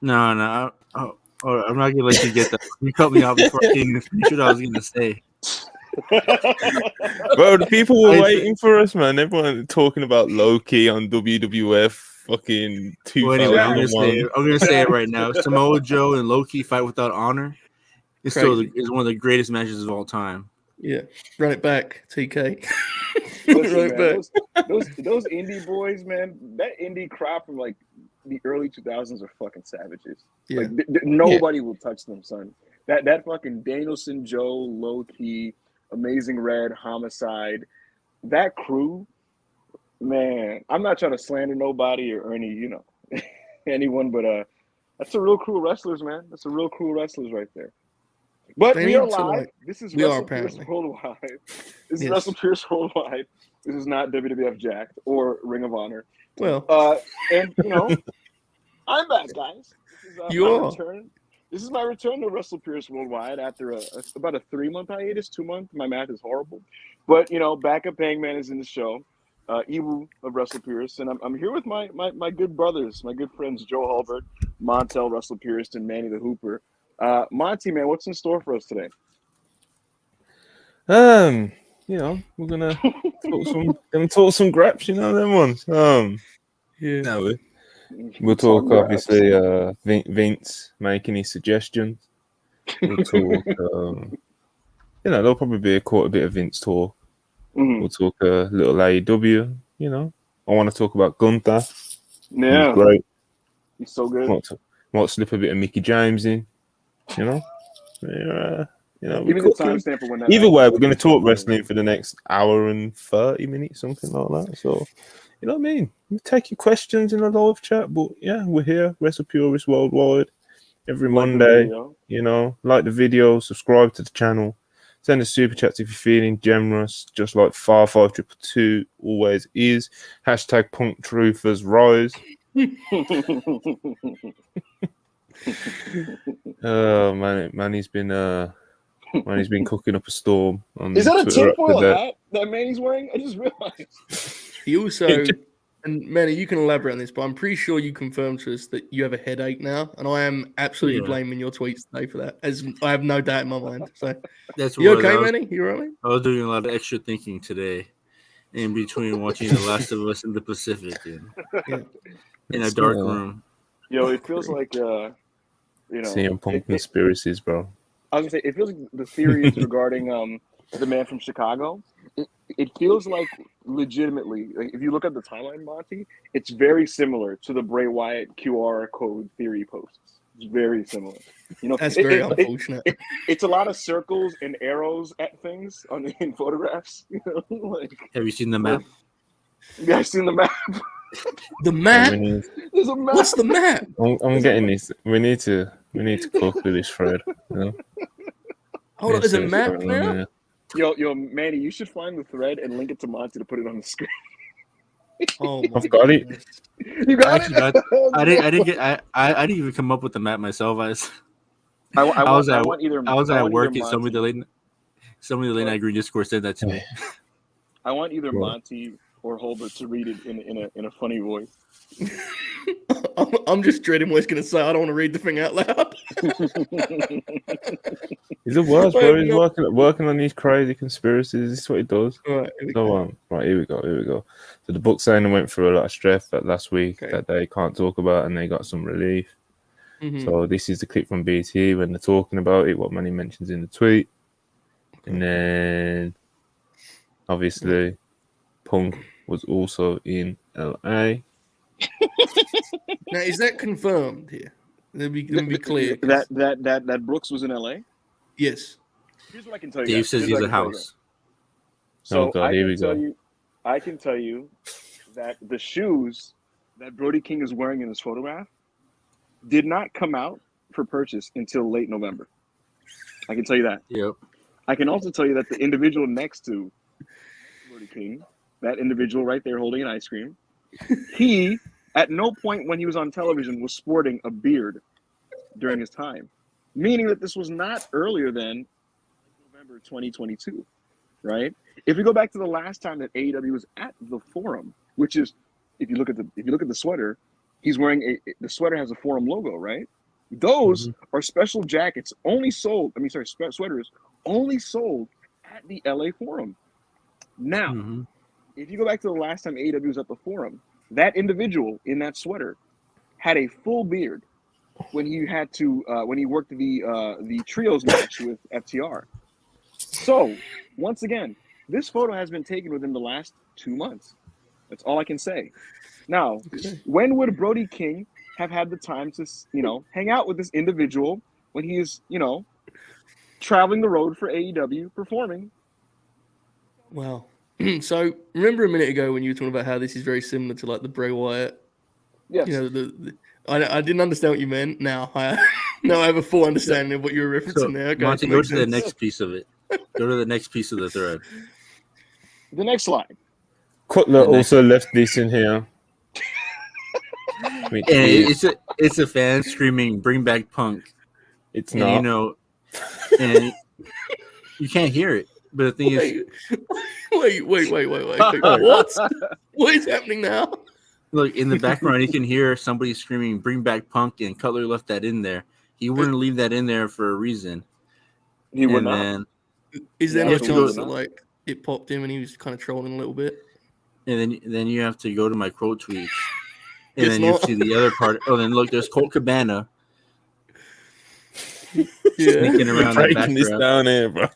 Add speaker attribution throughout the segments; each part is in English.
Speaker 1: No. I'm not gonna let you get that. You cut me off before I even finished what I was gonna say.
Speaker 2: Bro, the people were waiting for us, man. Everyone talking about Loki on WWF fucking 2001.
Speaker 1: Well, anyway, I'm gonna say it right now. Samoa Joe and Loki fight without honor is still is one of the greatest matches of all time.
Speaker 3: Yeah, run it back, TK.
Speaker 4: Listen, man, those indie boys, man, that indie crop from like the early 2000s are fucking savages.
Speaker 3: Yeah.
Speaker 4: Like nobody will touch them, son. That fucking Danielson, Joe, Low-Key, Amazing Red, Homicide, that crew, man. I'm not trying to slander nobody or any, anyone, but that's a real crew of wrestlers, man. That's a real crew of wrestlers right there. But we are live. This is WrestlePurists Worldwide. This is WrestlePurists Worldwide. This is not WWF Jacked or Ring of Honor.
Speaker 3: Well,
Speaker 4: and I'm back, guys. This is my return. This is my return to WrestlePurists Worldwide after about a 3-month hiatus, 2-month. My math is horrible, but Backup Hangman is in the show. Iwu of WrestlePurists, and I'm here with my good brothers, my good friends Joe Hulbert, Montel WrestlePurist, and Manny the Hooper. Monty, man, what's in store for us today?
Speaker 2: We're gonna talk some graps, them ones. We'll talk obviously Vince making his suggestions. We'll talk there'll probably be quite a bit of Vince talk. Mm-hmm. We'll talk a little AEW, I want to talk about Gunther.
Speaker 4: Yeah.
Speaker 2: He's great.
Speaker 4: He's so good.
Speaker 2: Might slip a bit of Mickey James in,
Speaker 4: Even the timestamp for when that
Speaker 2: either way, we're going to talk wrestling for the next hour and 30 minutes, something like that. So, you know what I mean? We take your questions in a live chat, but yeah, we're here, WrestlePurists Worldwide, every Monday. Like the video, subscribe to the channel, send us super chats if you're feeling generous, just like 55222 always is. Hashtag Punk Truthers Rise. Oh man, he's been cooking up a storm.
Speaker 4: Is that a tinfoil hat that Manny's wearing? I just realized.
Speaker 3: He also, and Manny, you can elaborate on this, but I'm pretty sure you confirmed to us that you have a headache now, and I am absolutely blaming your tweets today for that, as I have no doubt in my mind. So,
Speaker 1: that's
Speaker 3: you okay, Manny? You all right?
Speaker 1: I was doing a lot of extra thinking today, in between watching The Last of Us in the Pacific, in a dark room.
Speaker 4: It feels like
Speaker 2: CM Punk conspiracies, bro.
Speaker 4: I was gonna say, it feels like the theories regarding the man from Chicago. It feels like legitimately, like if you look at the timeline, Monty, it's very similar to the Bray Wyatt QR code theory posts. It's very similar.
Speaker 3: That's very unfortunate.
Speaker 4: It's a lot of circles and arrows at things in photographs.
Speaker 1: Have you seen the map?
Speaker 4: Yeah, I've seen the map.
Speaker 3: The map?
Speaker 4: There's a map.
Speaker 3: What's the map?
Speaker 2: I'm getting this. We need to cook with this thread.
Speaker 3: Hold on, there's a map now?
Speaker 4: Yo, Manny, you should find the thread and link it to Monty to put it on the screen.
Speaker 3: Oh,
Speaker 2: I've got it.
Speaker 4: You got it.
Speaker 1: I didn't even come up with the map myself.
Speaker 4: I was at work
Speaker 1: and some of the late night green Discord said that to me.
Speaker 4: I want either Monty or Holbert to read it in a funny voice.
Speaker 3: I'm just dreading what he's going to say. I don't want to read the thing out loud.
Speaker 2: He's the worst, bro. He's working on these crazy conspiracies. This is what he does.
Speaker 3: Right,
Speaker 2: here we go. So the book signing went through a lot of stress that last week that they can't talk about, and they got some relief. Mm-hmm. So this is the clip from BT when they're talking about it, what Manny mentions in the tweet. Okay. And then, obviously, Punk was also in LA.
Speaker 3: Now, is that confirmed here? Let me be clear.
Speaker 4: That Brooks was in LA?
Speaker 3: Yes.
Speaker 4: Here's what I can tell you.
Speaker 1: Dave says he's a house.
Speaker 4: So I can tell you that the shoes that Brody King is wearing in this photograph did not come out for purchase until late November. I can tell you that.
Speaker 1: Yep.
Speaker 4: I can also tell you that the individual next to Brody King, that individual right there holding an ice cream, he, at no point when he was on television, was sporting a beard during his time, meaning that this was not earlier than November 2022, right? If we go back to the last time that AEW was at the Forum, which is, if you look at the sweater, he's wearing the sweater has a Forum logo, right? Those are special jackets only sold. Sweaters only sold at the LA Forum. Now, if you go back to the last time AEW was at the Forum, that individual in that sweater had a full beard when he had to when he worked the trios match with FTR. So once again, this photo has been taken within the last 2 months. That's all I can say. Now, when would Brody King have had the time to, hang out with this individual when he is, traveling the road for AEW performing?
Speaker 3: Wow. So remember a minute ago when you were talking about how this is very similar to like the Bray Wyatt?
Speaker 4: Yes.
Speaker 3: I didn't understand what you meant. Now I have a full understanding of what you were referencing there. Okay,
Speaker 1: Monty, go to the next piece of it. Go to the next piece of the thread.
Speaker 4: The next slide.
Speaker 2: Cutler also left this in here.
Speaker 1: And it's a fan screaming, "Bring back Punk."
Speaker 2: It's
Speaker 1: and,
Speaker 2: not.
Speaker 1: And you can't hear it. But the thing is,
Speaker 3: wait. What? What is happening now?
Speaker 1: Look, in the background, you can hear somebody screaming, "Bring back Punk," and Cutler left that in there. He wouldn't leave that in there for a reason.
Speaker 4: He would not.
Speaker 3: Is there no chance that like it popped him and he was kind of trolling a little bit?
Speaker 1: And then you have to go to my quote tweets, and then you see the other part. Oh, then look, there's Colt Cabana. Sneaking around the background.
Speaker 2: This down here, bro.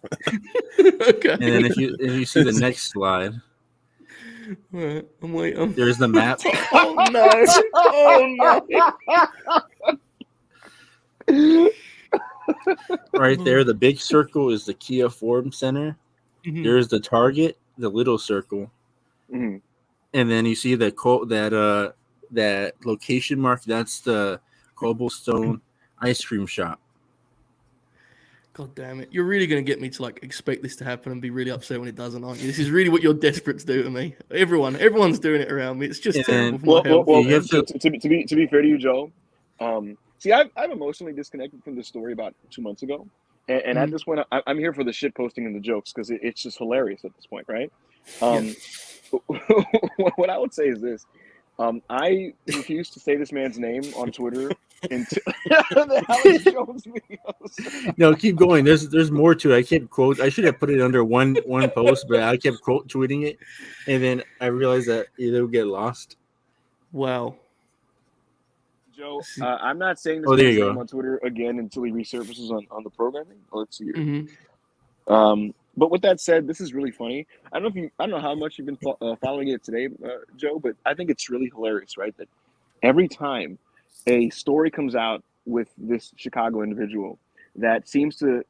Speaker 3: Okay.
Speaker 1: And then if you see the next slide,
Speaker 3: right, I'm waiting.
Speaker 1: There's the map.
Speaker 3: Oh no! Oh no!
Speaker 1: Right there, the big circle is the Kia Forum Center. There's the Target, the little circle, and then you see that location mark. That's the Cobblestone ice cream shop.
Speaker 3: God damn it! You're really going to get me to like expect this to happen and be really upset when it doesn't, aren't you? This is really what you're desperate to do to me. Everyone's doing it around me. It's just terrible.
Speaker 4: To be fair to you, Joe, see, I've emotionally disconnected from this story about 2 months ago, and at this point, I'm here for the shit posting and the jokes because it's just hilarious at this point, right? What I would say is this. I refuse to say this man's name on Twitter until the Alex Jones videos.
Speaker 1: No, keep going. There's more to it. I kept quote. I should have put it under one post, but I kept quote tweeting it, and then I realized that it would get lost.
Speaker 3: Wow.
Speaker 4: Joe, I'm not saying this man's name on Twitter again until he resurfaces on the programming. Let's see here. But with that said, this is really funny. I don't know how much you've been following it today, Joe, but I think it's really hilarious, right? That every time a story comes out with this Chicago individual that seems to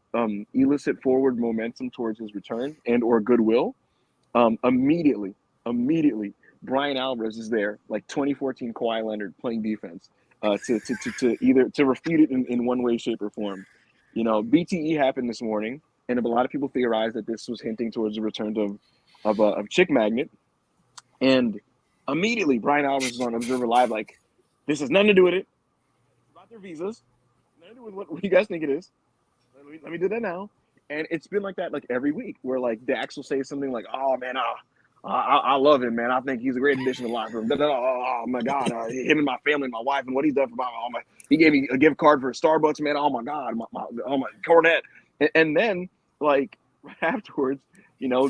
Speaker 4: elicit forward momentum towards his return and or goodwill, immediately, Brian Alvarez is there, like 2014 Kawhi Leonard playing defense, to refute it in one way, shape, or form. BTE happened this morning. And a lot of people theorized that this was hinting towards the return of Chick Magnet. And immediately, Brian Alvarez is on Observer Live like, this has nothing to do with it. It's about their visas. Nothing to do with what you guys think it is. Let me do that now. And it's been like that like every week where like Dax will say something like, oh, man, I love him, man. I think he's a great addition to the locker room. Oh, my God. Him and my family and my wife and what he's done for he gave me a gift card for Starbucks, man. Oh, my God. My Cornet. And then, like, right afterwards,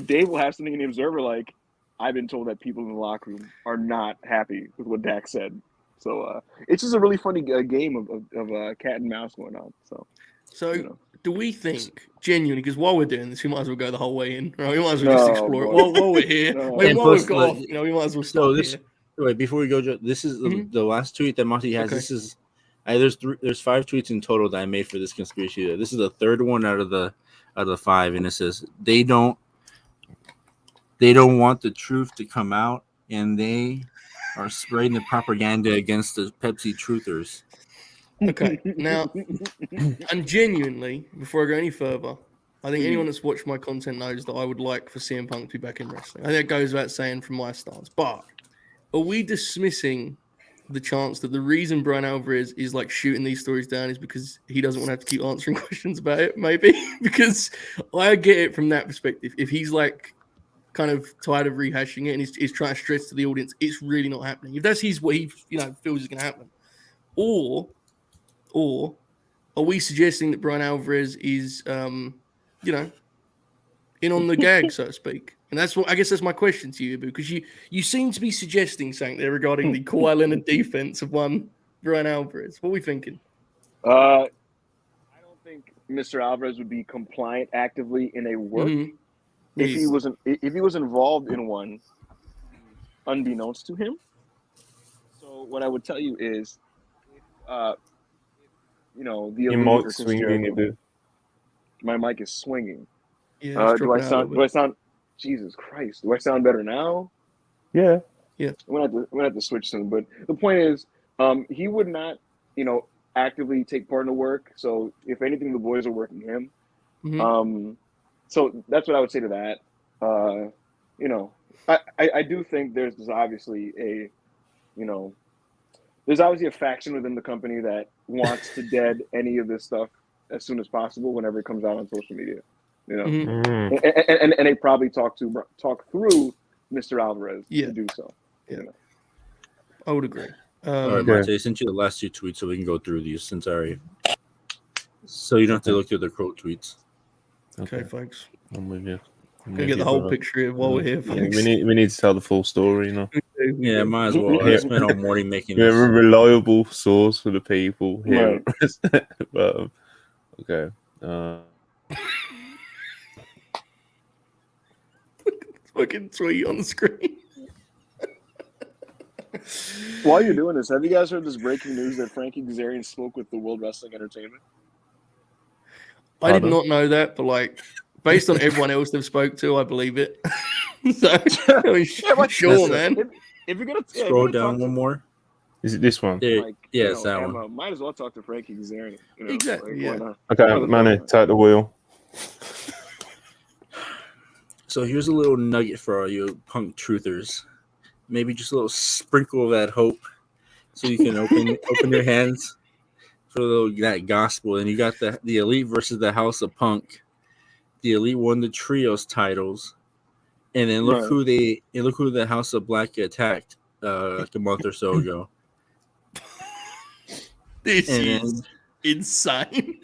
Speaker 4: Dave will have something in the Observer like, I've been told that people in the locker room are not happy with what Dax said. So it's just a really funny game of cat and mouse going on. So
Speaker 3: do we think, genuinely, because while we're doing this, we might as well go the whole way in, right? We might as well just explore it while we're here. While we've got off, we might as well stop here.
Speaker 1: Wait, before we go, Joe, this is the last tweet that Monty has. Okay. This is there's 5 tweets in total that I made for this conspiracy. This is the third one out of the 5, and it says they don't want the truth to come out, and they are spreading the propaganda against the Pepsi truthers.
Speaker 3: Okay, now, and genuinely, before I go any further, I think anyone that's watched my content knows that I would like for CM Punk to be back in wrestling. I think that goes without saying from my stance. But are we dismissing the chance that the reason Brian Alvarez is like shooting these stories down is because he doesn't want to have to keep answering questions about it? Maybe because I get it from that perspective. If he's like kind of tired of rehashing it and he's trying to stress to the audience it's really not happening. If that's what he feels is going to happen, or are we suggesting that Brian Alvarez is in on the gag, so to speak? And that's what I guess that's my question to you, because you seem to be suggesting something there regarding the Kawhi Leonard defense of one Brian Alvarez. What are we thinking?
Speaker 4: I don't think Mr. Alvarez would be compliant actively in a work if he was involved in one, unbeknownst to him. So what I would tell you is, the
Speaker 2: your mic's swinging a bit.
Speaker 4: My mic is swinging.
Speaker 3: Yeah,
Speaker 4: do I sound? Jesus Christ! Do I sound better now?
Speaker 2: Yeah.
Speaker 4: I'm gonna have to switch soon. But the point is, he would not, actively take part in the work. So if anything, the boys are working him. So that's what I would say to that. I do think there's obviously there's obviously a faction within the company that wants to dead any of this stuff as soon as possible whenever it comes out on social media. And they probably talk through Mr. Alvarez to do so.
Speaker 3: Yeah, I would agree.
Speaker 1: All right, Marte, I sent you the last 2 tweets so we can go through these so you don't have to look through the quote tweets.
Speaker 3: Okay, folks.
Speaker 2: I'm with you.
Speaker 3: Gonna get the whole picture here while we're here, folks.
Speaker 2: We need to tell the full story,
Speaker 1: Yeah, might as well. I spent all morning making
Speaker 2: this. We're a reliable source for the people here. Right. But, okay.
Speaker 3: Fucking tweet on the screen.
Speaker 4: While you're doing this, have you guys heard this breaking news that Frankie Kazarian spoke with the World Wrestling Entertainment?
Speaker 3: I did not know that, but based on everyone else they've spoke to, I believe it. So, sure, man.
Speaker 4: If you're gonna
Speaker 1: scroll down one more,
Speaker 2: is it this one?
Speaker 1: It's that one.
Speaker 4: Might as well talk to Frankie Kazarian.
Speaker 3: Exactly.
Speaker 2: Okay, Manny, take the wheel.
Speaker 1: So here's a little nugget for all you Punk truthers. Maybe just a little sprinkle of that hope, so you can open your hands for that gospel. And you got the Elite versus the House of Punk. The Elite won the trios titles, and then look who the House of Black attacked like a month or so ago.
Speaker 3: This is insane.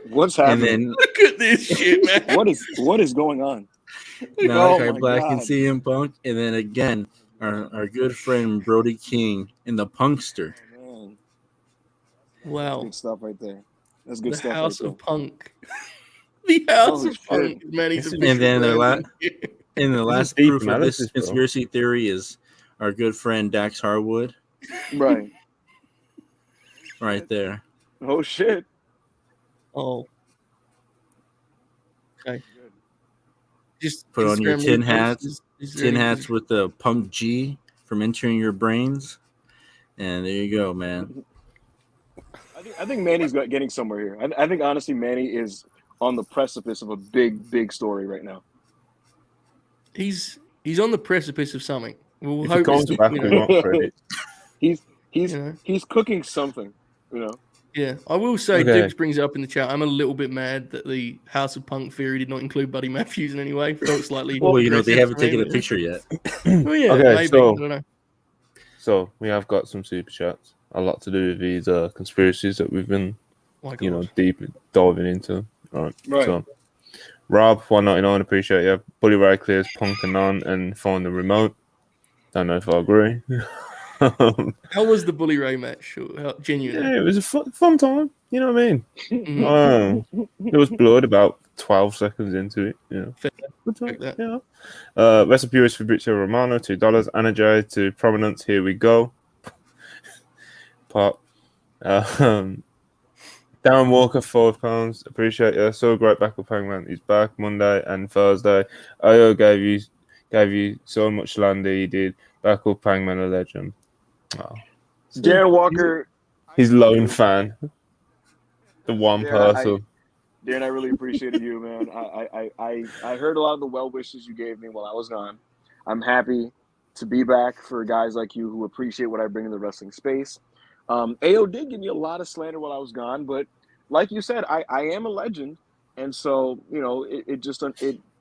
Speaker 4: What's happening?
Speaker 3: Look at this shit, man.
Speaker 4: What is going on?
Speaker 1: Malachi Black and CM Punk, and then again our good friend Brody King in the Punkster.
Speaker 4: Oh,
Speaker 3: wow,
Speaker 4: good stuff right there. That's good
Speaker 3: the
Speaker 4: stuff.
Speaker 3: House
Speaker 4: right
Speaker 3: of Punk. The House of Punk. Man,
Speaker 1: and then the last proof of this conspiracy theory is our good friend Dax Harwood.
Speaker 4: Right.
Speaker 1: Right there.
Speaker 4: Oh shit.
Speaker 3: Oh. Okay. Just
Speaker 1: put on your tin hats. Tin hats with the Punk G from entering your brains. And there you go, man.
Speaker 4: I think Manny's getting somewhere here. I think honestly Manny is on the precipice of a big story right now.
Speaker 3: He's on the precipice of something. We'll
Speaker 2: if hope it back, we want credit.
Speaker 4: He's cooking something,
Speaker 3: Yeah, I will say, Dukes brings it up in the chat. I'm a little bit mad that the House of Punk theory did not include Buddy Matthews in any way. Felt slightly.
Speaker 1: Well, they haven't taken a picture yet.
Speaker 3: Oh yeah,
Speaker 2: okay,
Speaker 3: maybe. I don't know.
Speaker 2: So we have got some super chats. A lot to do with these conspiracies that we've been, deep diving into. All right. So, Rob 199, appreciate you. Bully Ray clears Punk and on and find the remote. Don't know if I agree.
Speaker 3: How was the Bully Ray match? Genuinely,
Speaker 2: yeah, it was a fun time. You know what I mean? There was blood about 12 seconds into it. WrestlePurists Fabrizio Romano, $2. Anna J to Prominence. Here we go. Pop. Darren Walker, £5. Appreciate you. So great back with Hangman. He's back Monday and Thursday. Io gave you so much land. He did. Back up Hangman, a legend. Oh.
Speaker 4: Darren Walker,
Speaker 2: his lone fan, the one person.
Speaker 4: Darren, I really appreciated you, man. I heard a lot of the well wishes you gave me while I was gone. I'm happy to be back for guys like you who appreciate what I bring in the wrestling space. AO did give me a lot of slander while I was gone, but like you said, I am a legend, and so it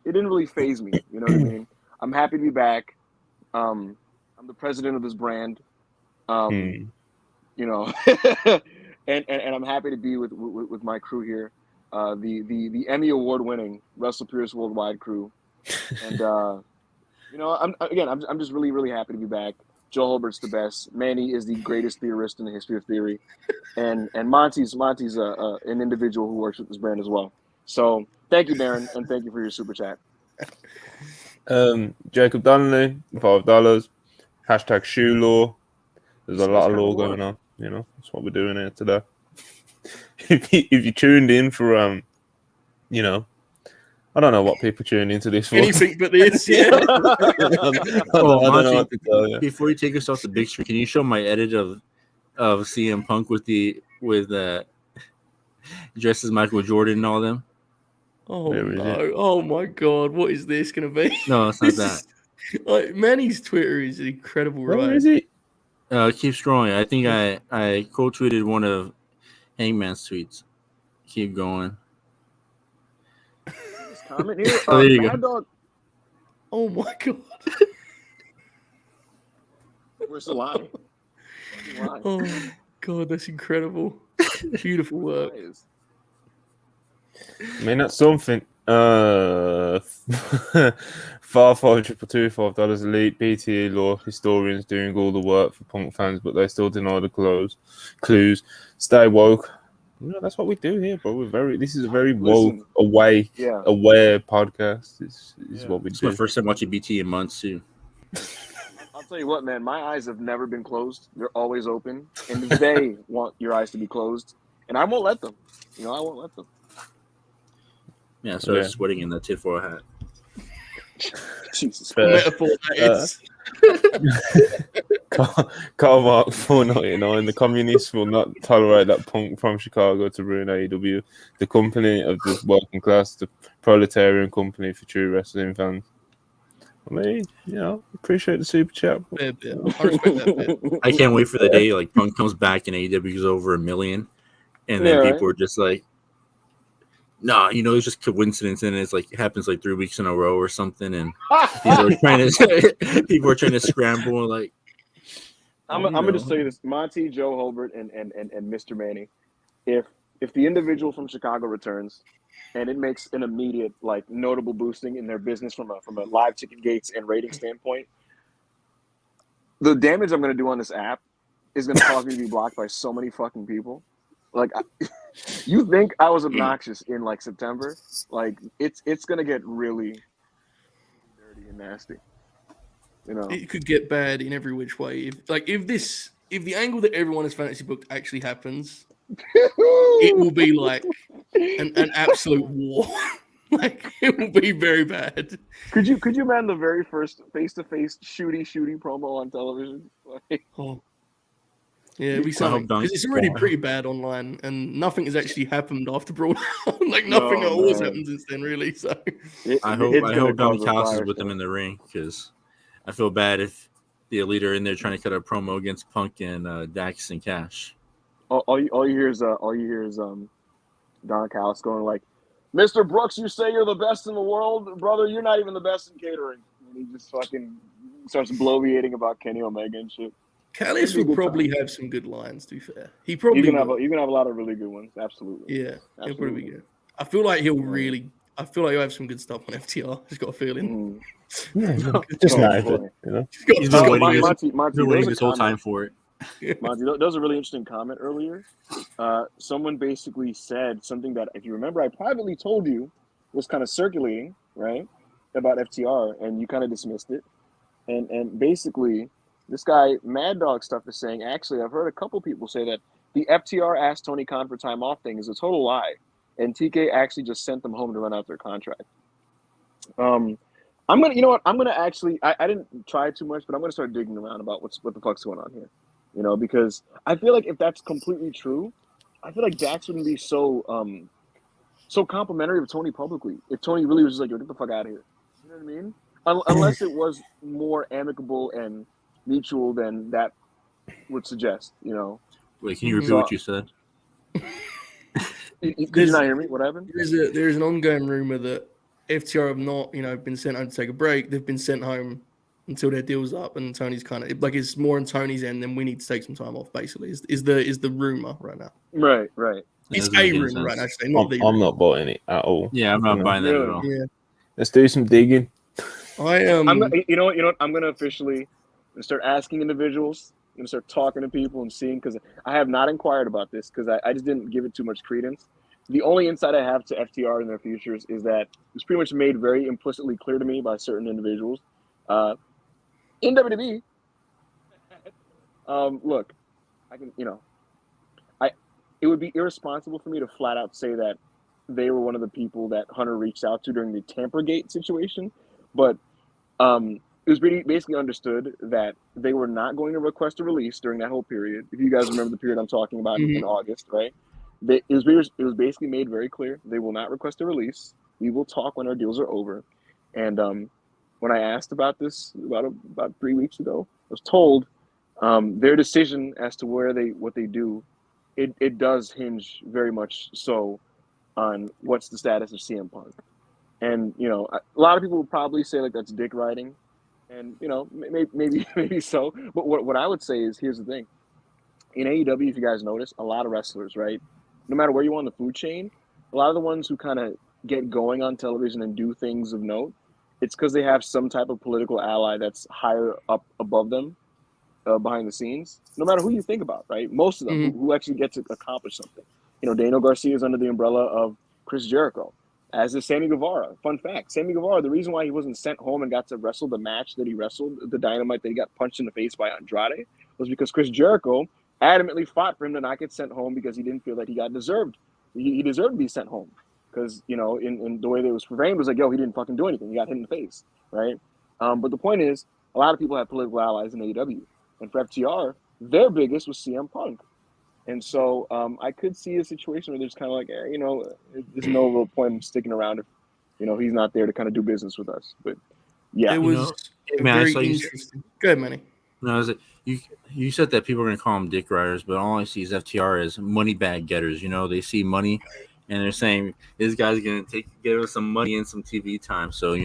Speaker 4: didn't really faze me. You know what I mean? I'm happy to be back. I'm the president of this brand. You know, and I'm happy to be with my crew here, the Emmy award winning WrestlePurists Worldwide crew, and you know, I'm just really happy to be back. Joe Holbert's the best. Manny is the greatest theorist in the history of theory, and Monty's an individual who works with this brand as well. So thank you, Darren, and thank you for your super chat.
Speaker 2: Jacob Donnelly, $5. Hashtag shoe law. There's a lot of law going on. You know, that's what we're doing here today. If you tuned in for you know, I don't know what people tune into this for.
Speaker 3: Anything but this, yeah.
Speaker 2: I don't know what to tell you.
Speaker 1: Before you take us off the big screen, can you show my edit of CM Punk with dressed as Michael Jordan and all them?
Speaker 3: Oh no! Oh my God! What is this going to be?
Speaker 1: No, it's not that.
Speaker 3: Like Manny's Twitter is incredible, right?
Speaker 2: Where is it?
Speaker 1: Keep scrolling. I think I quote tweeted one of Hangman's tweets. Keep going.
Speaker 4: Comment here.
Speaker 1: Oh, there you
Speaker 4: Mad
Speaker 1: go.
Speaker 4: Dog.
Speaker 3: Oh my God!
Speaker 4: Where's the line?
Speaker 3: Oh God, that's incredible. Beautiful work.
Speaker 2: I mean, that's something. 552, $5 elite BTA law historians doing all the work for Punk fans, but they still deny the clues. Stay woke. You know, that's what we do here, bro. This is a very woke, aware podcast. Is what we
Speaker 1: It's
Speaker 2: do.
Speaker 1: my first time watching BT in months too.
Speaker 4: I'll tell you what, man. My eyes have never been closed. They're always open, and they want your eyes to be closed, and I won't let them. You know, I won't let them.
Speaker 1: Yeah, I started sweating in that tinfoil hat.
Speaker 4: Jesus
Speaker 3: Christ. Metaphor that is.
Speaker 2: Karl Marx 499. The communists will not tolerate that Punk from Chicago to ruin AEW, the company of the working class, the proletarian company for true wrestling fans. I mean, you know, appreciate the super chat.
Speaker 3: I respect that bit.
Speaker 1: I can't wait for the day like Punk comes back and AEW goes over 1 million, and then people are just like, "Nah, you know, it's just coincidence," and it's like it happens like 3 weeks in a row or something, and people are trying to scramble like.
Speaker 4: I'm gonna just tell you this: Monty, Joe Holbert, and Mr. Manny. If the individual from Chicago returns, and it makes an immediate like notable boosting in their business from a live ticket gates and rating standpoint, the damage I'm gonna do on this app is gonna cause me to be blocked by so many fucking people. Like, you think I was obnoxious in like September? Like, it's gonna get really dirty and nasty. You know,
Speaker 3: it could get bad in every which way. If the angle that everyone has fantasy booked actually happens, it will be like an absolute war. Like, it will be very bad.
Speaker 4: Could you imagine the very first face-to-face shooty promo on television? Like,
Speaker 3: yeah, it'd be something because it's already pretty bad online, and nothing has actually happened after Brawl. Like nothing at all has happened since then, really. So
Speaker 1: I hope Don Callis is with them in the ring because I feel bad if the Elite are in there trying to cut a promo against Punk and Dax and Cash.
Speaker 4: All you hear is Don Callis going like, "Mr. Brooks, you say you're the best in the world, brother. You're not even the best in catering." And he just fucking starts bloviating about Kenny Omega and shit.
Speaker 3: Callis will probably have some good lines. To be fair, he probably
Speaker 4: you can have a lot of really good ones. Absolutely.
Speaker 3: Yeah, he'll probably be good. I feel like he'll have some good stuff on FTR. Just got a feeling.
Speaker 2: Just not you know.
Speaker 1: He's been waiting this whole time for it.
Speaker 4: Monty, that was a really interesting comment earlier. Someone basically said something that, if you remember, I privately told you was kind of circulating, right, about FTR, and you kind of dismissed it. And basically, this guy, Mad Dog Stuff, is saying, actually, I've heard a couple people say that the FTR asked Tony Khan for time off thing is a total lie, and TK actually just sent them home to run out their contract. I'm gonna actually, I didn't try too much, but I'm gonna start digging around about what the fuck's going on here. You know, because I feel like if that's completely true, I feel like Dax wouldn't be so complimentary of Tony publicly. If Tony really was just like, "Yo, get the fuck out of here," you know what I mean? Unless it was more amicable and mutual than that would suggest. You know.
Speaker 1: Wait, can you repeat what you said?
Speaker 4: Could you not hear me? What happened?
Speaker 3: There's an ongoing rumor that FTR have not, been sent home to take a break. They've been sent home until their deal's up, and Tony's kind of like it's more on Tony's end. Then we need to take some time off. Basically, is the rumor right now?
Speaker 4: Right.
Speaker 3: It's
Speaker 1: Doesn't make
Speaker 3: a
Speaker 1: any
Speaker 3: rumor right now.
Speaker 1: sense.
Speaker 3: Actually, not the.
Speaker 2: I'm
Speaker 3: rumor.
Speaker 2: not buying it at all.
Speaker 1: Yeah, I'm not buying that at
Speaker 4: Really?
Speaker 1: all.
Speaker 3: Yeah,
Speaker 2: Let's do some digging.
Speaker 4: I'm gonna, you know what? I'm gonna officially start asking individuals. I'm gonna start talking to people and seeing, because I have not inquired about this because I just didn't give it too much credence. The only insight I have to FTR and their futures is that it was pretty much made very implicitly clear to me by certain individuals in WWE. Look, I can, it would be irresponsible for me to flat out say that they were one of the people that Hunter reached out to during the Tampergate situation, but it was basically understood that they were not going to request a release during that whole period. If you guys remember the period I'm talking about in August, right? It was basically made very clear they will not request a release. We will talk when our deals are over. And when I asked about this about 3 weeks ago, I was told their decision as to what they do, it does hinge very much so on what's the status of CM Punk. And a lot of people would probably say like that's dick riding, and maybe so. But what I would say is, here's the thing: in AEW, if you guys notice, a lot of wrestlers, right, no matter where you are on the food chain, a lot of the ones who kind of get going on television and do things of note, it's because they have some type of political ally that's higher up above them, behind the scenes. No matter who you think about, right? Most of them who actually get to accomplish something. Daniel Garcia is under the umbrella of Chris Jericho, as is Sammy Guevara. Fun fact: Sammy Guevara, the reason why he wasn't sent home and got to wrestle the match that he wrestled, the Dynamite that he got punched in the face by Andrade, was because Chris Jericho adamantly fought for him to not get sent home because he didn't feel that he deserved to be sent home. Because, in the way that it was framed, was like, yo, he didn't fucking do anything. He got hit in the face, right? But the point is, a lot of people have political allies in AEW. And for FTR, their biggest was CM Punk. And so I could see a situation where there's kind of like, there's no real point in sticking around if, he's not there to kind of do business with us. But yeah.
Speaker 3: It was very interesting. Go ahead, Manny.
Speaker 1: No, is it you said that people are going to call them dick riders, but all I see is FTR as money bag getters. They see money, and they're saying this guy's going to give us some money and some TV time. So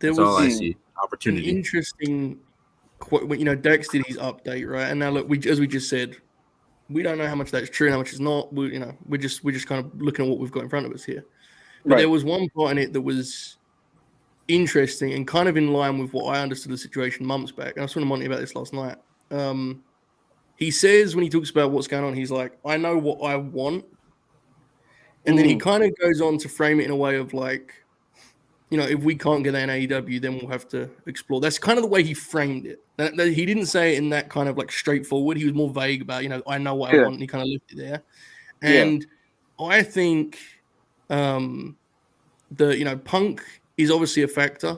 Speaker 1: that's all I see. Opportunity.
Speaker 3: An interesting, Dex did his update, right? And now look, as we just said, we don't know how much that's true and how much is not. We're just kind of looking at what we've got in front of us here. But there was one part in it that was interesting and kind of in line with what I understood the situation months back. And I was talking to Monty about this last night. He says when he talks about what's going on, he's like, I know what I want. And then he kind of goes on to frame it in a way of like, if we can't get that in AEW, then we'll have to explore. That's kind of the way he framed it. He didn't say it in that kind of like straightforward. He was more vague about, I know what I want. And he kind of left it there. And I think Punk is obviously a factor,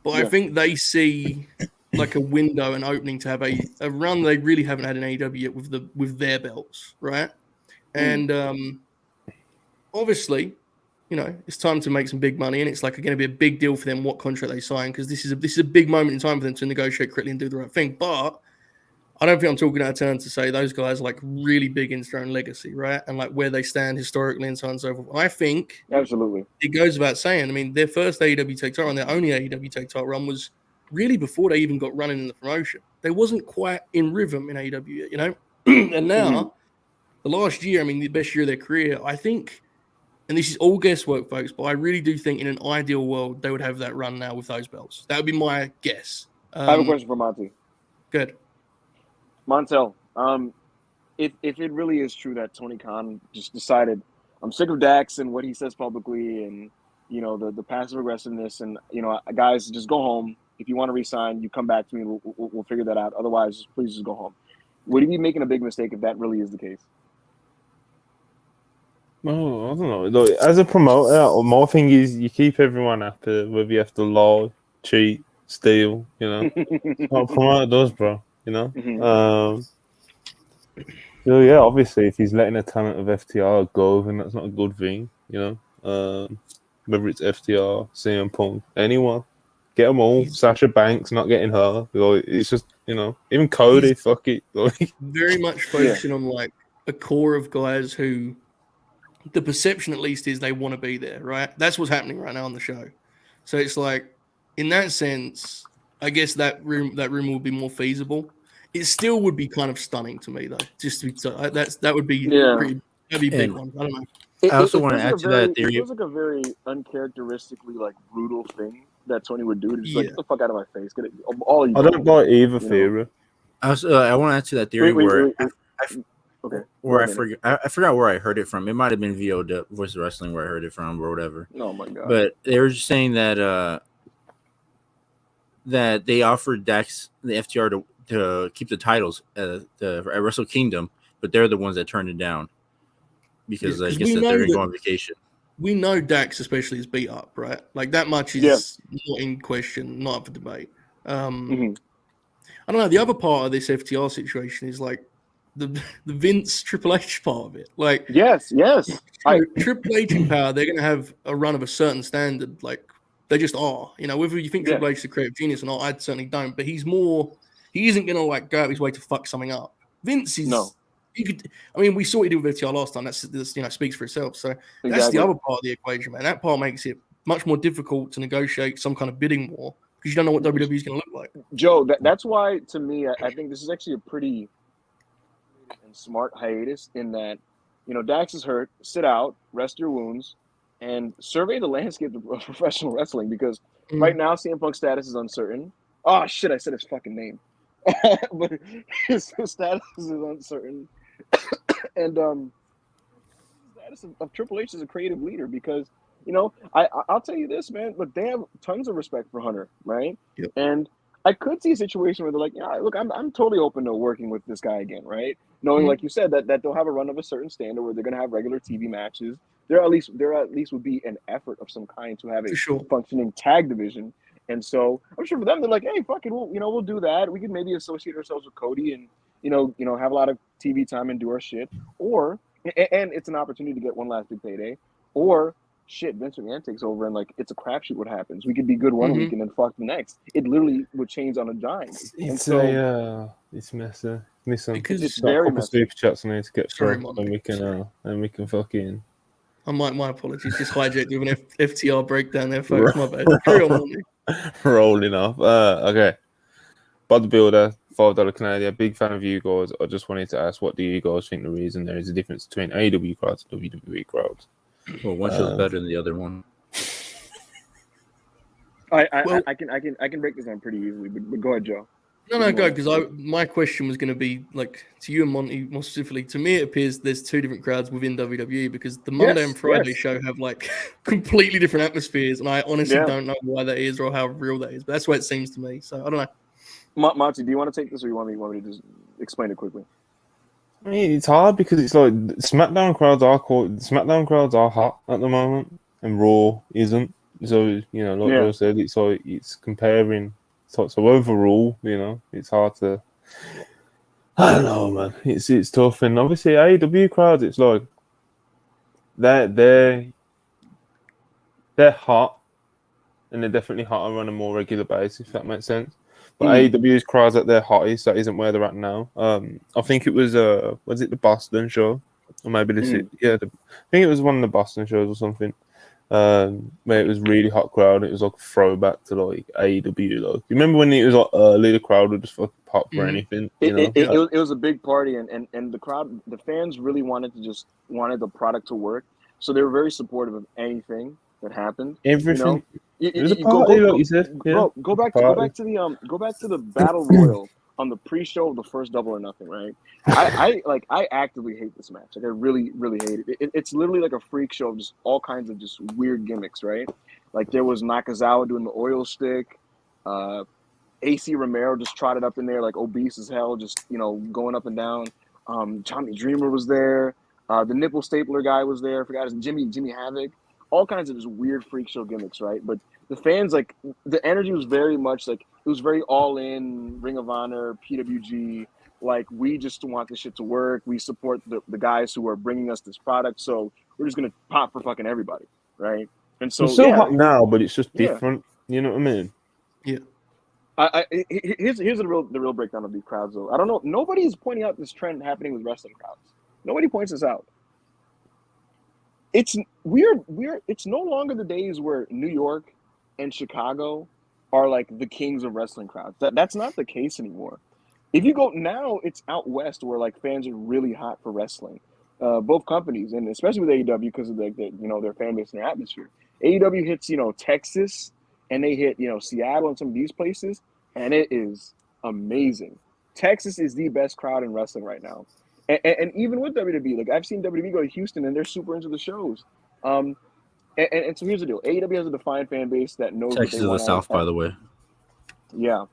Speaker 3: but I think they see like a window, an opening to have a run they really haven't had in AEW yet with their belts, right? And obviously, it's time to make some big money, and it's like going to be a big deal for them what contract they sign, because this is a big moment in time for them to negotiate correctly and do the right thing. But I don't think I'm talking out of turn to say those guys are like really big into their own legacy, right? And like where they stand historically and so on and so forth. I think
Speaker 4: absolutely it
Speaker 3: goes without saying. I mean, their first AEW tag title run, their only AEW tag title run was really before they even got running in the promotion. They wasn't quite in rhythm in AEW yet, and now the last year, I mean, the best year of their career, I think. And this is all guesswork, folks, but I really do think in an ideal world, they would have that run now with those belts. That would be my guess.
Speaker 4: I have a question for Monty.
Speaker 3: Good.
Speaker 4: Montel, if it really is true that Tony Khan just decided, I'm sick of Dax and what he says publicly and, the passive aggressiveness and, guys, just go home. If you want to resign, you come back to me. We'll figure that out. Otherwise, please just go home. Would he be making a big mistake if that really is the case?
Speaker 2: Oh, I don't know. Look, as a promoter, my thing is you keep everyone happy, whether you have to lie, cheat, steal, What a promoter does, bro, So, yeah, obviously, if he's letting the talent of FTR go, then that's not a good thing, Whether it's FTR, CM Punk, anyone. Get them all. Sasha Banks not getting her. It's just, even Cody, fuck it.
Speaker 3: Very much focusing on, like, a core of guys who the perception at least is they want to be there, right? That's what's happening right now on the show. So it's like, in that sense, I guess that room will be more feasible. It still would be kind of stunning to me, though. Just to be, that would be that'd be a big one. I don't know.
Speaker 1: I also want to add to that theory.
Speaker 4: It feels like a very uncharacteristically like brutal thing that Tony would do to just like, get the fuck out of my face. Get it, all you.
Speaker 2: I don't buy either theory.
Speaker 1: I want to add to that theory where I forgot where I heard it from. It might have been VO Voice of Wrestling where I heard it from or whatever.
Speaker 4: Oh my god!
Speaker 1: But they were just saying that that they offered Dax the FTR to keep the titles at Wrestle Kingdom, but they're the ones that turned it down because I guess that they're going to go on vacation.
Speaker 3: We know Dax especially is beat up, right? Like that much is not in question, not up for debate. I don't know. The other part of this FTR situation is like the Vince Triple H part of it. Like
Speaker 4: yes.
Speaker 3: Triple H in power, they're going to have a run of a certain standard. Like they just are. You know, whether you think Triple H is a creative genius or not, I certainly don't. But he isn't going to like go out his way to fuck something up. Vince is. No. We saw what he did with FTR last time. That's speaks for itself. So that's the other part of the equation, man. That part makes it much more difficult to negotiate some kind of bidding war because you don't know what WWE is going to look like.
Speaker 4: Joe, that's why to me, I think this is actually a pretty and smart hiatus in that, Dax is hurt, sit out, rest your wounds, and survey the landscape of professional wrestling because right now CM Punk's status is uncertain. Oh shit, I said his fucking name. But his status is uncertain. And the status of Triple H as a creative leader because, I'll tell you this, man. Look, they have tons of respect for Hunter, right?
Speaker 3: Yep.
Speaker 4: And I could see a situation where they're like, yeah, look, I'm totally open to working with this guy again, right? Knowing, like you said, that they'll have a run of a certain standard where they're going to have regular TV matches. There at least would be an effort of some kind to have a functioning tag division. And so I'm sure for them, they're like, hey, fuck it, we'll do that. We can maybe associate ourselves with Cody and, have a lot of TV time and do our shit. Or, and it's an opportunity to get one last big payday. Or, shit, Vince McMahon takes over and, like, it's a crapshoot what happens. We could be good one week and then fuck the next. It literally would change on a dime.
Speaker 2: It's messy. Listen,
Speaker 3: because
Speaker 4: it's very messy.
Speaker 2: Super chats I need to get through and we can fucking...
Speaker 3: My apologies. Just hijacked with an FTR breakdown there, folks. My bad. Carry on.
Speaker 2: Rolling off. Okay. Bodybuilder, $5 Canadian. Big fan of you guys. I just wanted to ask, what do you guys think the reason there is a difference between AEW crowds and WWE crowds?
Speaker 1: Well, one show's better than the other one.
Speaker 4: I can break this down pretty easily, but go ahead, Joe.
Speaker 3: No, go, because my question was going to be like to you and Monty more specifically. To me, it appears there's two different crowds within WWE because the Monday and Friday show have like completely different atmospheres, and I honestly don't know why that is or how real that is. But that's what it seems to me. So I don't know.
Speaker 4: Monty, do you want to take this, or you want me to just explain it quickly?
Speaker 2: I mean, it's hard because it's like SmackDown crowds are hot at the moment, and Raw isn't. So like Joe said, it's like it's comparing. So overall, it's hard to. I don't know, man. It's tough, and obviously AEW crowds, it's like they're hot, and they're definitely hotter on a more regular basis, if that makes sense. But AEW's crowds at their hottest, that isn't where they're at now. I think it was it the Boston show, or maybe I think it was one of the Boston shows or something. Where it was really hot crowd. It was like a throwback to like AEW. Like, you remember when it was like early, the crowd would just fucking pop for anything.
Speaker 4: It was a big party, and the crowd, the fans really wanted the product to work, so they were very supportive of anything that happened.
Speaker 2: Everything.
Speaker 4: It was a party, like you said. Bro, go back to the Battle Royal on the pre-show of the first Double or Nothing, right? I actively hate this match. Like I really, really hate it. It's literally like a freak show of just all kinds of just weird gimmicks, right? Like there was Nakazawa doing the oil stick, AC Romero just trotted up in there like obese as hell, just going up and down. Tommy Dreamer was there. The nipple stapler guy was there. I forgot his Jimmy Havoc. All kinds of just weird freak show gimmicks, right? But the fans, like, the energy was very much like, it was very all in, Ring of Honor, PWG. Like, we just want this shit to work. We support the guys who are bringing us this product. So we're just going to pop for fucking everybody, right? And so
Speaker 2: it's so hot now, but it's just different. You know what I mean?
Speaker 3: Yeah.
Speaker 4: Here's the real breakdown of these crowds, though. I don't know. Nobody's pointing out this trend happening with wrestling crowds. Nobody points this out. it's no longer the days where New York and Chicago are like the kings of wrestling crowds. That's not the case anymore. If you go now, it's out west where like fans are really hot for wrestling. Both companies, and especially with AEW because of their fan base and their atmosphere. AEW hits Texas, and they hit Seattle and some of these places, and it is amazing. Texas is the best crowd in wrestling right now, and even with WWE, like I've seen WWE go to Houston, and they're super into the shows. And so here's the deal: AEW has a defined fan base that knows
Speaker 1: Texas
Speaker 4: what
Speaker 1: is
Speaker 4: they want
Speaker 1: the South, by the way.
Speaker 4: Yeah.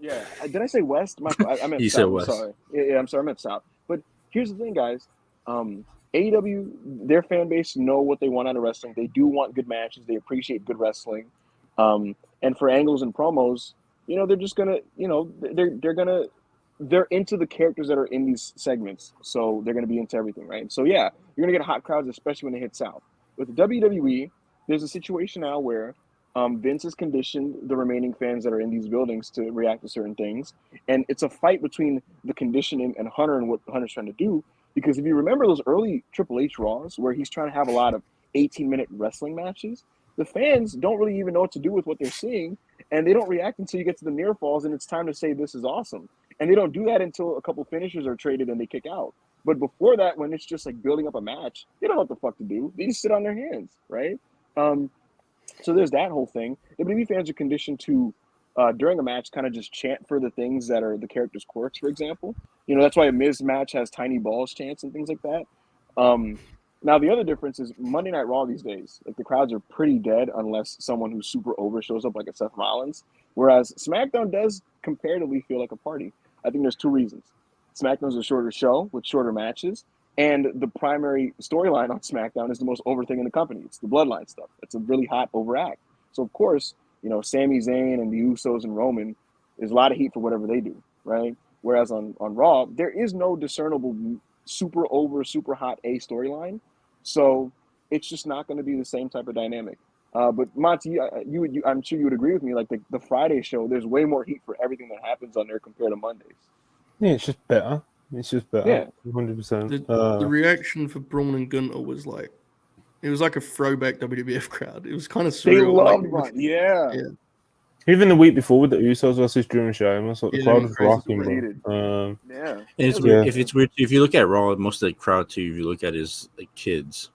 Speaker 4: Yeah. Did I say West? I meant
Speaker 1: You
Speaker 4: South.
Speaker 1: said
Speaker 4: I'm
Speaker 1: West.
Speaker 4: sorry. Yeah, I'm sorry. I meant South. But here's the thing, guys. AEW, their fan base know what they want out of wrestling. They do want good matches. They appreciate good wrestling. And for angles and promos, they're just gonna, they're into the characters that are in these segments. So they're gonna be into everything, right? So yeah, you're gonna get hot crowds, especially when they hit South. With the WWE, there's a situation now where Vince has conditioned the remaining fans that are in these buildings to react to certain things. And it's a fight between the conditioning and Hunter and what Hunter's trying to do. Because if you remember those early Triple H Raws where he's trying to have a lot of 18-minute wrestling matches, the fans don't really even know what to do with what they're seeing. And they don't react until you get to the near falls and it's time to say this is awesome. And they don't do that until a couple finishers are traded and they kick out. But before that, when it's just like building up a match, they don't know what the fuck to do. They just sit on their hands, right? So there's that whole thing. WWE fans are conditioned to, during a match, kind of just chant for the things that are the character's quirks, for example. That's why a Miz match has tiny balls chants and things like that. Now, the other difference is Monday Night Raw these days. Like, the crowds are pretty dead unless someone who's super over shows up, like a Seth Rollins. Whereas SmackDown does comparatively feel like a party. I think there's two reasons. SmackDown's a shorter show with shorter matches. And the primary storyline on SmackDown is the most over thing in the company. It's the Bloodline stuff. It's a really hot overact. So, of course, Sami Zayn and the Usos and Roman, there's a lot of heat for whatever they do, right? Whereas on Raw, there is no discernible super over, super hot A storyline. So it's just not going to be the same type of dynamic. But Monty, I'm sure you would agree with me. Like the Friday show, there's way more heat for everything that happens on there compared to Mondays.
Speaker 2: Yeah, it's just better.
Speaker 4: Yeah.
Speaker 2: 100%.
Speaker 3: The reaction for Braun and Gunter was like, it was like a throwback WWF crowd. It was kind of surreal.
Speaker 4: They loved Braun. Yeah.
Speaker 2: Even the week before with the Usos versus Drew and Sheamus, like the crowd was
Speaker 4: crazy,
Speaker 2: rocking, bro.
Speaker 4: Yeah.
Speaker 1: And it's weird. If it's weird, if you look at Raw, most of the crowd too, if you look at is like kids,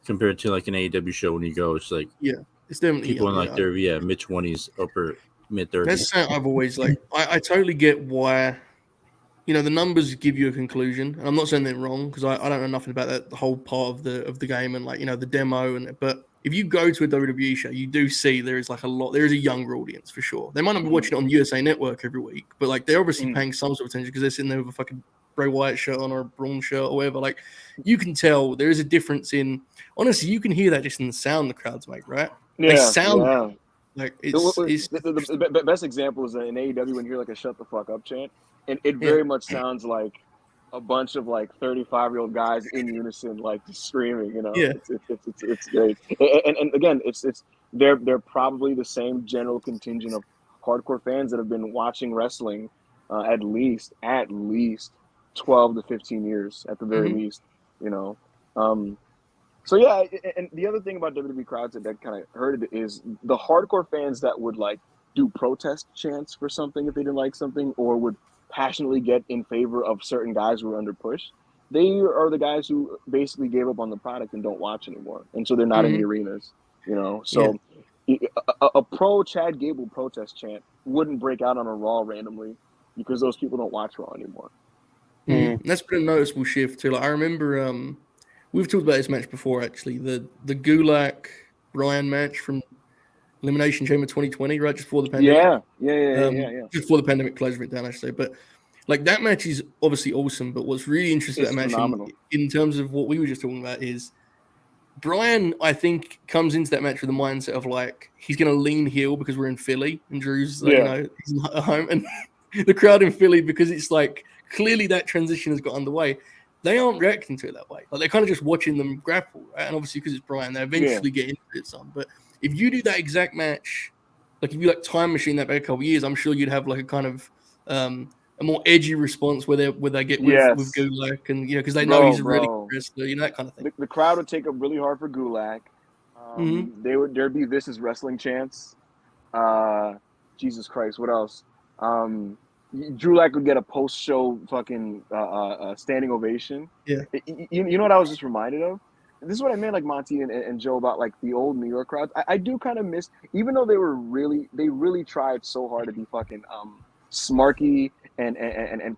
Speaker 1: compared to like an AEW show when you go, it's like
Speaker 3: it's definitely
Speaker 1: people in
Speaker 3: young,
Speaker 1: like their mid 20s, upper mid 30s.
Speaker 3: That's something I've always like. I totally get why. The numbers give you a conclusion, and I'm not saying they're wrong because I don't know nothing about that the whole part of the game and like the demo but if you go to a WWE show, you do see there is like there is a younger audience for sure. They might not be watching it on USA Network every week, but like they're obviously paying some sort of attention because they're sitting there with a fucking Bray Wyatt shirt on or a Braun shirt or whatever. Like you can tell there is a difference in. Honestly, you can hear that just in the sound the crowds make, right? They sound like it's
Speaker 4: the best example is in AEW when you hear like a "shut the fuck up" chant. And it very much sounds like a bunch of like 35-year-old guys in unison, like just screaming. It's great. And again, they're probably the same general contingent of hardcore fans that have been watching wrestling at least 12 to 15 years at the very least. So yeah, and the other thing about WWE crowds that kind of hurt it is the hardcore fans that would like do protest chants for something if they didn't like something or would passionately get in favor of certain guys who are under push. They are the guys who basically gave up on the product and don't watch anymore, and so they're not in the arenas. So a pro Chad Gable protest chant wouldn't break out on a Raw randomly because those people don't watch Raw anymore.
Speaker 3: That's been a noticeable shift too. Like I remember, we've talked about this match before. Actually, the Gulak Bryan match from Elimination Chamber 2020, right just before the pandemic.
Speaker 4: Yeah.
Speaker 3: Just before the pandemic closed it down, actually. But like that match is obviously awesome. But what's really interesting about that match in terms of what we were just talking about is Bryan, I think, comes into that match with the mindset of like he's going to lean heel because we're in Philly and Drew's like, he's at home, and the crowd in Philly, because it's like clearly that transition has got underway. They aren't reacting to it that way. Like they're kind of just watching them grapple, right? And obviously because it's Bryan, they eventually get into it some. But if you do that exact match, like if you like time machine that back a couple of years, I'm sure you'd have like a kind of a a more edgy response where they get with Gulak, and because they know he's a really good wrestler, that kind of thing.
Speaker 4: The crowd would take up really hard for Gulak. There'd be "This is wrestling" chants. Jesus Christ, what else? Gulak would get a post-show fucking standing ovation.
Speaker 3: Yeah.
Speaker 4: You know what I was just reminded of? This is what I meant, like Monty and Joe, about like the old New York crowds. I do kind of miss, even though they really tried so hard to be fucking smarky and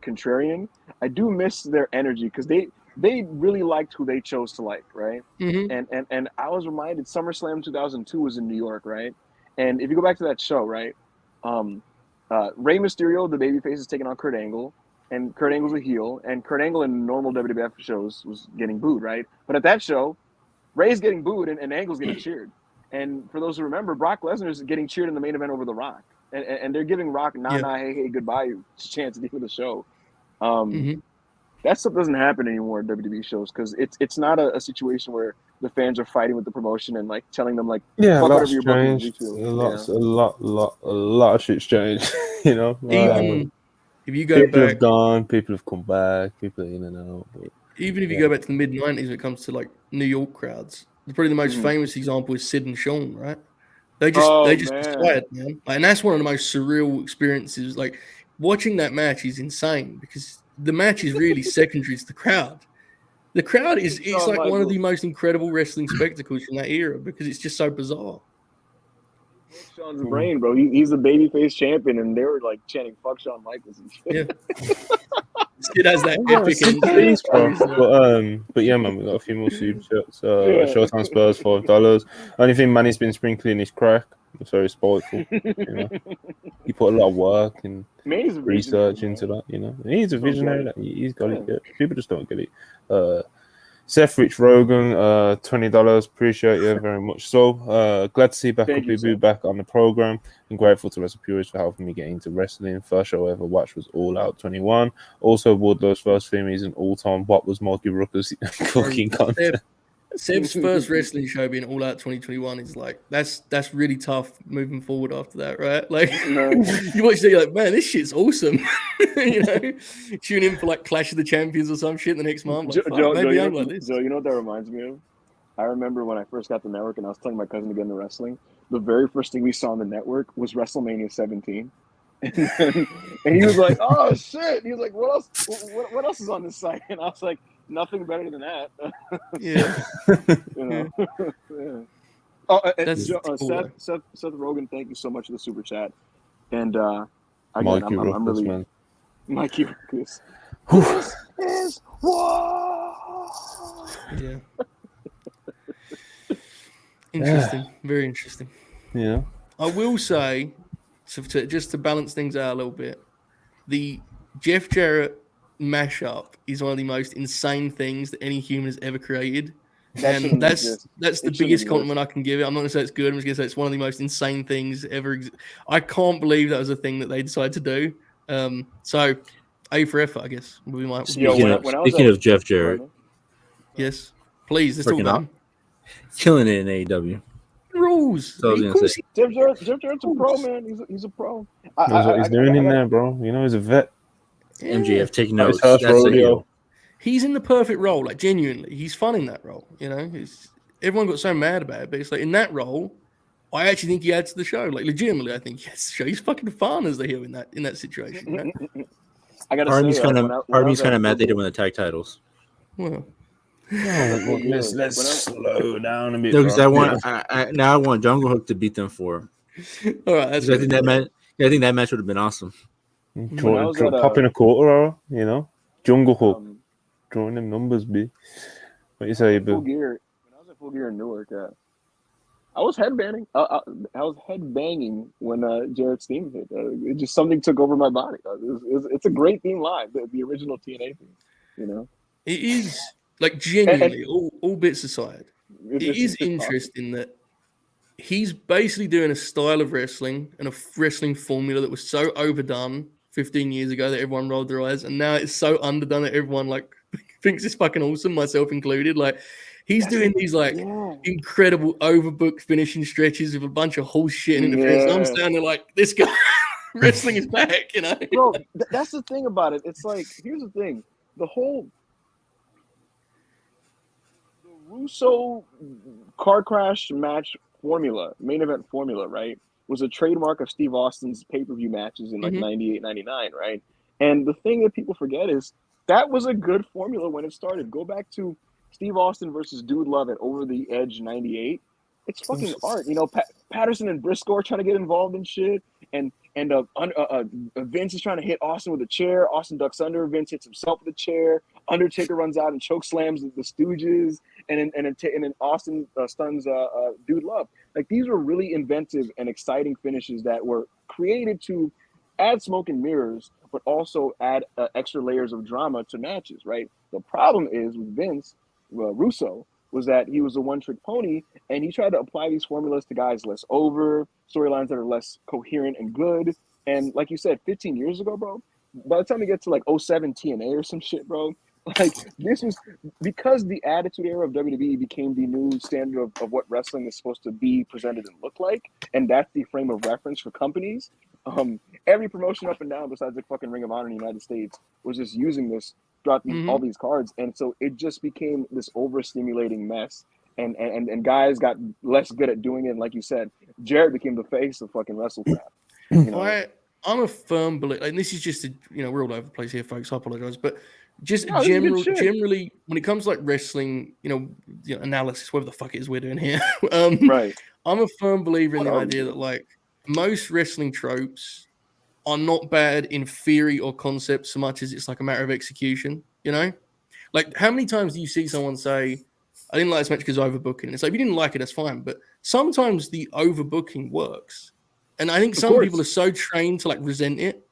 Speaker 4: contrarian. I do miss their energy because they really liked who they chose to like, right? And I was reminded SummerSlam 2002 was in New York, right? And if you go back to that show, right, Rey Mysterio, the babyface, is taking on Kurt Angle, and Kurt Angle's a heel, and Kurt Angle in normal WWF shows was getting booed, right? But at that show, Rey's getting booed and Angle's getting cheered. And for those who remember, Brock Lesnar is getting cheered in the main event over The Rock. And they're giving Rock nah, hey, goodbye chance at the end of the show. That stuff doesn't happen anymore in WWE shows because it's not a situation where the fans are fighting with the promotion and like telling them like,
Speaker 2: fuck
Speaker 4: whatever your
Speaker 2: changed. A lot of shit's changed.
Speaker 3: Even if you go
Speaker 2: people
Speaker 3: back,
Speaker 2: have gone, people have come back, people are in and out. But,
Speaker 3: even if you go back to the mid-90s when it comes to like New York crowds, probably the most famous example is Sid and Shawn, right? They just decided, man. Like, and that's one of the most surreal experiences. Like watching that match is insane because the match is really secondary to the crowd. The crowd it's like one of the most incredible wrestling spectacles from that era because it's just so bizarre.
Speaker 4: Shawn's brain, bro. He's a babyface champion, and they were like chanting "fuck Shawn Michaels" and shit.
Speaker 3: Yeah, it has that epic.
Speaker 2: But yeah, man, we got a few more super chats. Showtime Spurs $5. Only thing Manny's been sprinkling is crack. I'm sorry, spiteful. He put a lot of work and research into that. He's a visionary. He's got it good. People just don't get it. Seth Rich Rogan, $20. Appreciate you very much. So glad to see Boo back on the program, and grateful to WrestlePurists for helping me get into wrestling. First show I ever watched was All Out 21. Also, Wardlow's first theme is an all-time what was Marky Rucker's cooking content.
Speaker 3: Seb's first wrestling show being All Out 2021 is like that's really tough moving forward after that, right? Like you watch it, you're like, man, this shit's awesome. Tune in for like Clash of the Champions or some shit the next month. Like,
Speaker 4: Joe, you know what that reminds me of? I remember when I first got the network and I was telling my cousin to get into wrestling. The very first thing we saw on the network was WrestleMania 17. And he was like, "Oh shit!" He was like, "What else? What else is on this site?" And I was like, "Nothing better than that." Yeah. Oh, Seth Rogen, thank you so much for the super chat. And again, I'm really man. Mikey Ruckus. This is war.
Speaker 3: Yeah. Interesting. Very interesting.
Speaker 2: Yeah.
Speaker 3: I will say, just to balance things out a little bit, the Jeff Jarrett mashup is one of the most insane things that any human has ever created. And that's the biggest compliment I can give it. I'm not going to say it's good. I'm just going to say it's one of the most insane things ever. I can't believe that was a thing that they decided to do. So, A for effort, I guess.
Speaker 1: Speaking of Jeff Jarrett.
Speaker 3: Yes. Please, let's talk about him.
Speaker 1: Killing it in AEW.
Speaker 3: Rules.
Speaker 4: Jeff Jarrett's a pro, man. He's a pro.
Speaker 2: Knows what he's doing in there, bro. He's a vet.
Speaker 3: Yeah.
Speaker 1: MJF, take notes.
Speaker 3: He's in the perfect role. Like, genuinely, he's fun in that role. Everyone got so mad about it, but it's like in that role, I actually think he adds to the show. Like, legitimately, I think he adds to the show. He's fucking fun as the heel in that situation. Right?
Speaker 4: I gotta
Speaker 1: say, kind of mad they didn't win the tag titles.
Speaker 3: Well.
Speaker 2: Let's slow down a bit.
Speaker 1: No, because I want Jungle Hook to beat them for.
Speaker 3: All right, that's
Speaker 1: I think that match would have been awesome.
Speaker 2: Popping a quarter hour, Jungle Hook, drawing them numbers, B. What you say, Bill?
Speaker 4: When I was at Full Gear in Newark, I was headbanging. I was headbanging when Jarrett's theme hit. It just something took over my body. It's a great theme live, the original TNA theme.
Speaker 3: It is. Like, genuinely, all bits aside, it is interesting that he's basically doing a style of wrestling and a wrestling formula that was so overdone 15 years ago that everyone rolled their eyes, and now it's so underdone that everyone thinks it's fucking awesome, myself included. Like, he's doing these incredible overbooked finishing stretches with a bunch of horse shit in interference. I'm standing there like, this guy, wrestling is back, you know.
Speaker 4: Bro, that's the thing about it. It's like, here's the thing: the Russo car crash match formula, main event formula, right, was a trademark of Steve Austin's pay-per-view matches in like 98, 99, right? And the thing that people forget is that was a good formula when it started. Go back to Steve Austin versus Dude Love at Over the Edge 98. It's fucking art. You know, Patterson and Briscoe are trying to get involved in shit. And Vince is trying to hit Austin with a chair. Austin ducks under. Vince hits himself with a chair. Undertaker runs out and choke slams the Stooges. And then Austin stuns Dude Love. Like, these were really inventive and exciting finishes that were created to add smoke and mirrors, but also add extra layers of drama to matches, right? The problem is with Vince Russo was that he was a one-trick pony, and he tried to apply these formulas to guys less over, storylines that are less coherent and good. And like you said, 15 years ago, bro, by the time we get to like 07 TNA or some shit, bro, like, this was because the Attitude Era of WWE became the new standard of what wrestling is supposed to be presented and look like, and that's the frame of reference for companies. Every promotion up and down besides the fucking Ring of Honor in the United States was just using this throughout all these cards, and so it just became this overstimulating mess, and guys got less good at doing it. And like you said, Jarrett became the face of fucking WrestleCrap. You know?
Speaker 3: I'm a firm believer, and this is just we're all over the place here, folks. I apologize, but just generally, when it comes to like wrestling, analysis, whatever the fuck it is we're doing here,
Speaker 4: right?
Speaker 3: I'm a firm believer in the idea that like most wrestling tropes are not bad in theory or concept so much as it's like a matter of execution, you know? Like, how many times do you see someone say, I didn't like this match because overbooking? And it's like, if you didn't like it, that's fine. But sometimes the overbooking works. And I think some people are so trained to like resent it.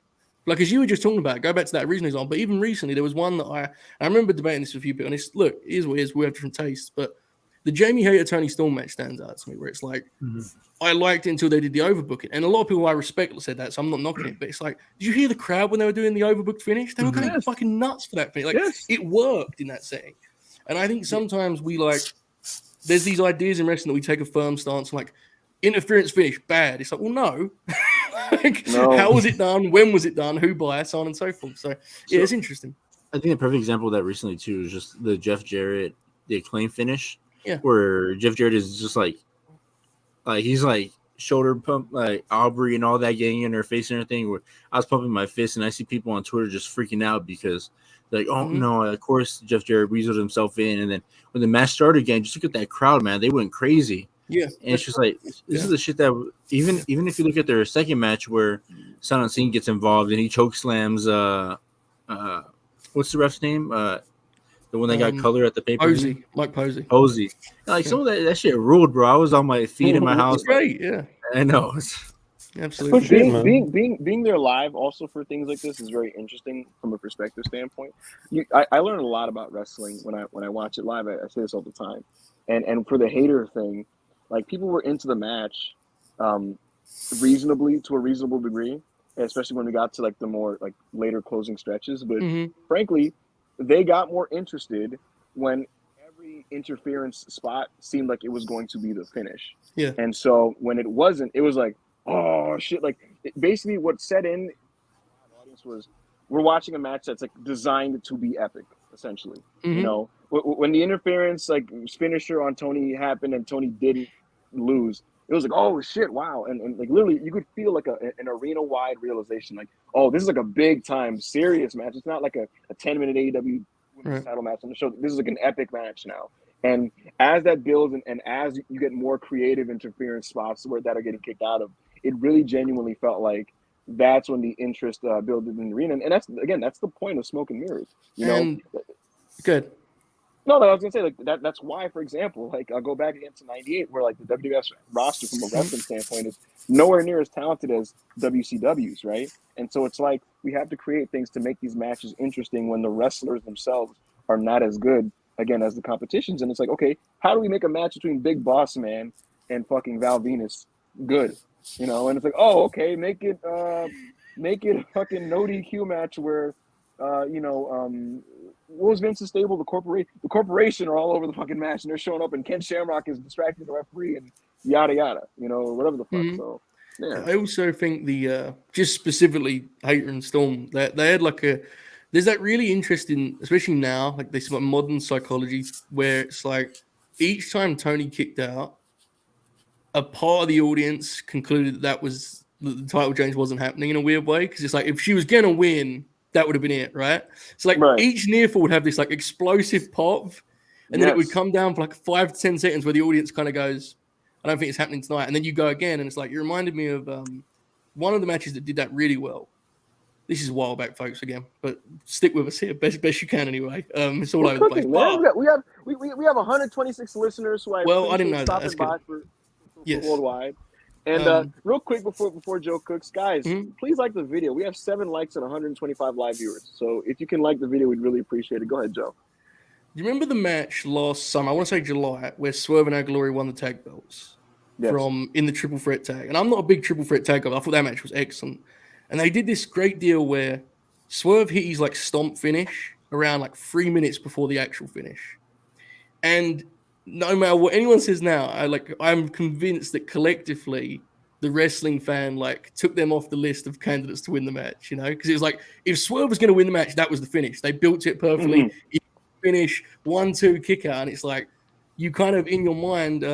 Speaker 3: Like, as you were just talking about, go back to that original example. But even recently, there was one that I remember debating this with a few people. And it's, look, it is what it is. We have different tastes. But the Jamie Hayter Tony Storm match stands out to me, where it's like, I liked it until they did the overbooking. And a lot of people I respect said that, so I'm not knocking it. But it's like, did you hear the crowd when they were doing the overbooked finish? They were going fucking nuts for that finish. Like, it worked in that setting. And I think sometimes we there's these ideas in wrestling that we take a firm stance, like, interference finish, bad. It's like, well, no. No. How was it done? When was it done? Who by? So on and so forth. So it's interesting.
Speaker 1: I think a perfect example of that recently, too, is just the Jeff Jarrett, the Acclaim finish.
Speaker 3: Yeah.
Speaker 1: Where Jeff Jarrett is just like he's like shoulder pump, like Aubrey and all that getting in her face and everything. Where I was pumping my fist, and I see people on Twitter just freaking out because they're like, oh no, of course Jeff Jarrett weaseled himself in. And then when the match started again, just look at that crowd, man. They went crazy.
Speaker 3: Yeah.
Speaker 1: And it's just like, this is the shit that even if you look at their second match where Silent Scene gets involved and he choke slams what's the ref's name? The one that got color at the paper.
Speaker 3: Mike Posey.
Speaker 1: Like, some of that shit ruled, bro. I was on my feet in my house.
Speaker 3: It's great, yeah.
Speaker 1: I know.
Speaker 3: Absolutely.
Speaker 4: Being there live also for things like this is very interesting from a perspective standpoint. I learn a lot about wrestling when I watch it live. I say this all the time. And for the hater thing, like, people were into the match reasonably, to a reasonable degree, especially when we got to like the more like later closing stretches. But frankly, they got more interested when every interference spot seemed like it was going to be the finish.
Speaker 3: Yeah.
Speaker 4: And so when it wasn't, it was like, oh shit. Like, basically what set in the audience was, we're watching a match that's like designed to be epic, essentially. You know, when the interference like finisher on Tony happened and Tony didn't lose, it was like, oh shit, wow. And like, literally you could feel like an arena wide realization, like, oh, this is like a big time serious match. It's not like a 10-minute AEW women's title match on the show. This is like an epic match now. And as that builds and as you get more creative interference spots that are getting kicked out of, it really genuinely felt like that's when the interest built in the arena. And that's the point of smoke and mirrors, you know.
Speaker 3: Good.
Speaker 4: No, I was gonna say, like, that's why, for example, like, I'll go back again to '98, where like the WWF roster from a wrestling standpoint is nowhere near as talented as WCW's, right? And so it's like, we have to create things to make these matches interesting when the wrestlers themselves are not as good, again, as the competitions. And it's like, okay, how do we make a match between Big Boss Man and fucking Val Venus good? You know, and it's like, oh, okay, make it a fucking no DQ match where, what was Vince's stable? The corporation are all over the fucking match, and they're showing up, and Ken Shamrock is distracting the referee, and yada yada, you know, whatever the fuck. So Yeah.
Speaker 3: I also think the just specifically Hater and Storm that they had like there's that really interesting, especially now, like this like modern psychology where it's like each time Tony kicked out, a part of the audience concluded that was that the title change wasn't happening in a weird way because it's like if she was gonna win, that would have been it, right? So like
Speaker 4: Right.
Speaker 3: each near fall would have this like explosive pop, and then it would
Speaker 4: Yes.
Speaker 3: come down for like 5 to 10 seconds where the audience kind of goes, "I don't think it's happening tonight," and then you go again, and it's like you reminded me of one of the matches that did that really well. This is a while back, folks, again, but stick with us here, best you can anyway. It's all
Speaker 4: We're
Speaker 3: over the place.
Speaker 4: cooking, man.
Speaker 3: But,
Speaker 4: We have 126 listeners who I
Speaker 3: well, I
Speaker 4: appreciate
Speaker 3: didn't know that.
Speaker 4: stopping
Speaker 3: That's
Speaker 4: by
Speaker 3: good.
Speaker 4: for
Speaker 3: Yes.
Speaker 4: worldwide. And real quick before Joe cooks, guys,
Speaker 3: Mhm.
Speaker 4: please like the video. We have 7 likes and 125 live viewers. So if you can like the video, we'd really appreciate it. Go ahead, Joe.
Speaker 3: Do you remember the match last summer? I want to say July, where Swerve and Our Glory won the tag belts
Speaker 4: Yes.
Speaker 3: from in the triple threat tag. And I'm not a big triple threat tag guy. I thought that match was excellent. And they did this great deal where Swerve hit his like stomp finish around like 3 minutes before the actual finish. And no matter what anyone says now, I'm convinced that collectively the wrestling fan like took them off the list of candidates to win the match, you know, because it was like if Swerve was going to win the match, that was the finish. They built it perfectly. Finish 1-2 kick out, and it's like you kind of in your mind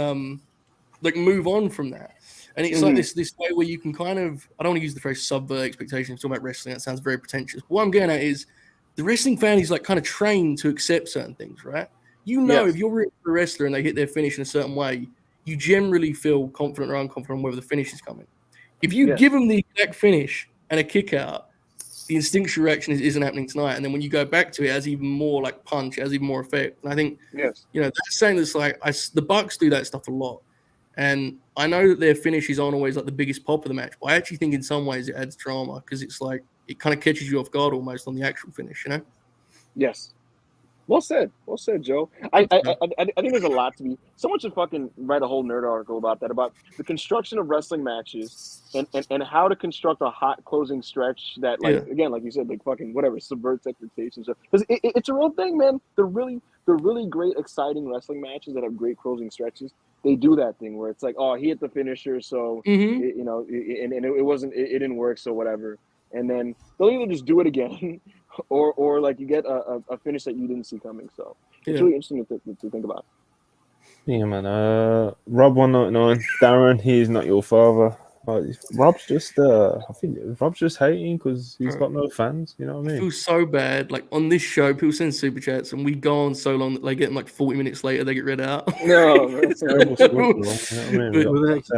Speaker 3: like move on from that. And it's like this way where you can kind of, I don't want to use the phrase subvert expectations, talking about wrestling, that sounds very pretentious. But what I'm getting at is the wrestling fan is like kind of trained to accept certain things, right? You know,
Speaker 4: Yes.
Speaker 3: if you're rooting for a wrestler and they hit their finish in a certain way, you generally feel confident or unconfident on whether the finish is coming. If you
Speaker 4: Yes.
Speaker 3: give them the exact finish and a kick out, the instinctual reaction isn't happening tonight. And then when you go back to it, it has even more like punch, it has even more effect. And I think,
Speaker 4: Yes.
Speaker 3: you know, that's saying that's like the Bucks do that stuff a lot. And I know that their finishes aren't always like the biggest pop of the match, but I actually think in some ways it adds drama because it's like it kind of catches you off guard almost on the actual finish, you know?
Speaker 4: Yes. Well said, Joe. I think there's a lot to be. Someone should fucking write a whole nerd article about that, about the construction of wrestling matches and how to construct a hot closing stretch that, like, again, like you said, like fucking whatever subverts expectations. Because it's a real thing, man. The really great, exciting wrestling matches that have great closing stretches, they do that thing where it's like, oh, he hit the finisher, so it, you know, it didn't work, so whatever. And then they'll either just do it again. Or like you get a finish that you didn't see coming. So it's really interesting to think about.
Speaker 2: Yeah, man. Rob 199, Darren, he's not your father. Rob's just, I think Rob's just hating because he's got no fans. You know what I mean?
Speaker 3: I feel so bad. Like on this show, people send super chats, and we go on so long that they get them like 40 minutes later, they get read out.
Speaker 4: No, that's
Speaker 2: terrible stuff. You know what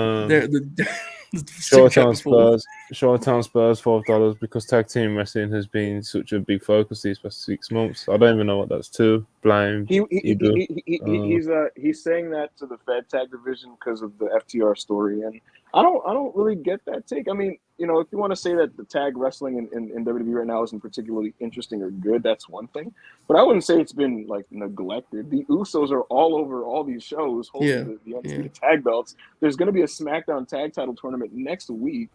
Speaker 2: I mean? Short-term Spurs, $5 because tag team wrestling has been such a big focus these past 6 months. I don't even know what that's to. Blame.
Speaker 4: He's saying that to the Fed tag division because of the FTR story, and I don't really get that take. I mean, you know, if you want to say that the tag wrestling in WWE right now isn't particularly interesting or good, that's one thing. But I wouldn't say it's been like neglected. The Usos are all over all these shows holding the undisputed tag belts. There's going to be a SmackDown tag title tournament next week.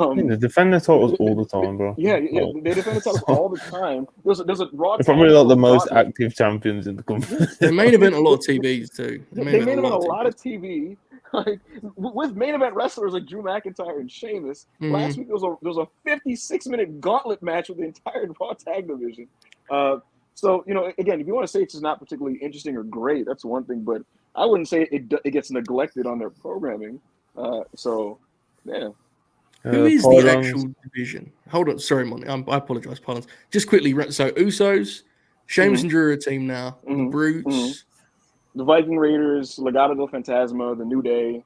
Speaker 2: They defend their titles all the time, bro.
Speaker 4: Yeah, they defend the titles all the time. There's a Raw.
Speaker 2: They're probably like the most active champions in the company.
Speaker 3: They main event a lot of TVs too.
Speaker 4: They main event a lot of TV. Like with main event wrestlers like Drew McIntyre and Sheamus. Last week there was a 56-minute gauntlet match with the entire Raw tag division. So, you know, again, if you want to say it's just not particularly interesting or great, that's one thing. But I wouldn't say it gets neglected on their programming. So, yeah.
Speaker 3: Who is the actual division? Hold on, sorry, Monty. I apologize, pardon. Just quickly, so Usos, Sheamus and Drew are a team now. The Brutes,
Speaker 4: the Viking Raiders, Legado del Fantasma, the New Day,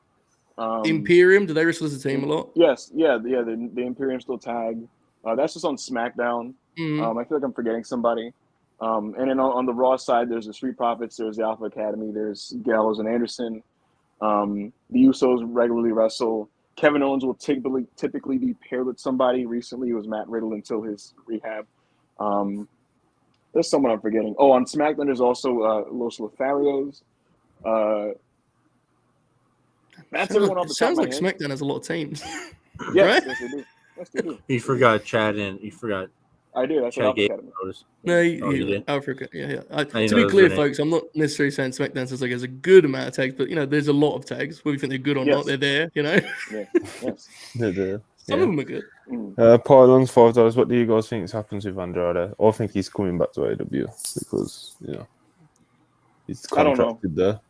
Speaker 3: Imperium. Do they wrestle as a team a lot?
Speaker 4: Yes, the Imperium still tag. That's just on SmackDown. I feel like I'm forgetting somebody. And then on the Raw side, there's the Street Profits, there's the Alpha Academy, there's Gallows and Anderson. The Usos regularly wrestle. Kevin Owens will typically be paired with somebody. Recently, it was Matt Riddle until his rehab. There's someone I'm forgetting. Oh, on SmackDown, there's also Los Lotharios. That's everyone off the top of my head.
Speaker 3: SmackDown has a lot of teams.
Speaker 4: Yes, they do.
Speaker 1: You forgot Chad and you forgot
Speaker 4: I do. That's
Speaker 1: Chad
Speaker 4: Alpha
Speaker 1: gave
Speaker 4: Academy.
Speaker 1: notice.
Speaker 3: No,
Speaker 1: Oh, you did?
Speaker 3: Africa. Yeah.
Speaker 1: I
Speaker 3: To
Speaker 1: didn't know
Speaker 3: be
Speaker 1: that was
Speaker 3: clear,
Speaker 1: their name.
Speaker 3: folks, I'm not necessarily saying SmackDown says like there's a good amount of tags, but there's a lot of tags. Whether you think they're good or
Speaker 4: Yes.
Speaker 3: not, they're there.
Speaker 4: Yeah. Yes.
Speaker 3: Some of them are good.
Speaker 2: Pylon's $5. What do you guys think happens with Andrade? I think he's coming back to AEW because he's
Speaker 4: I don't know.
Speaker 2: contracted there.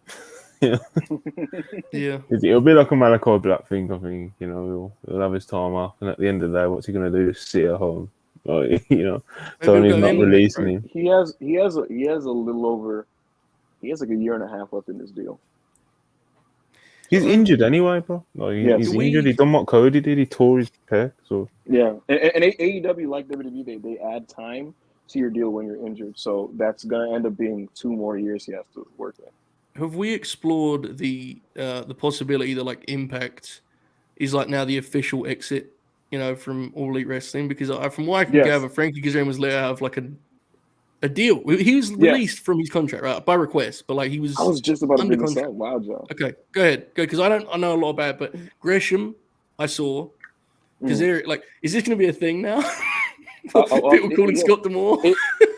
Speaker 3: Yeah.
Speaker 2: It'll be like a Malachi Black thing. I think he'll have his time off, and at the end of the day, what's he going to do? Just sit at home, Tony's not releasing him.
Speaker 4: He has a little over. He has like a year and a half left in this deal.
Speaker 2: He's injured anyway, bro. He's injured. He done what Cody did. He tore his pec. So
Speaker 4: yeah, and AEW, like WWE, they add time to your deal when you're injured. So that's gonna end up being 2 more years he has to work in.
Speaker 3: Have we explored the possibility that like Impact is like now the official exit, from All Elite Wrestling? Because from what I can gather, Frankie Kazarian was let out of like a deal. He was released from his contract, right, by request, but like he was.
Speaker 4: I was just about to
Speaker 3: under
Speaker 4: bring this
Speaker 3: contract.
Speaker 4: up. Wow, Joe.
Speaker 3: Okay, go ahead, because I know a lot about it, but Gresham, I saw. Kazarian, like, is this going to be a thing now? People calling Scott D'Amore.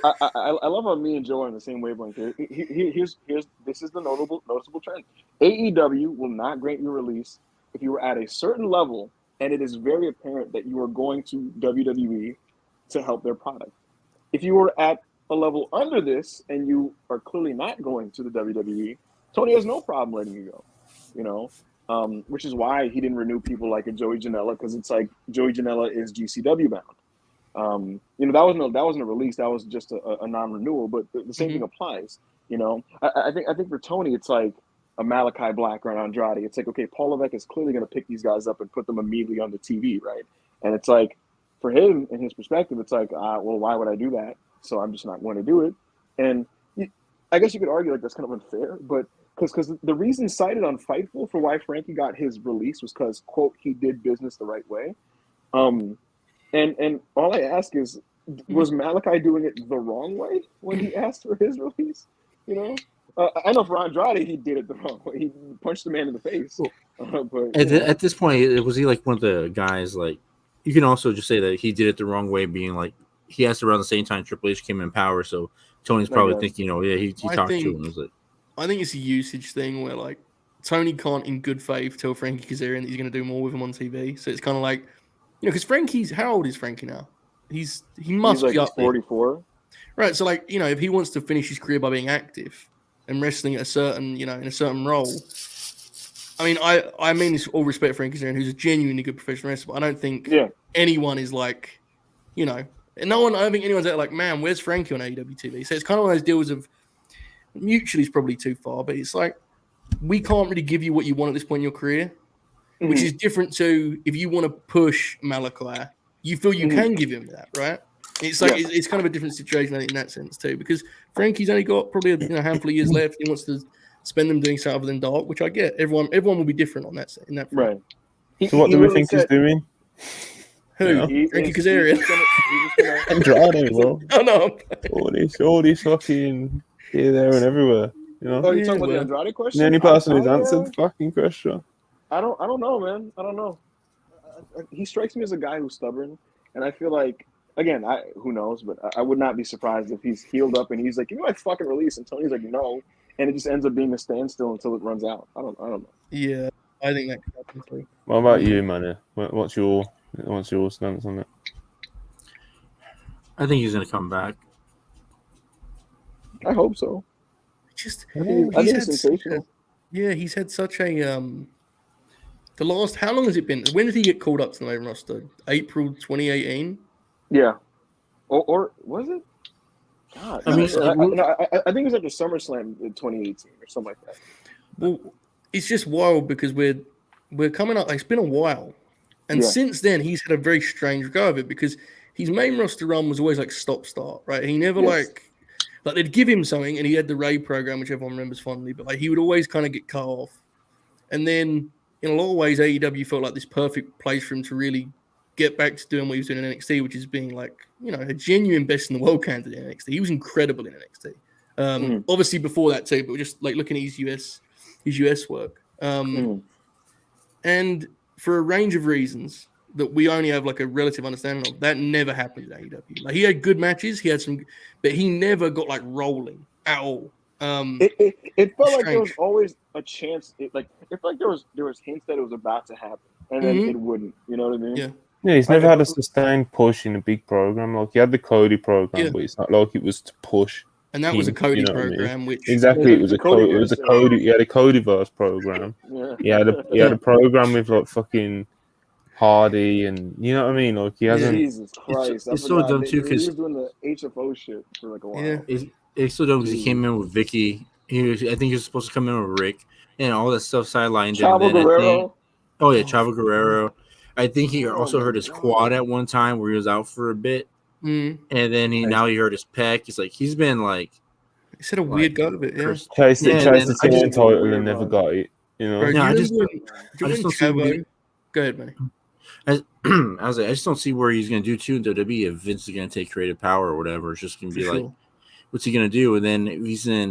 Speaker 4: I love how me and Joe are on the same wavelength here. This is the noticeable trend. AEW will not grant you release if you are at a certain level, and it is very apparent that you are going to WWE to help their product. If you were at a level under this and you are clearly not going to the WWE, Tony has no problem letting you go. Which is why he didn't renew people like a Joey Janela, because it's like Joey Janela is GCW bound. That wasn't a release. That was just a non-renewal. But the same thing applies. I think for Tony, it's like a Malachi Black or an Andrade. It's like, okay, Paul Levesque is clearly going to pick these guys up and put them immediately on the TV, right? And it's like, for him, in his perspective, it's like, well, why would I do that? So I'm just not going to do it. And I guess you could argue like that's kind of unfair, but because the reason cited on Fightful for why Frankie got his release was because, quote, he did business the right way. And all I ask is, was Malachi doing it the wrong way when he asked for his release? I know for Andrade, he did it the wrong way. He punched the man in the face. But
Speaker 1: at this point, was he like one of the guys? Like, you can also just say that he did it the wrong way, being like he asked around the same time Triple H came in power, so Tony's probably thinking, he talked to him. It was like,
Speaker 3: I think it's a usage thing where like Tony can't, in good faith, tell Frankie Kazarian that he's going to do more with him on TV. So it's kind of like, because how old is Frankie now? He must be up
Speaker 4: 44.
Speaker 3: Right. So like, if he wants to finish his career by being active and wrestling at a certain, in a certain role. I mean, I mean this with all respect for Frankie Kazarian, who's a genuinely good professional wrestler, but I don't think anyone is like, and I don't think anyone's out like, man, where's Frankie on AEW TV? So it's kind of one of those deals of mutually is probably too far, but it's like, we can't really give you what you want at this point in your career, which is different to if you want to push Malachi, you feel you can give him that, right? It's like it's kind of a different situation, I think, in that sense too, because Frankie's only got probably a handful of years left. He wants to spend them doing something other than dark, which I get. Everyone will be different on that in that front.
Speaker 4: Right.
Speaker 2: So what do we think he's doing?
Speaker 3: Who? Frankie Kazarian.
Speaker 2: Andrade, bro.
Speaker 3: Oh no.
Speaker 2: All these fucking here, there, and everywhere.
Speaker 4: Oh, you're talking about the Andrade question?
Speaker 2: The only person who's answered the fucking question.
Speaker 4: I don't know, man. I don't know. He strikes me as a guy who's stubborn, and I feel like, again, who knows, but I would not be surprised if he's healed up and he's like, I fucking release, and Tony's like, no, and it just ends up being a standstill until it runs out. I don't know.
Speaker 3: Yeah, I think that could happen too.
Speaker 2: What about you, man? What's your stance on it?
Speaker 1: I think he's gonna come back.
Speaker 4: I hope so.
Speaker 3: He's had such a how long has it been? When did he get called up to the main roster? April 2018.
Speaker 4: Yeah, or was it? God, I think it was after SummerSlam in 2018 or something like that.
Speaker 3: Well, it's just wild because we're coming up. It's been a while, and since then he's had a very strange go of it because his main roster run was always like stop-start, right? He never like they'd give him something, and he had the Ray program, which everyone remembers fondly, but like he would always kind of get cut off, and then in a lot of ways AEW felt like this perfect place for him to really get back to doing what he was doing in NXT, which is being like, a genuine best in the world candidate in NXT. He was incredible in NXT. Obviously before that too, but just like looking at his US work. And for a range of reasons, that we only have like a relative understanding of. That never happened in AEW. Like he had good matches, he had some, but he never got like rolling at all.
Speaker 4: It felt like there was
Speaker 3: strange.
Speaker 4: always a chance. It felt like there was hints that it was about to happen, and then it wouldn't. You know what I mean?
Speaker 3: Yeah.
Speaker 2: Yeah, he's never had a sustained push in a big program. Like he had the Cody program,
Speaker 3: Yeah.
Speaker 2: but it's not like it was to push.
Speaker 3: And that was a
Speaker 2: him,
Speaker 3: Cody
Speaker 2: you know what I mean?
Speaker 3: program, which
Speaker 2: Exactly,
Speaker 4: Yeah,
Speaker 2: it was
Speaker 4: the
Speaker 2: a Cody. It
Speaker 4: Codyverse,
Speaker 2: was a
Speaker 4: yeah.
Speaker 2: Cody. He had a Codyverse program.
Speaker 4: Yeah.
Speaker 2: He had a program with like fucking Hardy, and you know what I mean. Like he hasn't.
Speaker 4: Jesus Christ! I
Speaker 1: it's so
Speaker 4: forgot.
Speaker 1: dumb, too,
Speaker 4: He
Speaker 1: 'cause-
Speaker 4: was doing the HFO shit for like a while.
Speaker 3: Yeah.
Speaker 1: It's so dumb because he came in with Vicky. I think he was supposed to come in with Rick, and all that stuff sidelined.
Speaker 4: Chavo
Speaker 1: and then
Speaker 4: Guerrero.
Speaker 1: Chavo Guerrero. I think he also hurt his quad at one time where he was out for a bit, and then he hurt his pec. He's been like.
Speaker 3: He said a weird go of it. Yeah.
Speaker 2: Chased the
Speaker 1: I
Speaker 2: TNT
Speaker 1: just-
Speaker 2: title and never got it. You know.
Speaker 3: Bro,
Speaker 1: No, I just
Speaker 3: don't
Speaker 1: don't see what
Speaker 3: Chavo. Go ahead, man.
Speaker 1: I was like, I just don't see where he's going to do too in WWE if Vince is going to take creative power or whatever. It's just going to be like, what's he going to do? And then if he's in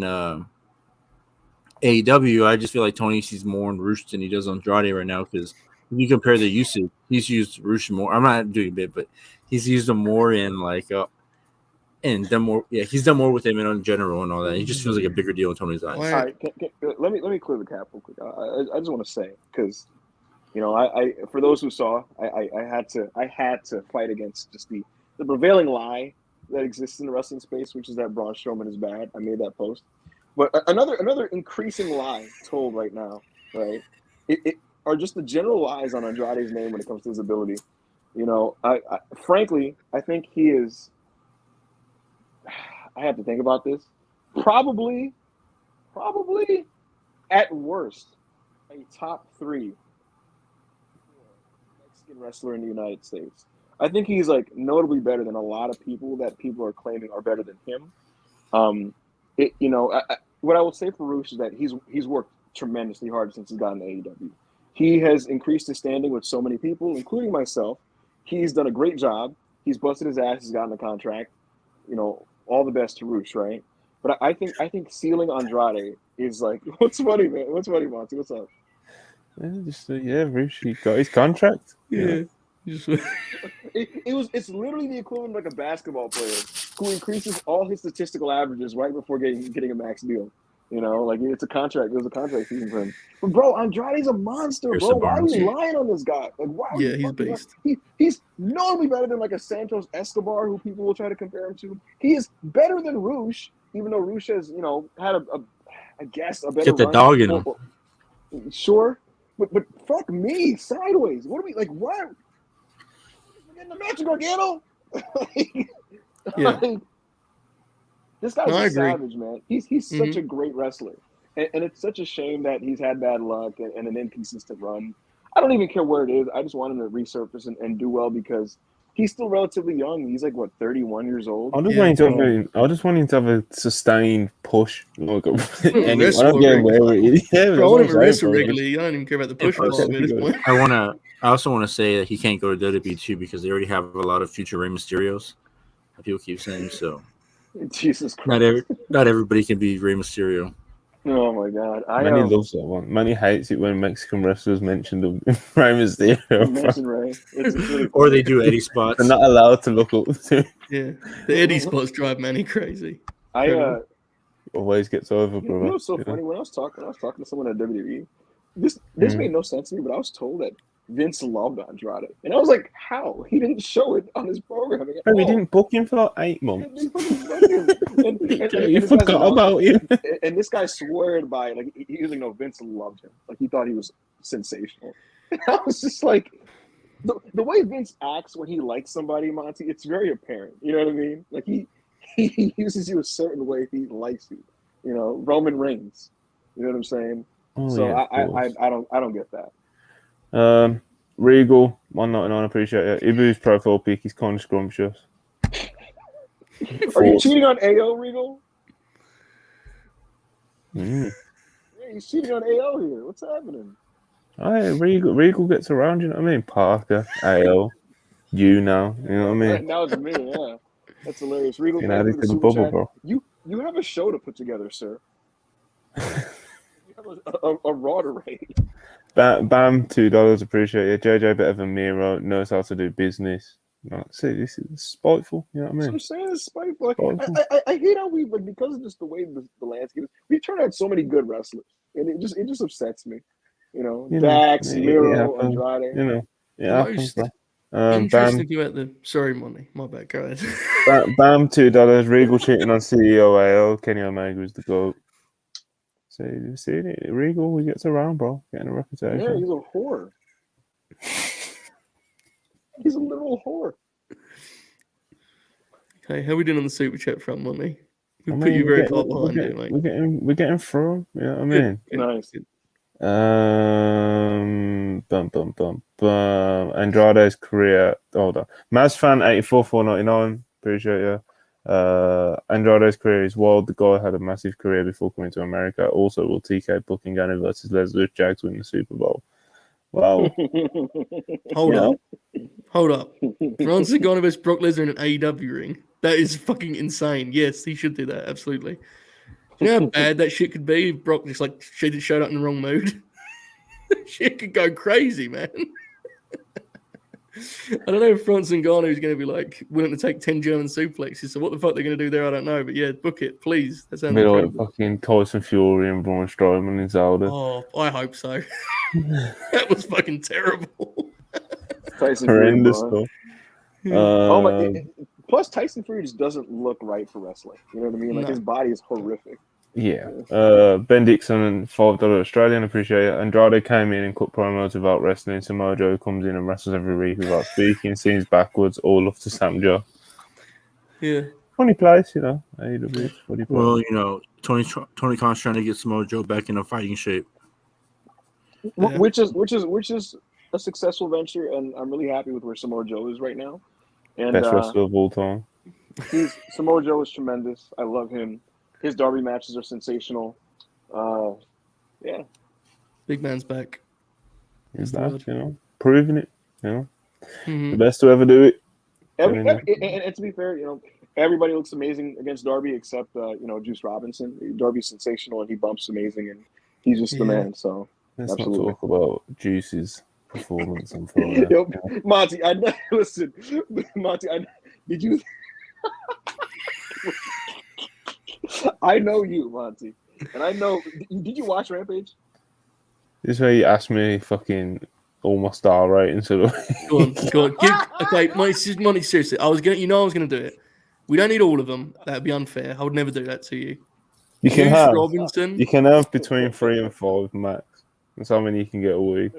Speaker 1: AEW, I just feel like Tony sees more in Roosh than he does on Andrade right now because if you compare the usage, he's used Roosh more. I'm not doing a bit, but he's used him more in and done more. Yeah, he's done more with him in general and all that. He just feels like a bigger deal in Tony's eyes.
Speaker 4: All right, let me clear the cap real quick. I just want to say because. You know, I for those who saw, I had to fight against just the prevailing lie that exists in the wrestling space, which is that Braun Strowman is bad. I made that post, but another increasing lie told right now, right? It are just the general lies on Andrade's name when it comes to his ability. You know, frankly, I think he is. I have to think about this. Probably, at worst, a top 3. Wrestler in the United States. I think he's like notably better than a lot of people that people are claiming are better than him. What I will say for Roosh is that he's worked tremendously hard since he's gotten to AEW. He has increased his standing with so many people, including myself. He's done a great job. He's busted his ass. He's gotten a contract. You know, all the best to Roosh, right? But I think sealing Andrade is like, what's funny, man? What's funny, Monty? What's up?
Speaker 2: Roosh, he got his contract.
Speaker 3: Yeah.
Speaker 4: It's literally the equivalent of like a basketball player who increases all his statistical averages right before getting a max deal. You know, like it's a contract. There's a contract season for him. But bro, Andrade's a monster, bro. Why are we lying on this guy? Like, why?
Speaker 3: Yeah, he's beast.
Speaker 4: He's notably better than like a Santos Escobar, who people will try to compare him to. He is better than Roosh, even though Roosh has, you know, had a better.
Speaker 1: Get the
Speaker 4: run.
Speaker 1: dog in him.
Speaker 4: Sure. But fuck me, sideways. What are we like? What? We're getting the match, Gargano.
Speaker 3: Yeah.
Speaker 4: This guy's
Speaker 3: I
Speaker 4: a
Speaker 3: agree.
Speaker 4: savage, man. He's such a great wrestler, and it's such a shame that he's had bad luck and an inconsistent run. I don't even care where it is. I just want him to resurface and do well because he's still relatively young. He's like 31 years old.
Speaker 2: I just want him to have a sustained push. Like, I don't
Speaker 3: wrestle
Speaker 2: care where it is. Yeah,
Speaker 3: Bro, I want him to
Speaker 2: that's
Speaker 3: wrestle
Speaker 2: what I'm saying,
Speaker 3: regularly. I don't even care about the push
Speaker 1: Yeah,
Speaker 3: part of it at this point.
Speaker 1: I also want to say that he can't go to WWE too because they already have a lot of future Rey Mysterios. People keep saying so.
Speaker 4: Jesus Christ!
Speaker 1: Not everybody can be Rey Mysterio.
Speaker 4: Oh my God!
Speaker 2: Manny loves that one. Manny hates it when Mexican wrestlers mention the Rey Mysterio.
Speaker 4: Mention Ray. It's really
Speaker 1: Or they do Eddie spots.
Speaker 2: They're not allowed to look up to.
Speaker 3: Yeah, the Eddie spots drive Manny crazy.
Speaker 2: Always gets over,
Speaker 4: You
Speaker 2: brother.
Speaker 4: know what's so funny? When I was talking to someone at WWE. This made no sense to me, but I was told that Vince loved Andrade, and I was like, "How? He didn't show it on his programming at
Speaker 2: Bro, we
Speaker 4: all."
Speaker 2: didn't book him for like 8 months.
Speaker 4: You
Speaker 2: forgot about him.
Speaker 4: And this guy swore by it. Like he was like, "No, Vince loved him. Like he thought he was sensational." And I was just like, the way Vince acts when he likes somebody, Monty, it's very apparent. You know what I mean? Like he uses you a certain way if he likes you. You know, Roman Reigns. You know what I'm saying?
Speaker 2: Oh,
Speaker 4: So
Speaker 2: yeah,
Speaker 4: I don't get that.
Speaker 2: Regal 199. Appreciate it. Ibu's profile pic is kind of scrumptious.
Speaker 4: Are you cheating on AO, Regal? Yeah, he's cheating on AO here. What's happening?
Speaker 2: Hey, Regal gets around. You know what I mean? Parker, AO, you now. You know what I mean?
Speaker 4: Now it's me. Yeah, that's hilarious. Regal,
Speaker 2: You know, this is a bubble, bro.
Speaker 4: You have a show to put together, sir. You have a Raw to rate.
Speaker 2: Bam, $2. Appreciate it. JJ better than Miro. Knows how to do business. No, see, this is spiteful. You know what I
Speaker 4: So
Speaker 2: mean?
Speaker 4: I'm saying it's spiteful.
Speaker 2: Spiteful.
Speaker 4: I hate how we like because of just the way the landscape is. We turned out so many good wrestlers, and it just upsets me. You know, Dax,
Speaker 2: it
Speaker 4: Miro,
Speaker 2: happens.
Speaker 4: Andrade.
Speaker 2: You know, it
Speaker 3: The
Speaker 2: happens,
Speaker 3: most
Speaker 2: bro.
Speaker 3: interesting thing about the sorry, money. My bad. Go ahead.
Speaker 2: Bam, $2. Regal cheating on CEO AO. Kenny Omega is the GOAT. See it? Regal, he gets around, bro. Getting a reputation.
Speaker 4: Yeah, he's a whore. He's a literal whore.
Speaker 3: Okay, how are we doing on the super chat front, money? We
Speaker 2: I
Speaker 3: put
Speaker 2: mean,
Speaker 3: you
Speaker 2: we're
Speaker 3: very
Speaker 2: getting-
Speaker 3: far
Speaker 2: we're
Speaker 3: behind
Speaker 2: getting-
Speaker 3: you, mate.
Speaker 2: We're getting through. You know what I mean?
Speaker 4: Nice.
Speaker 2: Bum bum bum bum. Andrade's career. Hold on. Mazfan 84,499. Appreciate you. Andrade's career is wild. The guy had a massive career before coming to America. Also, will TK booking Gannon versus Lesnar Jags win the Super Bowl? Well,
Speaker 3: Hold
Speaker 2: you
Speaker 3: up. Hold up. Francis Ngannou versus Brock Lesnar in an AEW ring. That is fucking insane. Yes, he should do that. Absolutely. You know how bad that shit could be if Brock just like showed up in the wrong mood? Shit could go crazy, man. I don't know if Francis Ngannou is going to be like willing to take 10 German suplexes. So what the fuck they're going to do there, I don't know. But yeah, book it, please. That sounds
Speaker 2: middle of
Speaker 3: incredible.
Speaker 2: fucking Tyson Fury and Braun Strowman and Zelda.
Speaker 3: Oh, I hope so. That was fucking terrible.
Speaker 4: Tyson
Speaker 2: Horrendous
Speaker 4: Fury, bro.
Speaker 2: stuff.
Speaker 4: Oh my! Plus, Tyson Fury just doesn't look right for wrestling. You know what I mean? Like
Speaker 3: No.
Speaker 4: his body is horrific.
Speaker 2: Yeah. Ben Dixon and $5 Australian, appreciate it. Andrade came in and cut promos without wrestling. Samoa Joe comes in and wrestles every week without speaking, seems backwards, all love to Sam Joe.
Speaker 3: Yeah.
Speaker 2: Funny place, you know. AEW, it's funny place.
Speaker 1: Well, you know, Tony Khan's trying to get Samoa Joe back in a fighting shape.
Speaker 3: Yeah.
Speaker 4: Which is a successful venture, and I'm really happy with where Samoa Joe is right now. And
Speaker 2: Best wrestler of all time.
Speaker 4: Samoa Joe is tremendous. I love him. His Darby matches are sensational. Yeah.
Speaker 3: Big man's back.
Speaker 2: He's
Speaker 3: the
Speaker 2: back,
Speaker 3: word.
Speaker 2: you know. Proving it, you know.
Speaker 3: Mhm.
Speaker 2: The best to ever do it.
Speaker 4: And to be fair, you know, everybody looks amazing against Darby except you know, Juice Robinson. Darby's sensational and he bumps amazing and he's just the
Speaker 3: Yeah.
Speaker 4: man. So
Speaker 2: Let's
Speaker 4: absolutely.
Speaker 2: not talk about Juice's performance on Friday.
Speaker 4: Yep. Monty, I know. Listen, Monty, did you? I know you, Monty, and I know. Did you watch Rampage?
Speaker 2: This way you asked me fucking all my star ratings. So
Speaker 3: Go on. Okay, Monty, seriously. I was gonna do it. We don't need all of them. That'd be unfair. I would never do that to you.
Speaker 2: you can
Speaker 3: Juice
Speaker 2: have
Speaker 3: Robinson.
Speaker 2: you can have between 3 and 5 max. That's how many you can get a week.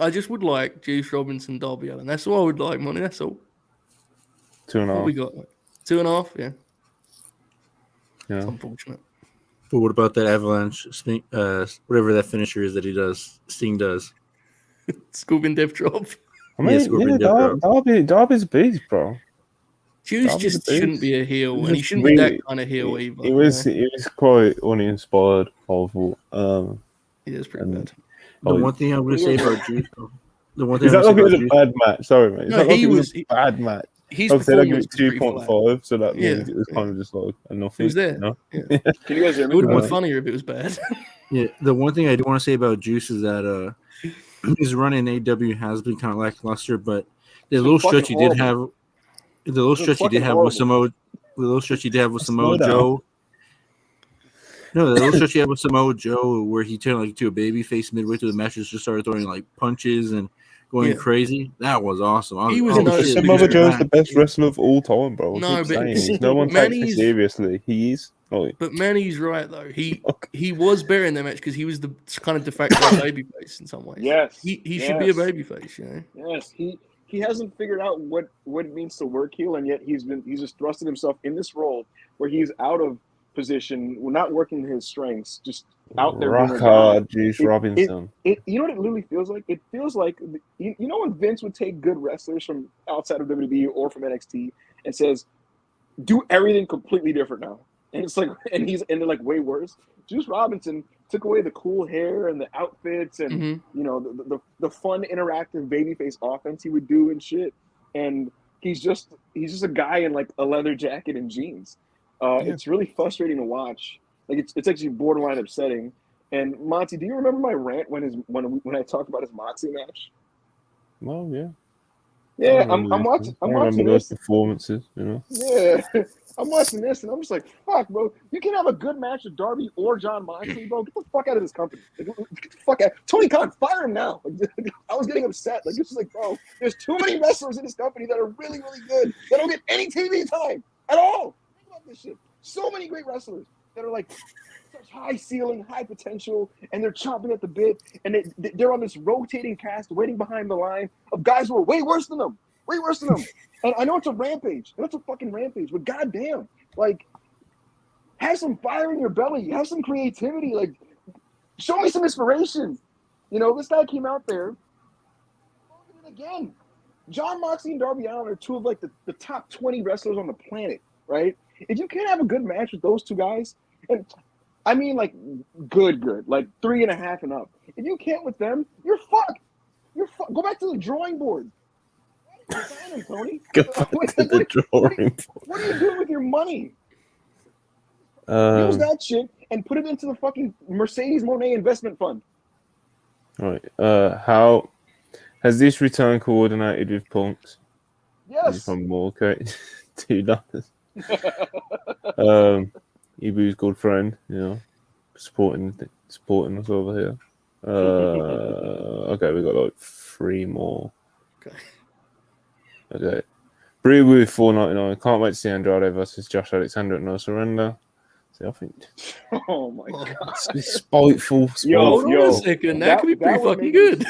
Speaker 3: I just would like Juice Robinson, Darby Allin. That's all I would like, money. That's all.
Speaker 2: 2.5.
Speaker 3: What we got? 2.5. Yeah.
Speaker 2: Yeah.
Speaker 3: It's unfortunate.
Speaker 1: But what about that Avalanche, whatever that finisher is that Sting does?
Speaker 3: Scorpion Death Drop.
Speaker 2: I mean,
Speaker 1: Scorpion
Speaker 2: yeah,
Speaker 1: Death
Speaker 2: Darby's a beast, bro.
Speaker 3: Juice
Speaker 2: Darby's
Speaker 3: just
Speaker 2: a beast.
Speaker 3: shouldn't be a heel,
Speaker 2: He's
Speaker 3: and he
Speaker 2: just
Speaker 3: shouldn't be
Speaker 2: really-
Speaker 3: that kind of heel either.
Speaker 2: It was quite uninspired, awful.
Speaker 3: He is pretty
Speaker 2: and-
Speaker 3: bad.
Speaker 1: The one thing I'm going to say about Juice, the one thing
Speaker 2: Is
Speaker 1: I'm
Speaker 2: that
Speaker 1: going
Speaker 2: like
Speaker 1: to
Speaker 2: it
Speaker 1: say
Speaker 2: was
Speaker 1: about
Speaker 2: a
Speaker 1: Juice,
Speaker 2: bad match? Sorry, mate. Is
Speaker 3: No,
Speaker 2: that like
Speaker 3: he
Speaker 2: it was
Speaker 3: was-
Speaker 2: a bad match?
Speaker 3: His
Speaker 2: Okay, that
Speaker 3: performance
Speaker 2: gives
Speaker 3: was pretty flat.
Speaker 2: 2.5, so that
Speaker 3: Yeah,
Speaker 2: means it was kind of just like a nothing.
Speaker 3: It was there.
Speaker 2: You know?
Speaker 3: Yeah.
Speaker 4: Can you guys hear
Speaker 3: It
Speaker 4: me?
Speaker 3: would have been funnier if it was bad.
Speaker 1: yeah, the one thing I do want to say about Juice is that his run in AEW has been kind of lackluster, but the
Speaker 4: It's
Speaker 1: little
Speaker 4: been
Speaker 1: stretch he
Speaker 4: fucking
Speaker 1: did have, the little
Speaker 4: been
Speaker 1: stretch he did
Speaker 4: fucking
Speaker 1: have with
Speaker 4: horrible.
Speaker 1: Samoa
Speaker 2: down.
Speaker 1: Joe. No, the little stretch he had with Samoa Joe, where he turned like to a baby face midway through the match, and just started throwing like punches and going
Speaker 3: Yeah.
Speaker 1: crazy. That was awesome.
Speaker 3: He was
Speaker 1: oh,
Speaker 3: noticeably
Speaker 1: shit,
Speaker 2: Samoa
Speaker 3: better.
Speaker 2: Joe's the best wrestler of all time, bro. I
Speaker 3: No,
Speaker 2: keep
Speaker 3: but
Speaker 2: saying this. No one takes me
Speaker 3: Manny's-
Speaker 2: seriously. He is. Oh,
Speaker 3: But Manny's right though. He was better in that match because he was the kind of de facto babyface in some ways.
Speaker 4: Yes.
Speaker 3: He should be a babyface, you know.
Speaker 4: Yes, he hasn't figured out what it means to work heel, and yet he's just thrusted himself in this role where he's out of position, not working his strengths, just out there. doing
Speaker 2: rock
Speaker 4: his
Speaker 2: hard,
Speaker 4: job.
Speaker 2: Juice Robinson.
Speaker 4: You know what it literally feels like? It feels like you know when Vince would take good wrestlers from outside of WWE or from NXT and says, "Do everything completely different now," and it's like, and they're like way worse. Juice Robinson took away the cool hair and the outfits and you know the fun interactive babyface offense he would do and shit, and he's just a guy in like a leather jacket and jeans. It's really frustrating to watch. Like it's actually borderline upsetting. And Monty, do you remember my rant when I talked about his Moxie match?
Speaker 2: Well, yeah.
Speaker 4: Yeah,
Speaker 2: I remember
Speaker 4: I'm
Speaker 2: I
Speaker 4: watching
Speaker 2: remember those
Speaker 4: this.
Speaker 2: performances, you know.
Speaker 4: Yeah, I'm watching this, and I'm just like, fuck, bro. You can have a good match with Darby or John Moxley, bro. Get the fuck out of this company. Like, get the fuck out. Tony Khan, fire him now. Like, I was getting upset. Like, it's just like, bro, there's too many wrestlers in this company that are really, really good that don't get any TV time at all. Think about this shit. So many great wrestlers that are like such high ceiling, high potential, and they're chomping at the bit, and they're on this rotating cast waiting behind the line of guys who are way worse than them. Way worse than them. And I know it's a rampage. And it's a fucking rampage. But goddamn, like, have some fire in your belly. Have some creativity. Like, show me some inspiration. You know, this guy came out there. Again, John Moxley and Darby Allin are two of, like, the top 20 wrestlers on the planet, right? If you can't have a good match with those two guys, and I mean, like, good, like 3.5 and up. If you can't with them, you're fucked. Go back to the drawing board. Sign him, Tony.
Speaker 2: Go back to the drawing board.
Speaker 4: What are you doing with your money? Use that shit and put it into the fucking Mercedes Monet investment fund.
Speaker 2: Right. How has this return coordinated with Punk's?
Speaker 4: Yes.
Speaker 2: From Morkate. $2. Ibu's good friend, you know, supporting us over here. Okay, we got like 3 more. Okay. Brew with $4.99. Can't wait to see Andrade versus Josh Alexander at No Surrender. See, I think.
Speaker 4: Oh my god.
Speaker 2: It's spiteful.
Speaker 3: Hold on a second. That could be pretty fucking good.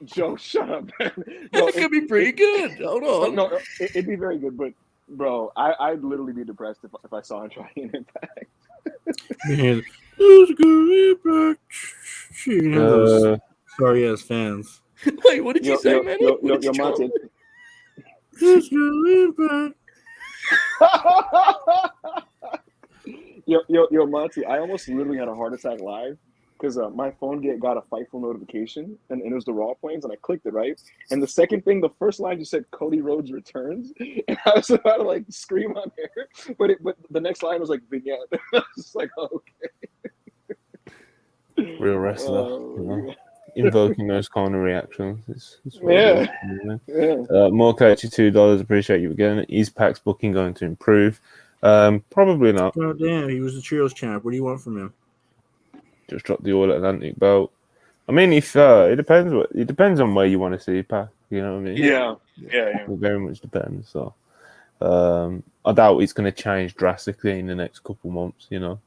Speaker 4: Joe, shut up, man.
Speaker 3: That could be pretty good. Hold on.
Speaker 4: No, it'd be very good, but bro, I'd literally be depressed if I saw Andrade in Impact.
Speaker 1: Man, who's good Impact? You know those sorry ass fans.
Speaker 3: Wait, what did you say, man?
Speaker 4: Yo, Monty.
Speaker 1: Who's good Impact?
Speaker 4: Yo, Monty, I almost literally had a heart attack live because my phone got a Fightful notification, and it was the Raw Plains, and I clicked it, right? And the second thing, the first line just said Cody Rhodes returns, and I was about to like scream on air, but the next line was like vignette. I was just like, oh, okay.
Speaker 2: Real wrestler, you know? Invoking those kind of reactions. It's
Speaker 4: really
Speaker 2: more $82. Appreciate you again. Is Pac's booking going to improve? Probably not.
Speaker 1: Oh damn, he was the Trios champ. What do you want from him?
Speaker 2: Just drop the All Atlantic belt. I mean, if it depends on where you want to see Pac. You know what I mean?
Speaker 4: Yeah.
Speaker 2: It very much depends. So, I doubt it's going to change drastically in the next couple months. You know,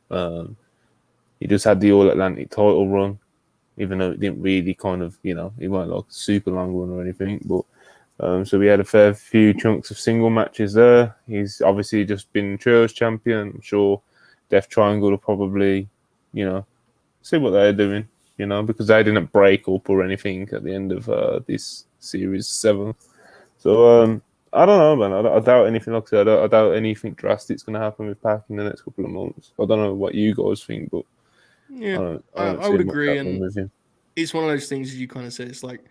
Speaker 2: he just had the All Atlantic title run. Even though it didn't really kind of, you know, it wasn't like a super long run or anything. But so we had a fair few chunks of single matches there. He's obviously just been Trios champion. I'm sure Death Triangle will probably, you know, see what they're doing, you know, because they didn't break up or anything at the end of this Series 7. So I don't know, man. I doubt anything. Like I said, I doubt anything drastic's going to happen with Pac in the next couple of months. I don't know what you guys think, but
Speaker 3: yeah, I would agree. And it's one of those things, as you kind of said, it's like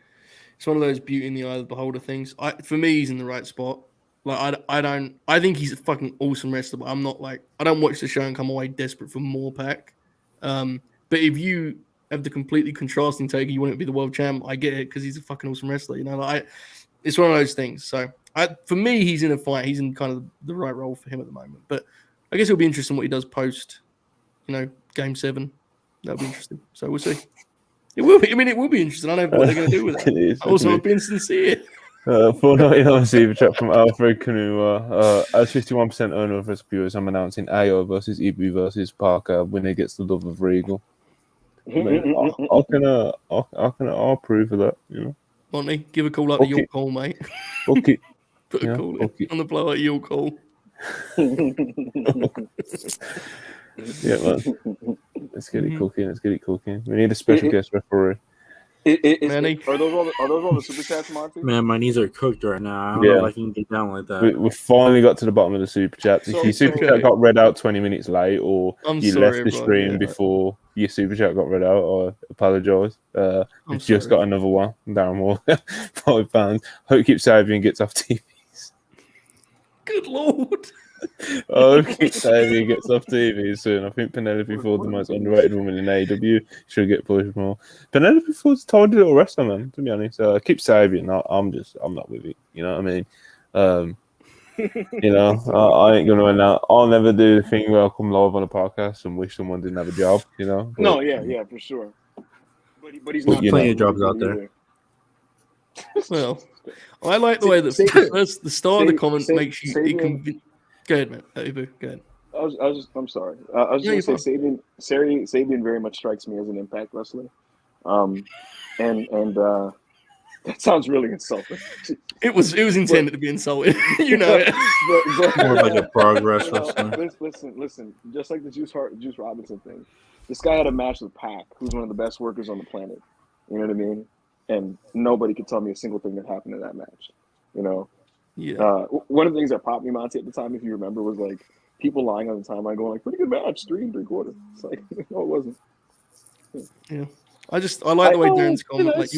Speaker 3: it's one of those beauty in the eye of the beholder things. For me, he's in the right spot. Like I think he's a fucking awesome wrestler, but I'm not like I don't watch the show and come away desperate for more Pac. But if you have the completely contrasting take, you want to be the world champ, I get it because he's a fucking awesome wrestler. You know, like it's one of those things. So for me, he's in a fight. He's in kind of the right role for him at the moment. But I guess it'll be interesting what he does post, you know, Game 7. That'll be interesting. So we'll see. It will be. I mean, it will be interesting. I know what they're going to do with that. Also, I've been sincere.
Speaker 2: $4.99 super chat from Alfred Kanua. As 51% owner of WrestlePurists, I'm announcing AO versus Ibu versus Parker. Winner gets the love of Regal. I mean, I'll approve of that. You know,
Speaker 3: Monty, give a call up to York Hall, mate.
Speaker 2: Okay.
Speaker 3: Put a call on the blow at York Hall.
Speaker 2: Yeah, man. Let's get it cooking. We need a special guest referee.
Speaker 4: Are those all the super chats, Monty?
Speaker 1: Man, my knees are cooked right now. I don't know if I can get down like that.
Speaker 2: We finally got to the bottom of the super chats. If your super chat got read out 20 minutes late, or left the stream before your super chat got read out, I apologise. We've just got another one. Darren Moore, £5. Hope keeps saving and gets off TVs.
Speaker 3: Good lord.
Speaker 2: Oh, Kip Sabian gets off TV soon. I think Penelope Ford's the most underrated woman in AEW. She'll get pushed more. Penelope Ford's a tiny little wrestler, man, to be honest. Kip Sabian, I'm not with it. You know what I mean? I ain't gonna win that. I'll never do the thing where I'll come live on a podcast and wish someone didn't have a job, you know? But,
Speaker 4: No, yeah, for sure. But he's not
Speaker 1: plenty of jobs out there.
Speaker 4: either.
Speaker 3: Well, I like the way that the start of the comment makes you. It can go ahead, man. Go ahead.
Speaker 4: I'm sorry. I was just gonna say Sabian very much strikes me as an Impact wrestler. And that sounds really insulting.
Speaker 3: It was intended to be insulting. You know it.
Speaker 4: But
Speaker 1: More like a progress wrestler.
Speaker 4: Listen. Just like the Juice Robinson thing, this guy had a match with Pac, who's one of the best workers on the planet. You know what I mean? And nobody could tell me a single thing that happened in that match. You know?
Speaker 3: Yeah.
Speaker 4: One of the things that popped me, Monty, at the time, if you remember, was like people lying on the timeline going like, pretty good match, 3 3/4. It's like, no, it wasn't.
Speaker 3: Yeah. I like the way Darren's comment. Like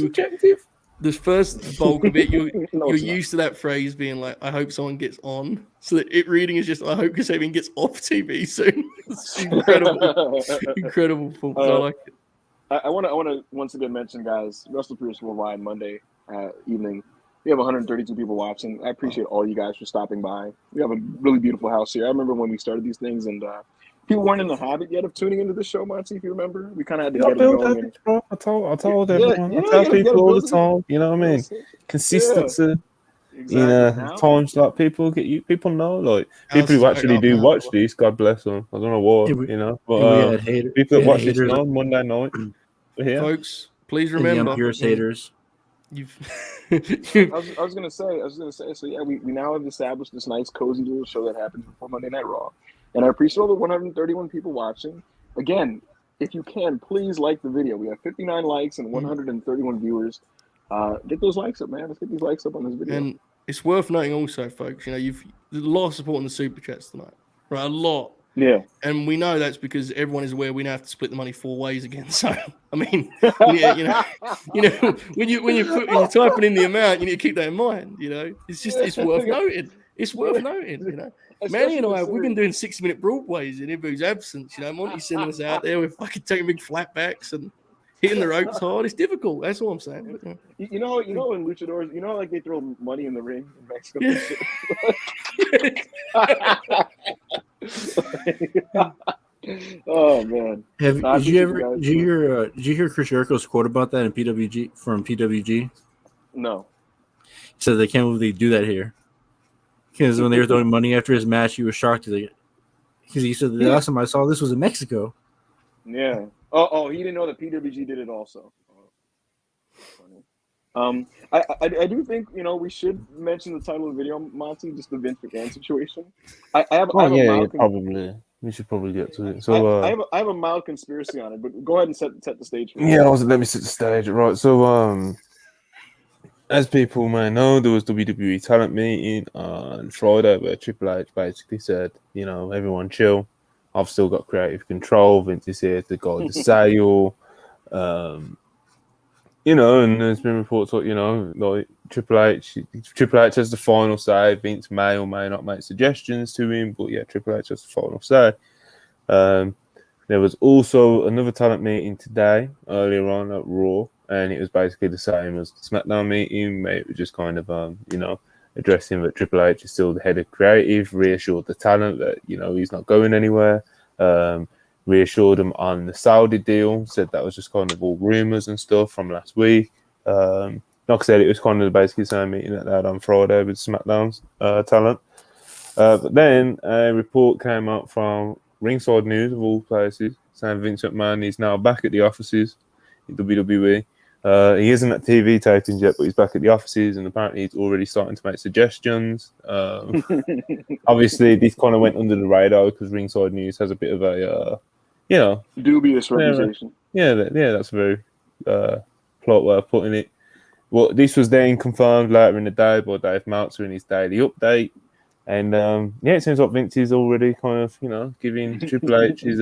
Speaker 3: the first bulk of it, you're used to that phrase being like, I hope someone gets on. So that it reading is just, I hope Kasabian gets off TV soon. It's incredible. I like it.
Speaker 4: I want to once again mention, guys, WrestlePurists Worldwide Monday evening. We have 132 people watching. I appreciate all you guys for stopping by. We have a really beautiful house here. I remember when we started these things, and people weren't in the habit yet of tuning into the show, Monty, if you remember. We kind of had to get it going.
Speaker 2: I told everyone. I tell people all the time. You know what I mean? Consistency.
Speaker 4: Exactly.
Speaker 2: Times like people know, like people who actually do watch these. God bless them. I don't know why, you know. But people that watch this on Monday night,
Speaker 3: folks, please remember,
Speaker 1: Purist haters.
Speaker 4: I was gonna say. So yeah, we now have established this nice, cozy little show that happens before Monday Night Raw, and I appreciate all the 131 people watching. Again, if you can, please like the video. We have 59 likes and 131 viewers. Get those likes up, man. Let's get these likes up on this video.
Speaker 3: And it's worth noting also, folks, you know, there's a lot of support in the super chats tonight, right? A lot.
Speaker 4: Yeah.
Speaker 3: And we know that's because everyone is aware we now have to split the money 4 ways again. So, I mean, when you're typing in the amount, you need to keep that in mind. You know, it's worth noting. It's worth noting. You know, Manny and I, we've been doing 60-minute broadways in Ibu's absence. You know, Monty's sending us out there. We're fucking taking big flatbacks and hitting the ropes hard. It's difficult. That's all I'm saying. But,
Speaker 4: you know, in luchadors, you know, like they throw money in the ring in Mexico. Yeah. Oh man!
Speaker 1: Did you hear Chris Jericho's quote about that in PWG from PWG?
Speaker 4: No.
Speaker 1: He said they can't believe they do that here. Because when they were throwing money after his match, he was shocked because he said the last time I saw this was in Mexico.
Speaker 4: Yeah. Oh, he didn't know that PWG did it also. I do think, you know, we should mention the title of the video, Monty, just the Vince McMahon situation.
Speaker 2: Probably. We should probably get to it. So
Speaker 4: I have a mild conspiracy on it, but go ahead and set the stage for me.
Speaker 2: Yeah, let me set the stage. Right. So as people may know, there was WWE talent meeting on Friday where Triple H basically said, you know, everyone chill. I've still got creative control. Vince is here to guide the sale. You know, and there's been reports like, you know, like Triple H has the final say. Vince may or may not make suggestions to him, but yeah, Triple H has the final say. There was also another talent meeting today, earlier on at Raw, and it was basically the same as the SmackDown meeting. It was just kind of, you know, addressing that Triple H is still the head of creative, reassured the talent that, you know, he's not going anywhere. Reassured them on the Saudi deal, said that was just kind of all rumors and stuff from last week. Like I said, it was kind of basically the same meeting that they had on Friday with SmackDown's talent. But then a report came out from Ringside News, of all places, saying Vince McMahon is now back at the offices in WWE. He isn't at TV tapings yet, but he's back at the offices, and apparently he's already starting to make suggestions. Obviously, this kind of went under the radar because Ringside News has a bit of a, you know,
Speaker 4: dubious reputation.
Speaker 2: Yeah, that's a very polite way of putting it. Well, this was then confirmed later in the day by Dave Meltzer in his daily update, and yeah, it seems like Vince is already kind of, you know, giving Triple H his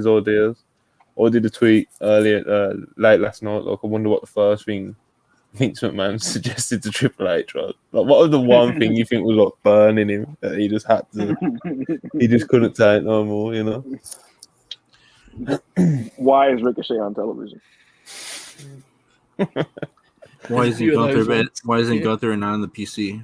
Speaker 2: ideas. I did a tweet earlier, late last night. Like, I wonder what the first thing Vince McMahon suggested to Triple H, right? Like, what was the one thing you think was like burning him that he just had to? He just couldn't take no more, you know.
Speaker 4: Why is Ricochet on television?
Speaker 1: Why
Speaker 3: There's a few of those ones.
Speaker 1: Why isn't
Speaker 3: Yeah.
Speaker 1: Gunther not on the PC?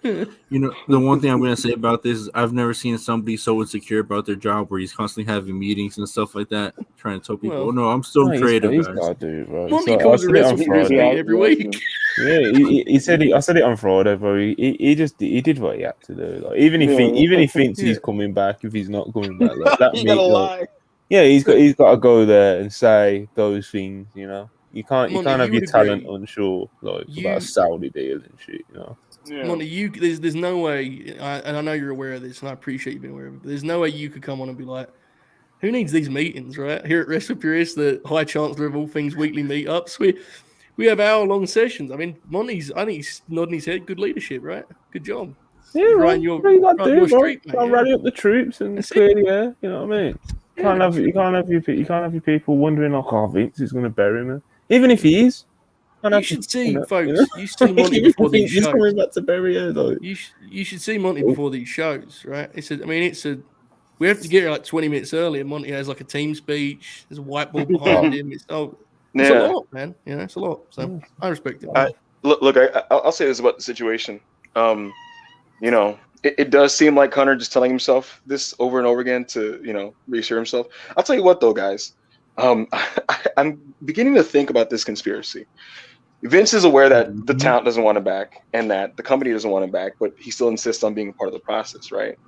Speaker 1: You know, the one thing I'm going to say about this is I've never seen somebody so insecure about their job where he's constantly having meetings and stuff like that, trying to tell people,
Speaker 3: Well,
Speaker 1: "Oh no, I'm still creative,
Speaker 2: He's
Speaker 1: guys."
Speaker 2: got to do it, bro.
Speaker 3: Monty
Speaker 2: So,
Speaker 3: calls
Speaker 2: I
Speaker 3: it
Speaker 2: said it on
Speaker 3: WrestlePurists
Speaker 2: Friday.
Speaker 3: meet every week.
Speaker 2: Yeah, he said I said it on Friday, bro. He did what he had to do. Like, even if he thinks he's coming back, if he's not coming back, like, that
Speaker 4: You gotta
Speaker 2: meet,
Speaker 4: lie.
Speaker 2: yeah, he's got to go there and say those things. You know, you can't
Speaker 3: Monty,
Speaker 2: have
Speaker 3: you
Speaker 2: your
Speaker 3: would
Speaker 2: talent
Speaker 3: agree.
Speaker 2: unsure like about a Saudi deal and shit. You know.
Speaker 4: Yeah.
Speaker 3: Monty, there's no way, and I know you're aware of this, and I appreciate you being aware of it. But there's no way you could come on and be like, "Who needs these meetings?" Right here at WrestlePurists, the High Chancellor of all things weekly meetups. We have hour-long sessions. I mean, I think he's nodding his head. Good leadership, right? Good job.
Speaker 2: Yeah,
Speaker 3: He's
Speaker 2: well,
Speaker 3: riding your
Speaker 2: got to do, bro.
Speaker 3: street, mate.
Speaker 2: Can't
Speaker 3: Yeah.
Speaker 2: rally up the troops and
Speaker 3: That's
Speaker 2: clear the air. You know what I mean?
Speaker 3: Yeah,
Speaker 2: You can't have your people wondering like, "Oh, Vince is going to bury me," even if he is.
Speaker 3: You should see, folks. You should see Monty before these
Speaker 2: He's
Speaker 3: shows.
Speaker 2: coming back to bury her, though.
Speaker 3: You should see Monty before these shows, right? We have to get here like 20 minutes early, and Monty has like a team speech. There's a whiteboard behind him. It's a lot, man. You know, it's a lot. So I respect it.
Speaker 5: Look, I'll say this about the situation. You know, it does seem like Hunter just telling himself this over and over again to, you know, reassure himself. I'll tell you what, though, guys. I'm beginning to think about this conspiracy. Vince is aware that the talent doesn't want him back and that the company doesn't want him back, but he still insists on being a part of the process, right?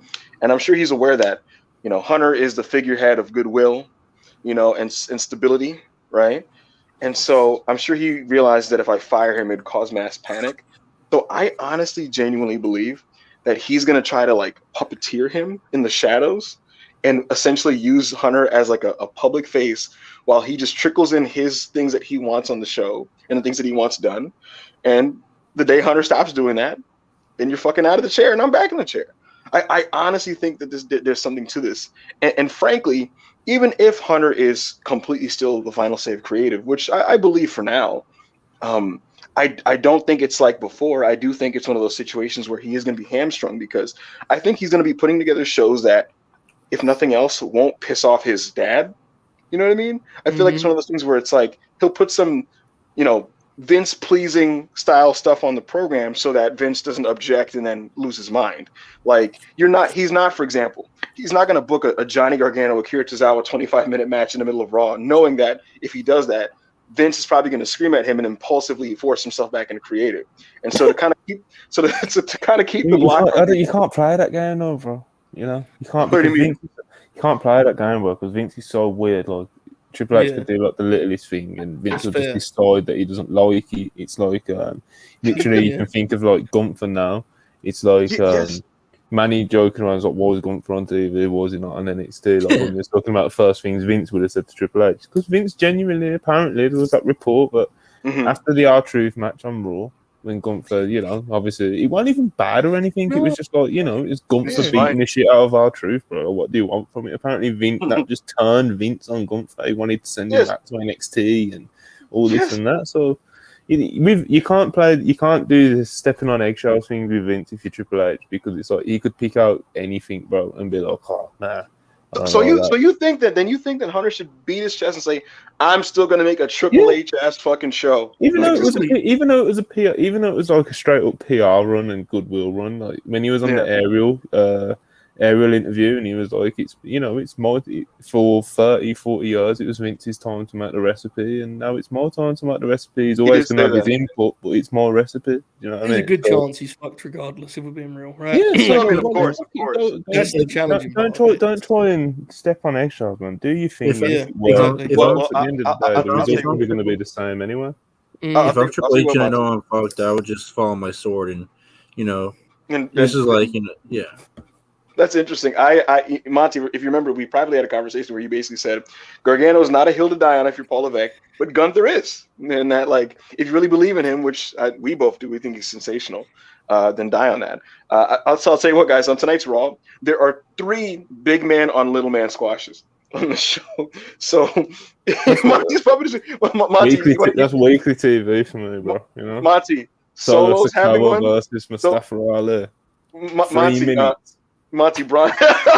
Speaker 5: And I'm sure he's aware that, you know, Hunter is the figurehead of goodwill, you know, and stability, right? And so I'm sure he realized that if I fire him, it'd cause mass panic. So I honestly, genuinely believe that he's going to try to like puppeteer him in the shadows and essentially use Hunter as like a public face while he just trickles in his things that he wants on the show and the things that he wants done. And the day Hunter stops doing that, then you're fucking out of the chair and I'm back in the chair. I honestly think that there's something to this. And frankly, even if Hunter is completely still the final save creative, which I believe for now, I don't think it's like before. I do think it's one of those situations where he is going to be hamstrung because I think he's going to be putting together shows that, if nothing else, won't piss off his dad. You know what I mean? I feel like it's one of those things where it's like he'll put some, you know, Vince pleasing style stuff on the program so that Vince doesn't object and then lose his mind. Like he's not, for example, he's not going to book a Johnny Gargano Akira Tozawa 25-minute match in the middle of Raw, knowing that if he does that, Vince is probably going to scream at him and impulsively force himself back into creative. And so to kind of keep the block.
Speaker 2: You can't play that game, though, bro. You know, you can't.
Speaker 5: What do you mean?
Speaker 2: You can't play that game, bro, because Vince is so weird. Like Triple H could do like the littlest thing, and Vince will just decide that he doesn't like it. It's like literally you can think of like Gunther now. It's like Manny joking around like, "Was Gunther on TV? Was he not?" And then it's still like when you're talking about the first things Vince would have said to Triple H, because Vince genuinely, apparently, there was that report that after the R-Truth match on Raw, when Gunther, you know, obviously, it wasn't even bad or anything. No. It was just like, you know, it's Gunther beating the shit out of R-Truth, bro. What do you want from it? Apparently, Vince that just turned Vince on Gunther. He wanted to send him back to NXT and all this and that. So you can't do this stepping on eggshells thing with Vince if you're Triple H, because it's like he could pick out anything, bro, and be like, oh, nah.
Speaker 5: So you think that Hunter should beat his chest and say, "I'm still going to make a Triple H ass fucking show,"
Speaker 2: even though it was like a straight up PR run and goodwill run. Like when he was on the aerial interview, and he was like, "It's it's more for 30, 40 years. It was Vince's time to make the recipe, and now it's my time to make the recipe." He's always going to have his input, but it's my recipe. You know what I mean?
Speaker 3: There's a good chance he's fucked regardless, if we're being real, right?
Speaker 2: Yeah, so,
Speaker 5: of course.
Speaker 3: That's the challenge.
Speaker 2: Don't try and step on eggshells, man. Do you think?
Speaker 3: Exactly.
Speaker 2: At the end of the day, the result's probably going to be the same anyway.
Speaker 1: If I'm Triple H and I know I'm fucked, I would just follow my sword, and this is like
Speaker 5: That's interesting. I Monty, if you remember, we privately had a conversation where you basically said Gargano is not a hill to die on if you're Paul Levesque, but Gunther is, and that like if you really believe in him, which we both do, we think he's sensational. Then die on that. I'll tell you what, guys. On tonight's Raw, there are 3 big man on little man squashes. on the show. So Monty's probably just Monty.
Speaker 2: That's weekly TV for me, bro. You know,
Speaker 5: Monty
Speaker 2: Solo
Speaker 5: Solo's having one.
Speaker 2: versus Mustafa Ali. 3 minutes.
Speaker 5: Monty Braun.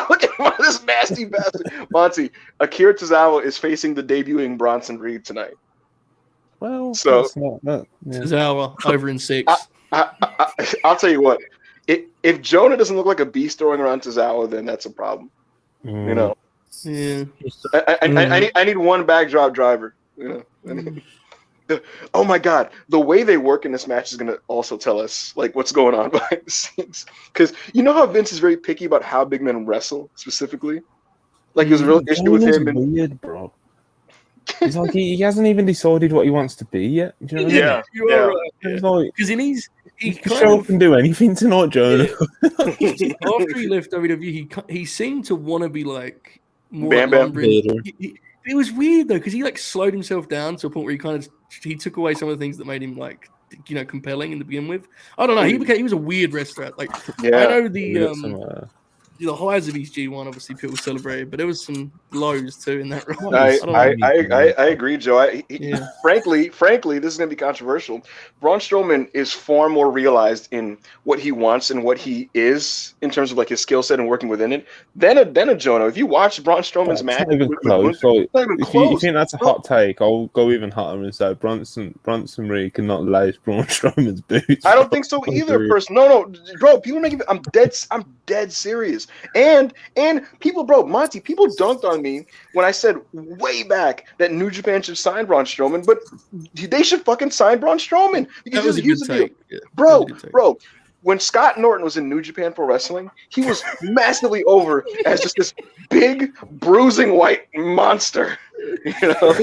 Speaker 5: Look at this nasty bastard. Monty, Akira Tozawa is facing the debuting Bronson Reed tonight.
Speaker 2: Well,
Speaker 5: so
Speaker 2: that's not that. Yeah.
Speaker 3: Tozawa over in 6.
Speaker 5: I'll tell you what. If Jonah doesn't look like a beast throwing around Tozawa, then that's a problem. You know.
Speaker 3: Yeah.
Speaker 5: I need one backdrop driver. You know. Oh my God, the way they work in this match is gonna also tell us like what's going on behind the scenes. Because you know how Vince is very picky about how big men wrestle specifically. Like there's a real issue with him.
Speaker 2: Weird, bro. He's like he hasn't even decided what he wants to be yet. Do you know what
Speaker 3: You are right. Because he
Speaker 2: can show up and do anything tonight, Jonah.
Speaker 3: Yeah. After he left WWE, he seemed to want to be like more
Speaker 5: Bam Bam.
Speaker 3: It was weird though, because he like slowed himself down to a point where he took away some of the things that made him like compelling in to begin with. I don't know. He was a weird wrestler. Like I know the highs of his G1 obviously people celebrated, but there was some lows too in that run.
Speaker 5: I agree, Joe. Frankly, this is going to be controversial. Braun Strowman is far more realized in what he wants and what he is in terms of like his skill set and working within it than a Jonah. If you watch Braun Strowman's match,
Speaker 2: not even close. If you think that's a hot take, I'll go even hotter and say Bronson Reed cannot lace Braun Strowman's boots.
Speaker 5: I don't think so either. No, bro. People make it. I'm dead serious. And people, bro, Monty, people dunked on me when I said way back that New Japan should sign Braun Strowman, but they should fucking sign Braun Strowman because here's the deal. Yeah, bro. When Scott Norton was in New Japan Pro Wrestling, he was massively over as just this big, bruising white monster. You know,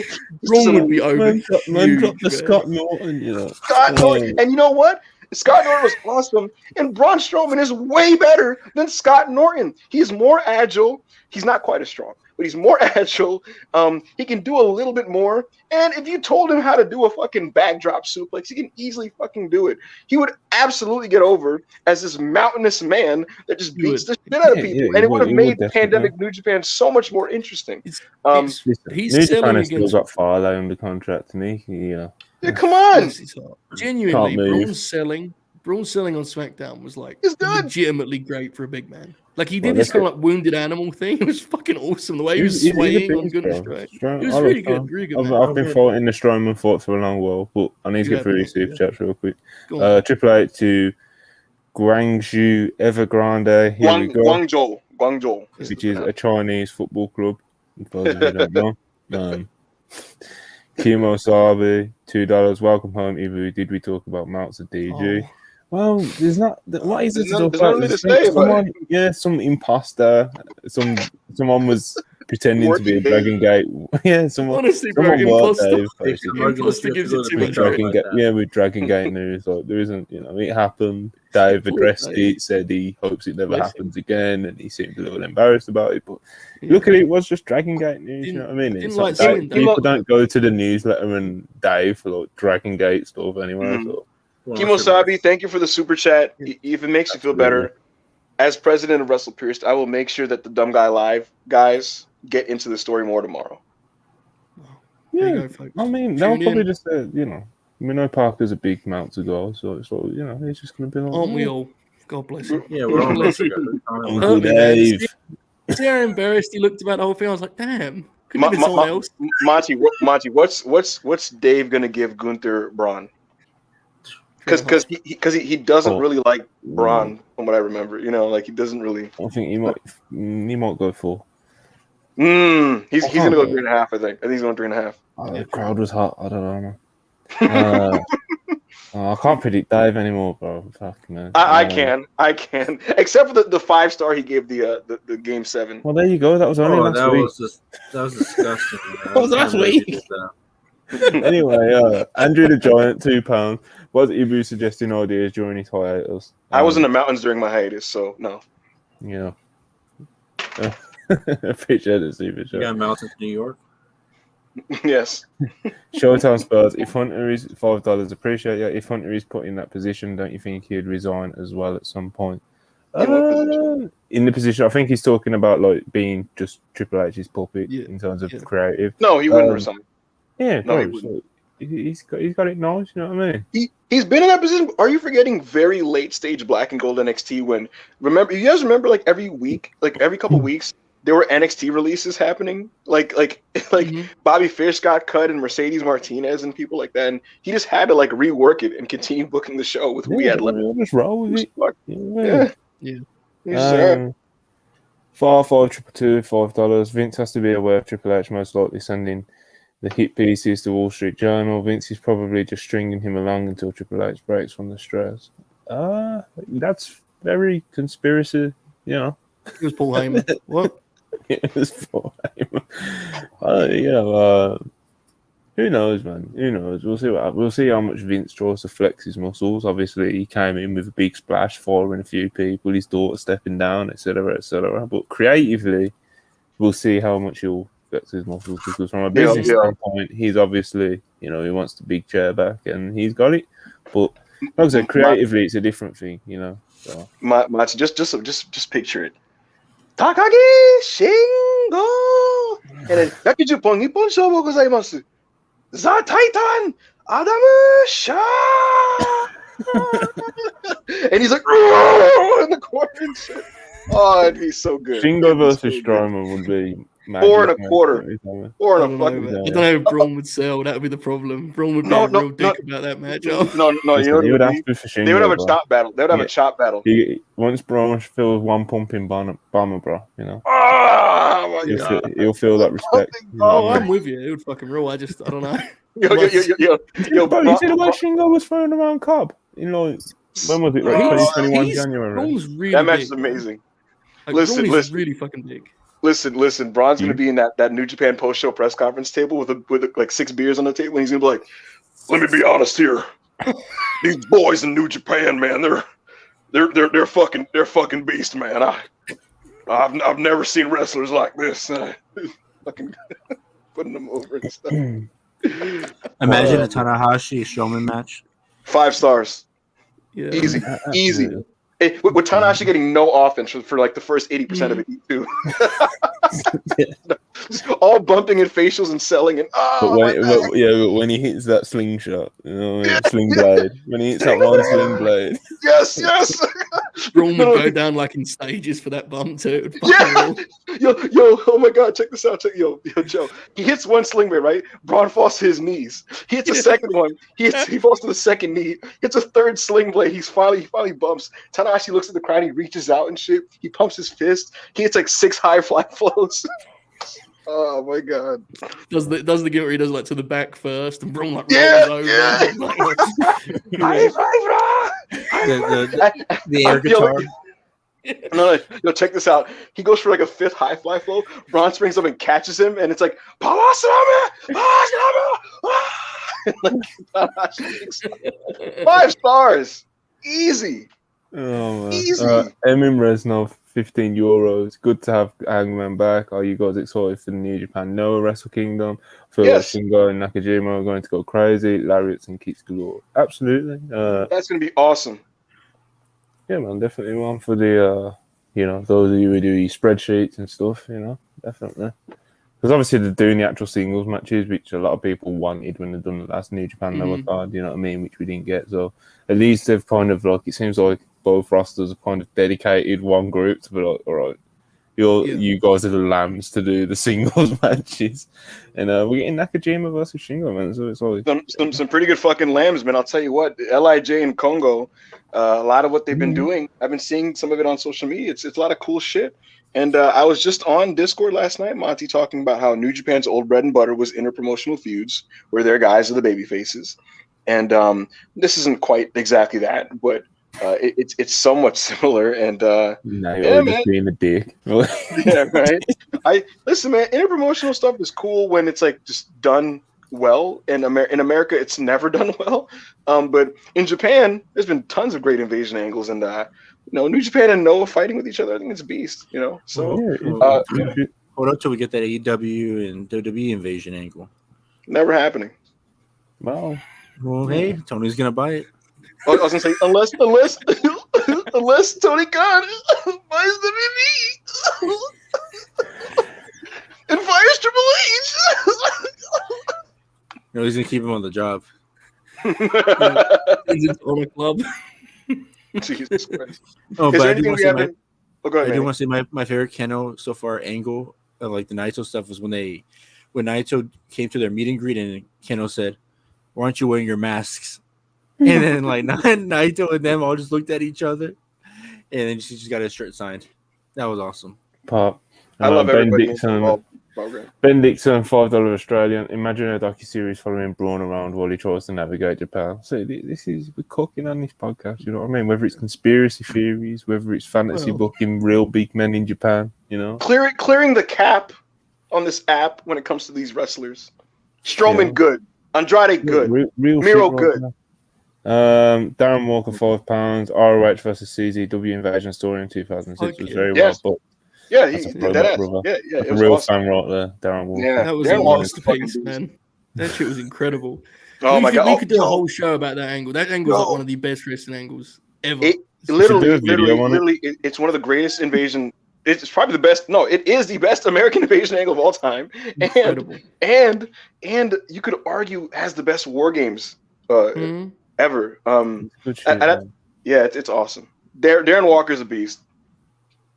Speaker 3: Braun would be over.
Speaker 2: Man dropped the Scott Norton. You know,
Speaker 5: Scott Norton, and you know what? Scott Norton was awesome, and Braun Strowman is way better than Scott Norton. He's more agile. He's not quite as strong, but he's more agile. He can do a little bit more. And if you told him how to do a fucking backdrop suplex, he can easily fucking do it. He would absolutely get over as this mountainous man that just beats the shit out of people. And it would have made Pandemic New Japan so much more interesting.
Speaker 3: He's
Speaker 2: New Japan has still got Farley under contract, and
Speaker 5: yeah, come on.
Speaker 3: Genuinely, Braun selling on SmackDown was like legitimately great for a big man. Like he did this kind of like wounded animal thing. It was fucking awesome. The way he was swaying on goodness straight. It was really good. Really good.
Speaker 2: I've been fighting the Strowman fought for a long while, but I need to get through these super chats real quick. Triple H to Guangzhou Evergrande. Here we go.
Speaker 5: Guangzhou,
Speaker 2: which is a Chinese football club. For those of you who don't know. Kimo Sabi, $2. Welcome home, Ibu. Did we talk about Meltzer DG? Well, there's not. What is it to talk about? Some imposter. Someone was pretending to be a Dragon Gate. Yeah,
Speaker 3: honestly, bro, imposter gives it too much credit.
Speaker 2: With Dragon Gate news, like there isn't. It happened. Dave addressed it, said he hopes it never happens again, and he seemed a little embarrassed about it. But look at it, was just Dragon Gate news. You know what I mean? It's like people don't go to the newsletter and Dave for like Dragon Gate stuff anyway. So.
Speaker 5: Kimo Sabi, thank you for the super chat. If it makes you feel better, as president of WrestlePurists, I will make sure that the Dumb Guy Live guys get into the story more tomorrow.
Speaker 2: Yeah, I mean, they'll probably just say, we know Parker's a big mount to go, so it's all, he's just going to be like,
Speaker 3: aren't we all? God bless him.
Speaker 1: Yeah, we're all blessed.
Speaker 2: Uncle Dave.
Speaker 3: See how embarrassed he looked about the whole thing? I was like, damn. Could have been someone else.
Speaker 5: Monty, what's Dave going to give Gunther Braun? Because he doesn't really like Braun, from what I remember. He doesn't really.
Speaker 2: I think he might go full.
Speaker 5: He's going to go 3.5. I think he's going 3.5.
Speaker 2: The crowd was hot. I don't know. I can't predict Dave anymore, bro. Fuck, man.
Speaker 5: I can, except for the 5-star he gave the Game 7.
Speaker 2: Well, there you go. That was only last week.
Speaker 1: That was disgusting.
Speaker 2: That was last week. Anyway, Andrew the Giant, £2. Was Ibu suggesting ideas during his hiatus?
Speaker 5: I was in the mountains during my hiatus, so no.
Speaker 2: Yeah. Appreciate it, Super Show.
Speaker 1: You got mountains in New York?
Speaker 5: Yes.
Speaker 2: Showtime Spurs. If Hunter is $5, appreciate it. If Hunter is put in that position, don't you think he'd resign as well at some point?
Speaker 5: In what position?
Speaker 2: In the position, I think he's talking about like being just Triple H's puppet
Speaker 3: Yeah,
Speaker 2: in terms of
Speaker 3: yeah.
Speaker 2: creative.
Speaker 5: No, he wouldn't resign.
Speaker 2: Yeah,
Speaker 5: No, he
Speaker 2: bro,
Speaker 5: wouldn't.
Speaker 2: so he's got it nice. You know what I mean?
Speaker 5: He's been in that position. Are you forgetting very late stage Black and Gold NXT when you guys remember like every week, like every couple weeks, there were NXT releases happening. Like
Speaker 3: Mhm.
Speaker 5: Bobby Fish got cut and Mercedes Martinez and people like that, and he just had to like rework it and continue booking the show with who he had left.
Speaker 2: Just roll with it.
Speaker 5: Yeah.
Speaker 3: Yeah.
Speaker 5: He's just, all right.
Speaker 2: 522, $5. Vince has to be aware of Triple H most likely sending the hit pieces to Wall Street Journal. Vince is probably just stringing him along until Triple H breaks from the stress. That's very conspiracy, you know.
Speaker 3: It was Paul Heyman. What?
Speaker 2: It was Paul Heyman. Who knows, man? Who knows? We'll see how much Vince tries to flex his muscles. Obviously, he came in with a big splash, firing a few people, his daughter stepping down, etc., etc. But creatively, we'll see how much he'll flex his muscles, because from a business standpoint, he's obviously, he wants the big chair back, and he's got it. But like I said, creatively, it's a different thing, So.
Speaker 5: Just picture it. Takagi Shingo, and then Yakijuppon Nippon Shoubo gozaimasu. The Titan Adamu Shah, and he's like in the corner and shit. Oh, it'd be so good.
Speaker 2: Shingo versus Strowman would be magic,
Speaker 5: 4 1/4. 4 and a fucking.
Speaker 3: I don't know if Braun would sell. That would be the problem. Braun would be a real dick about that matchup.
Speaker 5: No,
Speaker 2: Listen, he would have to for Shingo,
Speaker 5: they would have a
Speaker 2: bro.
Speaker 5: chop battle. They would have a chop battle.
Speaker 2: Once Braun feels one pumping bomber, bro,
Speaker 5: Oh my God.
Speaker 2: He'll feel that respect.
Speaker 3: I'm with you. It would fucking rule. I don't know.
Speaker 5: Yo,
Speaker 2: bro, you see the way Shingo was throwing around Cobb? When was it? Like 2021 January.
Speaker 3: Braun's really
Speaker 5: that match
Speaker 3: big,
Speaker 5: is amazing.
Speaker 3: Like,
Speaker 5: Listen,
Speaker 3: Braun is really fucking big.
Speaker 5: Listen. Braun's gonna be in that New Japan post-show press conference table with like 6 beers on the table, and he's gonna be like, "Let me be honest here. These boys in New Japan, man, they're fucking beast, man. I've never seen wrestlers like this. Fucking putting them over and stuff."
Speaker 1: Imagine a Tanahashi Strowman match.
Speaker 5: 5 stars.
Speaker 3: Yeah.
Speaker 5: Easy. Hey, with Tanahashi getting no offense for like the first 80% of it too. Just all bumping and facials and selling and
Speaker 2: but when he hits that slingshot, sling blade. When he hits that one sling blade.
Speaker 5: Yes.
Speaker 3: Braun would go down like in stages for that bump too.
Speaker 5: Yeah. Yo, oh my God, check this out. Yo, Joe. He hits one sling blade, right? Braun falls to his knees. He hits a second one. He falls to the second knee. Hits a third sling blade. He finally bumps. Tanahashi looks at the crowd. He reaches out and shit. He pumps his fist. He hits like 6 high fly flows. Oh my God!
Speaker 3: Does the gimmick where he does like to the back first and Braun like
Speaker 5: Yeah.
Speaker 3: rolls over.
Speaker 5: High five,
Speaker 1: the air guitar.
Speaker 5: No, check this out. He goes for like a 5th high fly flow. Braun springs up and catches him, and it's like like, 5 stars, easy.
Speaker 2: Oh man.
Speaker 5: Easy.
Speaker 2: Emin Reznov, €15. Good to have Hangman back. Are you guys excited for the New Japan Noah Wrestle Kingdom? I feel like Shingo and Nakajima are going to go crazy. Lariats and kicks galore. Absolutely.
Speaker 5: That's going to be awesome.
Speaker 2: Yeah, man, definitely one for the those of you who do spreadsheets and stuff. Definitely. Because obviously they're doing the actual singles matches, which a lot of people wanted when they've done the last New Japan Noah card. You know what I mean? Which we didn't get. So at least they've kind of it seems like both rosters have kind of dedicated one group to be like, all right, you guys are the lambs to do the singles matches, and we're getting Nakajima versus Shingo, man. So it's like
Speaker 5: some pretty good fucking lambs, man. I'll tell you what, LIJ and Congo, a lot of what they've been doing, I've been seeing some of it on social media. It's a lot of cool shit. And I was just on Discord last night, Monty, talking about how New Japan's old bread and butter was interpromotional feuds, where their guys are the baby faces, and this isn't quite exactly that, but. It's somewhat similar, and
Speaker 2: you're just being a dick.
Speaker 5: Yeah, right. Listen, man. Interpromotional stuff is cool when it's like just done well. And in America, it's never done well. But in Japan, there's been tons of great invasion angles, and New Japan and Noah fighting with each other. I think it's a beast. So
Speaker 1: hold up till we get that AEW and WWE invasion angle.
Speaker 5: Never happening.
Speaker 2: Wow.
Speaker 1: Well, hey, Tony's gonna buy it.
Speaker 5: I was gonna say unless Unless Tony Khan buys WWE and fires Triple H.
Speaker 1: No, he's gonna keep him on the job.
Speaker 3: He's on a club.
Speaker 5: Jesus Christ.
Speaker 1: Oh,
Speaker 5: Is
Speaker 1: but
Speaker 5: there
Speaker 1: I do
Speaker 5: anything
Speaker 1: want
Speaker 5: we
Speaker 1: to say
Speaker 5: haven't? Oh, go
Speaker 1: I
Speaker 5: ahead,
Speaker 1: do
Speaker 5: man.
Speaker 1: want to say my favorite Keno so far angle, like the Naito stuff, was when Naito came to their meet and greet and Keno said, "Why aren't you wearing your masks?" And then like Naito and them all just looked at each other, and then she just got his shirt signed. That was awesome.
Speaker 2: Pop.
Speaker 5: I love
Speaker 2: Ben
Speaker 5: everybody
Speaker 2: Dixon,
Speaker 5: involved. Okay.
Speaker 2: Ben Dixon, $5 Australian. Imagine a docu-series following Braun around while he tries to navigate Japan. So we're cooking on this podcast, you know what I mean? Whether it's conspiracy theories, whether it's fantasy booking real big men in Japan, you know?
Speaker 5: Clearing the cap on this app when it comes to these wrestlers. Strowman good. Andrade good.
Speaker 2: Real
Speaker 5: Miro
Speaker 2: shit right
Speaker 5: good.
Speaker 2: now. Darren Walker, £5. ROH versus CZW Invasion story in 2006 was very well booked.
Speaker 5: Yeah,
Speaker 2: That's
Speaker 5: he
Speaker 2: a
Speaker 5: did
Speaker 2: throwback,
Speaker 5: that.
Speaker 2: brother.
Speaker 5: Yeah,
Speaker 2: That's
Speaker 5: it
Speaker 2: a
Speaker 5: was
Speaker 2: real
Speaker 5: awesome.
Speaker 2: fan right there, Darren Walker.
Speaker 5: Yeah,
Speaker 3: That was
Speaker 5: Darren
Speaker 3: a
Speaker 5: Walker's
Speaker 3: masterpiece,
Speaker 5: fucking
Speaker 3: man. That shit was incredible.
Speaker 5: Oh
Speaker 3: we
Speaker 5: my god!
Speaker 3: We could do a whole show about that angle. That angle's like one of the best wrestling angles ever.
Speaker 5: It's one of the greatest invasion. It's probably the best. No, it is the best American invasion angle of all time.
Speaker 3: Incredible.
Speaker 5: And you could argue has the best war games ever.
Speaker 2: Good shit,
Speaker 5: It's awesome. Darren Walker's a beast.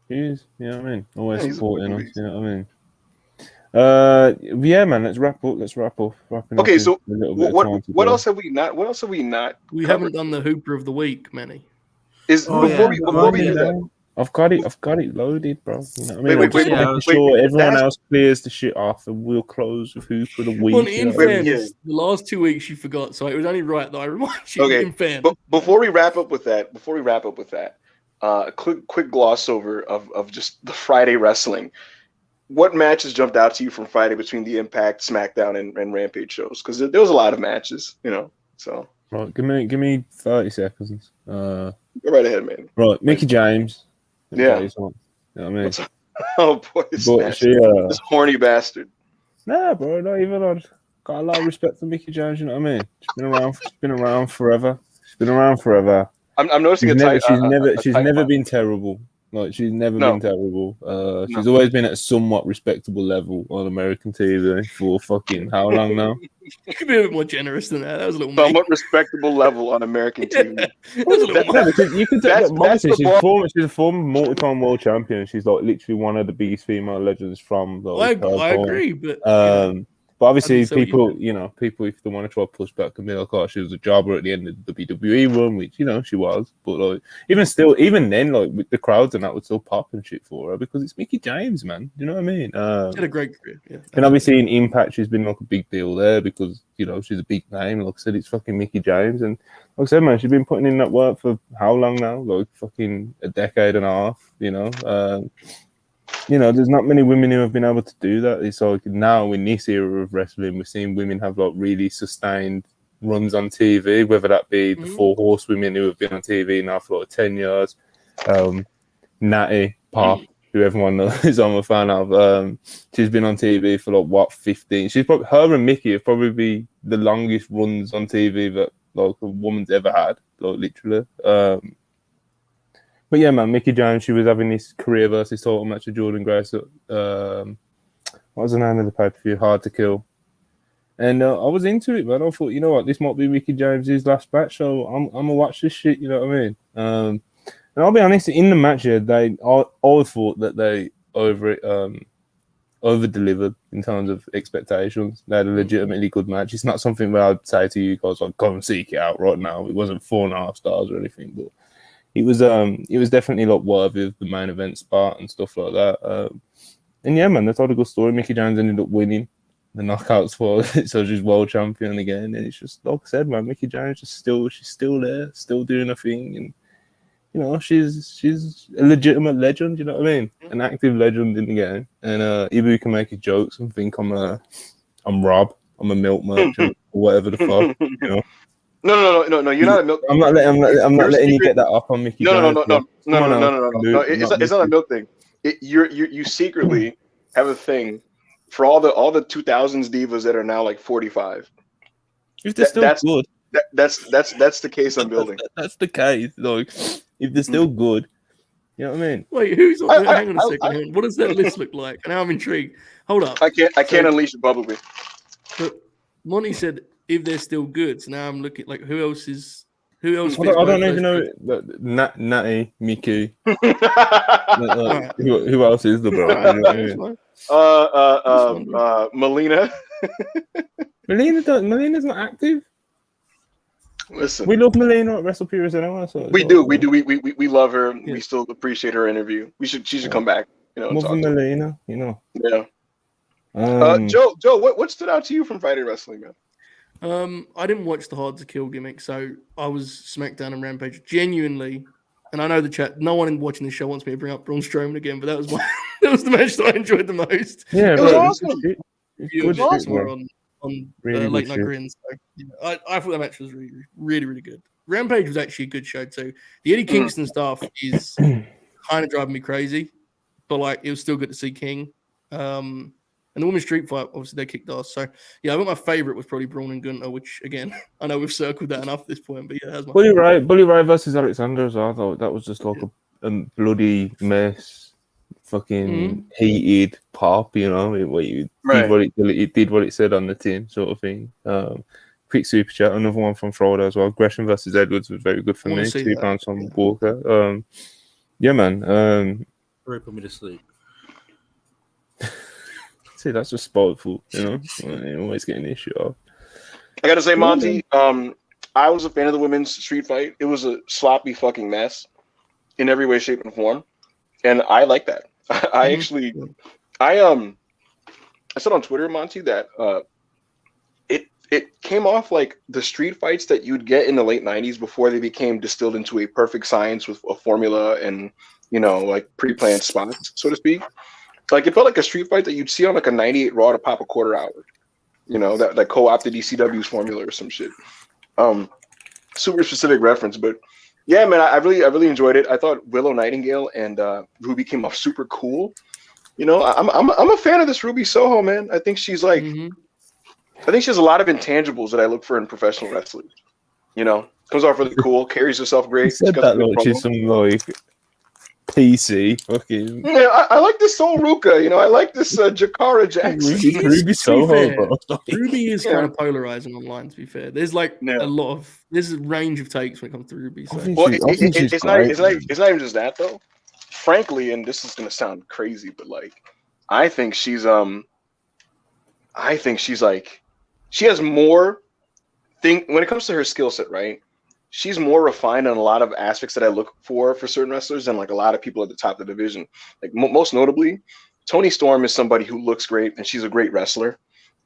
Speaker 2: He is, you know what I mean? Always
Speaker 5: he's
Speaker 2: supporting
Speaker 5: a
Speaker 2: us,
Speaker 5: beast.
Speaker 2: you know what I mean? Yeah, man, let's wrap up.
Speaker 5: Okay, so
Speaker 2: what
Speaker 5: else have we not? What else have we not?
Speaker 3: We
Speaker 5: covered?
Speaker 3: haven't done the Hooper of the Week, Manny.
Speaker 5: Before we do that,
Speaker 2: I've got it loaded, bro. You know what I mean?
Speaker 5: Wait,
Speaker 2: making sure everyone else clears the shit off, and we'll close with Hooper of the Week.
Speaker 3: Well, in fairness, the last 2 weeks you forgot, so it was only right that I remind you.
Speaker 5: Okay,
Speaker 3: in fairness.
Speaker 5: but before we wrap up with that, a quick gloss over of just the Friday wrestling. What matches jumped out to you from Friday between the Impact, SmackDown, and Rampage shows? Because there was a lot of matches, you know. So
Speaker 2: right, give me 30 seconds.
Speaker 5: Go right ahead, man.
Speaker 2: Right, Mickey James.
Speaker 5: Yeah.
Speaker 2: You know what I mean?
Speaker 5: Oh boy, this horny bastard.
Speaker 2: Nah, bro, not even. I've got a lot of respect for Mickey James. You know what I mean? She's been around forever.
Speaker 5: I'm noticing
Speaker 2: she's never been terrible. Like she's never been terrible. She's always been at a somewhat respectable level on American TV for fucking how long now?
Speaker 3: You could be a bit more generous than that. That was a little
Speaker 5: somewhat respectable level on American TV.
Speaker 2: You could say she's a former multi-time world champion. She's like literally one of the biggest female legends from the.
Speaker 3: I agree, but
Speaker 2: but obviously people if they want to try to push back and be like, oh, she was a jobber at the end of the WWE run, which she was, but like even then, like with the crowds and that would still pop and shit for her because it's Mickey James, man. You know what I mean?
Speaker 3: She had a great career, yeah.
Speaker 2: And obviously in Impact, she's been like a big deal there because she's a big name. Like I said, it's fucking Mickey James, and like I said, man, she's been putting in that work for how long now? Like fucking a decade and a half. There's not many women who have been able to do that. It's like now in this era of wrestling, we're seeing women have like really sustained runs on TV, whether that be the four horsewomen who have been on TV now for like 10 years. Natty, Pop, who everyone knows I'm a fan of. She's been on TV for like 15. She's probably her and Mickey have probably be the longest runs on TV that like a woman's ever had, like literally. But yeah, man, Mickey James, she was having this career versus title match with Jordan Grace. What was the name of the pay-per-view? Hard to Kill. And I was into it, man. I thought, you know what, this might be Mickey James' last match, so I'm gonna watch this shit. You know what I mean? And I'll be honest, in the match here, I thought that they over-delivered in terms of expectations. They had a legitimately good match. It's not something where I'd say to you guys, like, come and seek it out right now. It wasn't 4.5 stars or anything, but it was definitely like worthy of the main event spot and stuff like that. And yeah, man, that's all a good story. Mickey James ended up winning the knockouts for it, so she's world champion again. And it's just like I said, man, Mickey James she's still there, still doing her thing, and she's a legitimate legend. You know what I mean? An active legend in the game. And Ibu can make his jokes and think I'm Rob, I'm a milk merchant or whatever the fuck,
Speaker 5: No. You're not a milk.
Speaker 2: I'm not letting you get that up on Mickey.
Speaker 5: No. It's not a milk thing. You secretly have a thing for all the 2000s divas that are now like 45.
Speaker 2: If they're still good,
Speaker 5: that's the case I'm building.
Speaker 2: That's the case. Like, if they're still good, you know what I mean?
Speaker 3: Wait, who's on? Hang on a second.
Speaker 5: I-
Speaker 3: hang on. What does that list look like? Now I'm intrigued. Hold up.
Speaker 5: I can't unleash it publicly.
Speaker 3: But Monty said if they're still good. So now I'm looking like who else?
Speaker 2: I
Speaker 3: fits
Speaker 2: don't
Speaker 3: both
Speaker 2: even
Speaker 3: those
Speaker 2: know Natty, Mickey.
Speaker 5: uh,
Speaker 2: Who else is the bro? You know what I mean?
Speaker 5: Melina.
Speaker 2: Melina's not active.
Speaker 5: Listen,
Speaker 2: We love Melina at WrestlePurists anyway. So
Speaker 5: we do. We love her.
Speaker 3: Yeah.
Speaker 5: We still appreciate her interview. She should come back. You know, and
Speaker 2: Mother
Speaker 5: talk to her.
Speaker 2: Melina, you know.
Speaker 5: Yeah. Joe, what stood out to you from Friday Wrestling, man?
Speaker 3: I didn't watch the Hard to Kill gimmick, so I was SmackDown and Rampage genuinely. And I know the chat. No one watching this show wants me to bring up Braun Strowman again, but that was that was the match that I enjoyed the most.
Speaker 2: Yeah,
Speaker 5: It was
Speaker 2: bro,
Speaker 5: awesome.
Speaker 2: Good shit,
Speaker 3: More
Speaker 2: bro.
Speaker 3: on
Speaker 2: Really
Speaker 3: late
Speaker 2: good
Speaker 3: night
Speaker 2: shit.
Speaker 3: grins. So, yeah, I thought that match was really good. Rampage was actually a good show too. The Eddie Kingston stuff is kind of driving me crazy, but like it was still good to see King. And the women's street fight, obviously they kicked ass. So yeah, I think my favorite was probably Braun and Gunter, which again I know we've circled that enough at this point, but yeah, that's my
Speaker 2: Bully Ray versus Alexander as well. I thought that was just like a bloody mess, fucking heated pop. You know, it did what it said on the tin, sort of thing. Quick super chat, another one from Friday as well. Gresham versus Edwards was very good for
Speaker 3: I wanna
Speaker 2: me.
Speaker 3: see
Speaker 2: £2
Speaker 3: that.
Speaker 2: from Walker. Yeah, man.
Speaker 1: Right, put me to sleep.
Speaker 2: See, that's just spiteful, you know. You're always getting this shit off.
Speaker 5: I gotta say, Monty, I was a fan of the women's street fight. It was a sloppy fucking mess in every way, shape, and form, and I like that. I said on Twitter, Monty, that it came off like the street fights that you'd get in the late '90s before they became distilled into a perfect science with a formula and like pre-planned spots, so to speak. Like it felt like a street fight that you'd see on like a '98 Raw to pop a quarter hour. That co-opted ECW's formula or some shit. Super specific reference, but yeah, man, I really enjoyed it. I thought Willow Nightingale and Ruby came off super cool. I'm a fan of this Ruby Soho, man. I think she's like, I think she has a lot of intangibles that I look for in professional wrestling. Comes off really cool, carries herself great.
Speaker 2: You said that like she's some like PC fucking.
Speaker 5: Yeah, I like this Sol Ruka. I like this Jakara Jackson.
Speaker 2: Ruby Soho, bro.
Speaker 3: Ruby is kind of polarizing online. To be fair, there's like there's a range of takes when it comes to Ruby. So.
Speaker 5: Well, it's not even just that though. Frankly, and this is gonna sound crazy, but like, I think she's like, she has more thing when it comes to her skill set, right? She's more refined on a lot of aspects that I look for certain wrestlers than like a lot of people at the top of the division. Like most notably, Toni Storm is somebody who looks great and she's a great wrestler.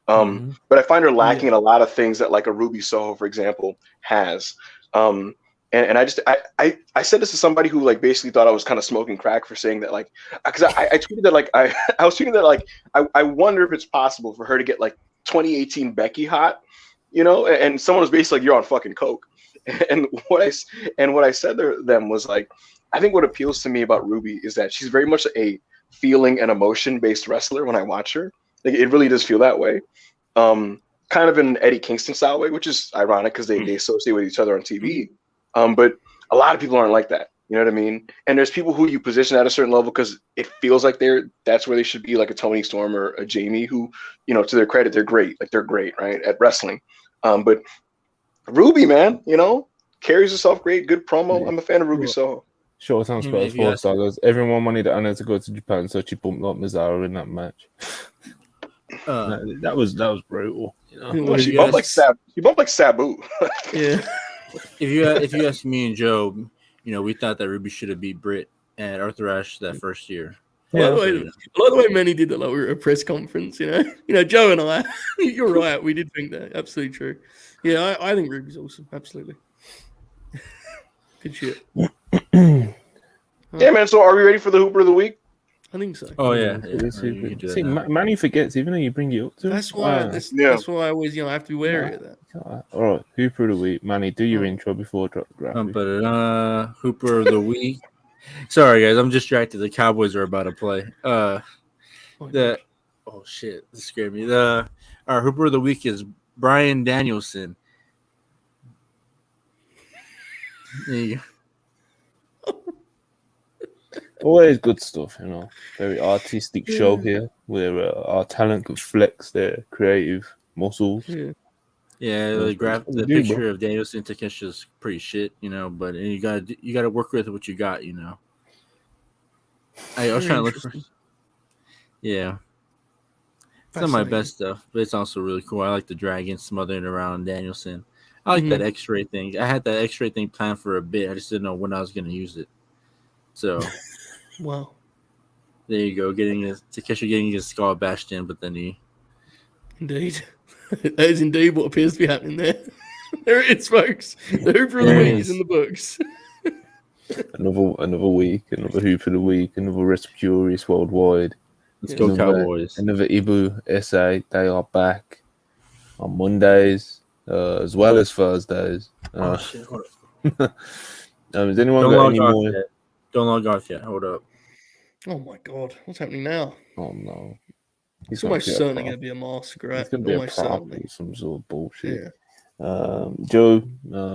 Speaker 5: But I find her lacking in a lot of things that like a Ruby Soho, for example, has. And I said this to somebody who like basically thought I was kind of smoking crack for saying that, like, because I tweeted that like I was tweeting that like I wonder if it's possible for her to get like 2018 Becky hot, and someone was basically like, you're on fucking coke. And what I said to them was like, I think what appeals to me about Ruby is that she's very much a feeling and emotion based wrestler. When I watch her, like it really does feel that way, kind of in Eddie Kingston style way, which is ironic because they associate with each other on TV. But a lot of people aren't like that. You know what I mean? And there's people who you position at a certain level because it feels like that's where they should be, like a Toni Storm or a Jamie, who, to their credit, they're great. Like they're great, right, at wrestling. But Ruby, man, carries herself great, good promo. I'm a fan of Ruby Soho.
Speaker 2: Sure, sounds better. Sports Stars. Everyone wanted Anna to go to Japan, so she bumped up Mizawa in that match. That was brutal.
Speaker 5: Well, she bumped like Sabu.
Speaker 3: Yeah.
Speaker 1: If you ask me and Joe, we thought that Ruby should have beat Britt at Arthur Ashe that first year.
Speaker 3: I like the way Manny did that, like we were at a press conference, Joe and I, you're right, we did think that. Absolutely true. Yeah, I think Ruby's awesome. Absolutely. Good shit.
Speaker 5: Yeah, man. So are we ready for the Hooper of the Week?
Speaker 3: I think so.
Speaker 1: Oh, yeah.
Speaker 2: See, Manny forgets, even though you bring it up to him.
Speaker 3: That's why that's why I always, I have to be wary of that.
Speaker 2: All right, Hooper of the Week. Manny, do your intro before drop the graphic.
Speaker 1: Hooper of the Week. Sorry, guys. I'm distracted. The Cowboys are about to play. Oh, shit. This scared me. Our Hooper of the Week is Bryan Danielson. There you go.
Speaker 2: Always good stuff, you know. Very artistic show here, where our talent can flex their creative muscles.
Speaker 3: Yeah.
Speaker 1: Yeah,
Speaker 2: Yeah,
Speaker 1: the
Speaker 2: do,
Speaker 1: picture
Speaker 2: bro.
Speaker 1: of Danielson Takesha's pretty shit, you know. But you gotta work with what you got, you know. I was
Speaker 3: Very
Speaker 1: trying to look for,
Speaker 3: interesting.
Speaker 1: yeah. It's not my
Speaker 3: Fascinating.
Speaker 1: best stuff, but it's also really cool. I like the dragon smothering around Danielson. I like that X-ray thing. I had that X-ray thing planned for a bit. I just didn't know when I was going to use it. So
Speaker 3: Wow.
Speaker 1: there you go, Takesha getting his skull bashed in, but then he.
Speaker 3: Indeed. That is indeed what appears to be happening there. There it is, folks. The Hooper of the
Speaker 1: There it
Speaker 3: Week is
Speaker 1: is.
Speaker 3: in the books.
Speaker 2: Another week, another Hoop of the Week, another WrestlePurists worldwide.
Speaker 1: Let's
Speaker 3: Yeah.
Speaker 1: go Cowboys.
Speaker 2: Another Ibu SA. They are back on Mondays, as well as Thursdays.
Speaker 1: Oh shit! Hold up.
Speaker 2: Has anyone
Speaker 1: Don't
Speaker 2: got
Speaker 1: log
Speaker 2: any
Speaker 1: off
Speaker 2: more?
Speaker 1: yet. Don't log off yet. Hold up.
Speaker 3: Oh my god. What's happening now?
Speaker 2: Oh no.
Speaker 3: It's almost certainly going to be a massacre, right?
Speaker 2: It's going to be
Speaker 3: Almost
Speaker 2: a prop
Speaker 3: certainly.
Speaker 2: or some sort of bullshit.
Speaker 3: Yeah.
Speaker 2: Joe,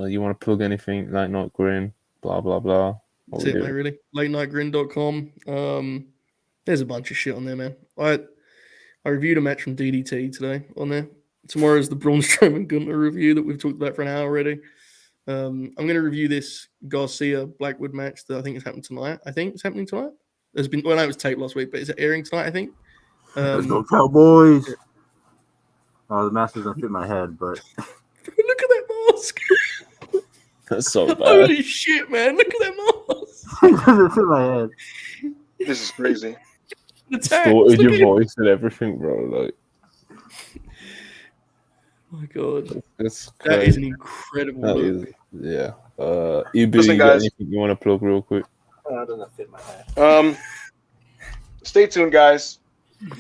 Speaker 2: you want to plug anything? Late Night Grin, blah, blah, blah.
Speaker 3: That's it, mate, really. LateNightGrin.com. There's a bunch of shit on there, man. I reviewed a match from DDT today on there. Tomorrow's the Braun Strowman Gunter review that we've talked about for an hour already. I'm going to review this Garcia Blackwood match that I think is happening tonight. I think it's happening tonight. There's been, well, no, it was taped last week, but is it airing tonight? I think.
Speaker 1: Let's go Cowboys. Oh, the mask doesn't fit my head, but
Speaker 3: Look at that mask.
Speaker 2: That's so bad.
Speaker 3: Holy shit, man. Look at that mask.
Speaker 1: it doesn't fit my head.
Speaker 5: This is crazy.
Speaker 3: The tags.
Speaker 2: Distorted
Speaker 3: Look
Speaker 2: your
Speaker 3: at it.
Speaker 2: voice and everything, bro. Like,
Speaker 3: Oh my god.
Speaker 2: that's
Speaker 3: That
Speaker 2: crazy.
Speaker 3: is an incredible
Speaker 2: That
Speaker 3: look.
Speaker 2: is, yeah. EB,
Speaker 5: Listen,
Speaker 2: you got
Speaker 5: guys.
Speaker 2: anything you want to plug real quick?
Speaker 1: That doesn't fit my head.
Speaker 5: Stay tuned, guys,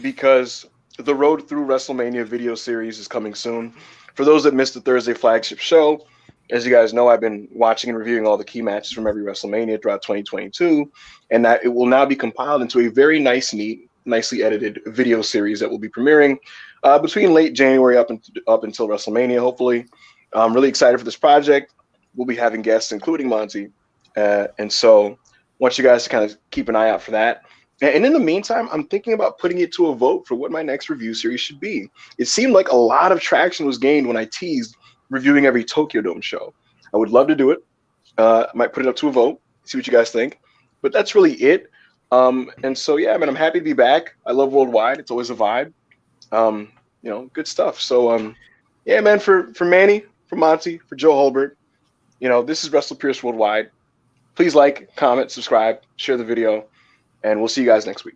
Speaker 5: because the Road Through WrestleMania video series is coming soon. For those that missed the Thursday flagship show, as you guys know, I've been watching and reviewing all the key matches from every WrestleMania throughout 2022, and that it will now be compiled into a very nice, neat, nicely edited video series that will be premiering between late January up until WrestleMania, hopefully. I'm really excited for this project. We'll be having guests, including Monty, and so I want you guys to kind of keep an eye out for that. And in the meantime, I'm thinking about putting it to a vote for what my next review series should be. It seemed like a lot of traction was gained when I teased reviewing every Tokyo Dome show. I would love to do it. I might put it up to a vote, see what you guys think. But that's really it. And so, yeah, man, I'm happy to be back. I love Worldwide. It's always a vibe. Good stuff. So, yeah, man, for Manny, for Monty, for Joe Hulbert, this is WrestlePurists Worldwide. Please like, comment, subscribe, share the video, and we'll see you guys next week.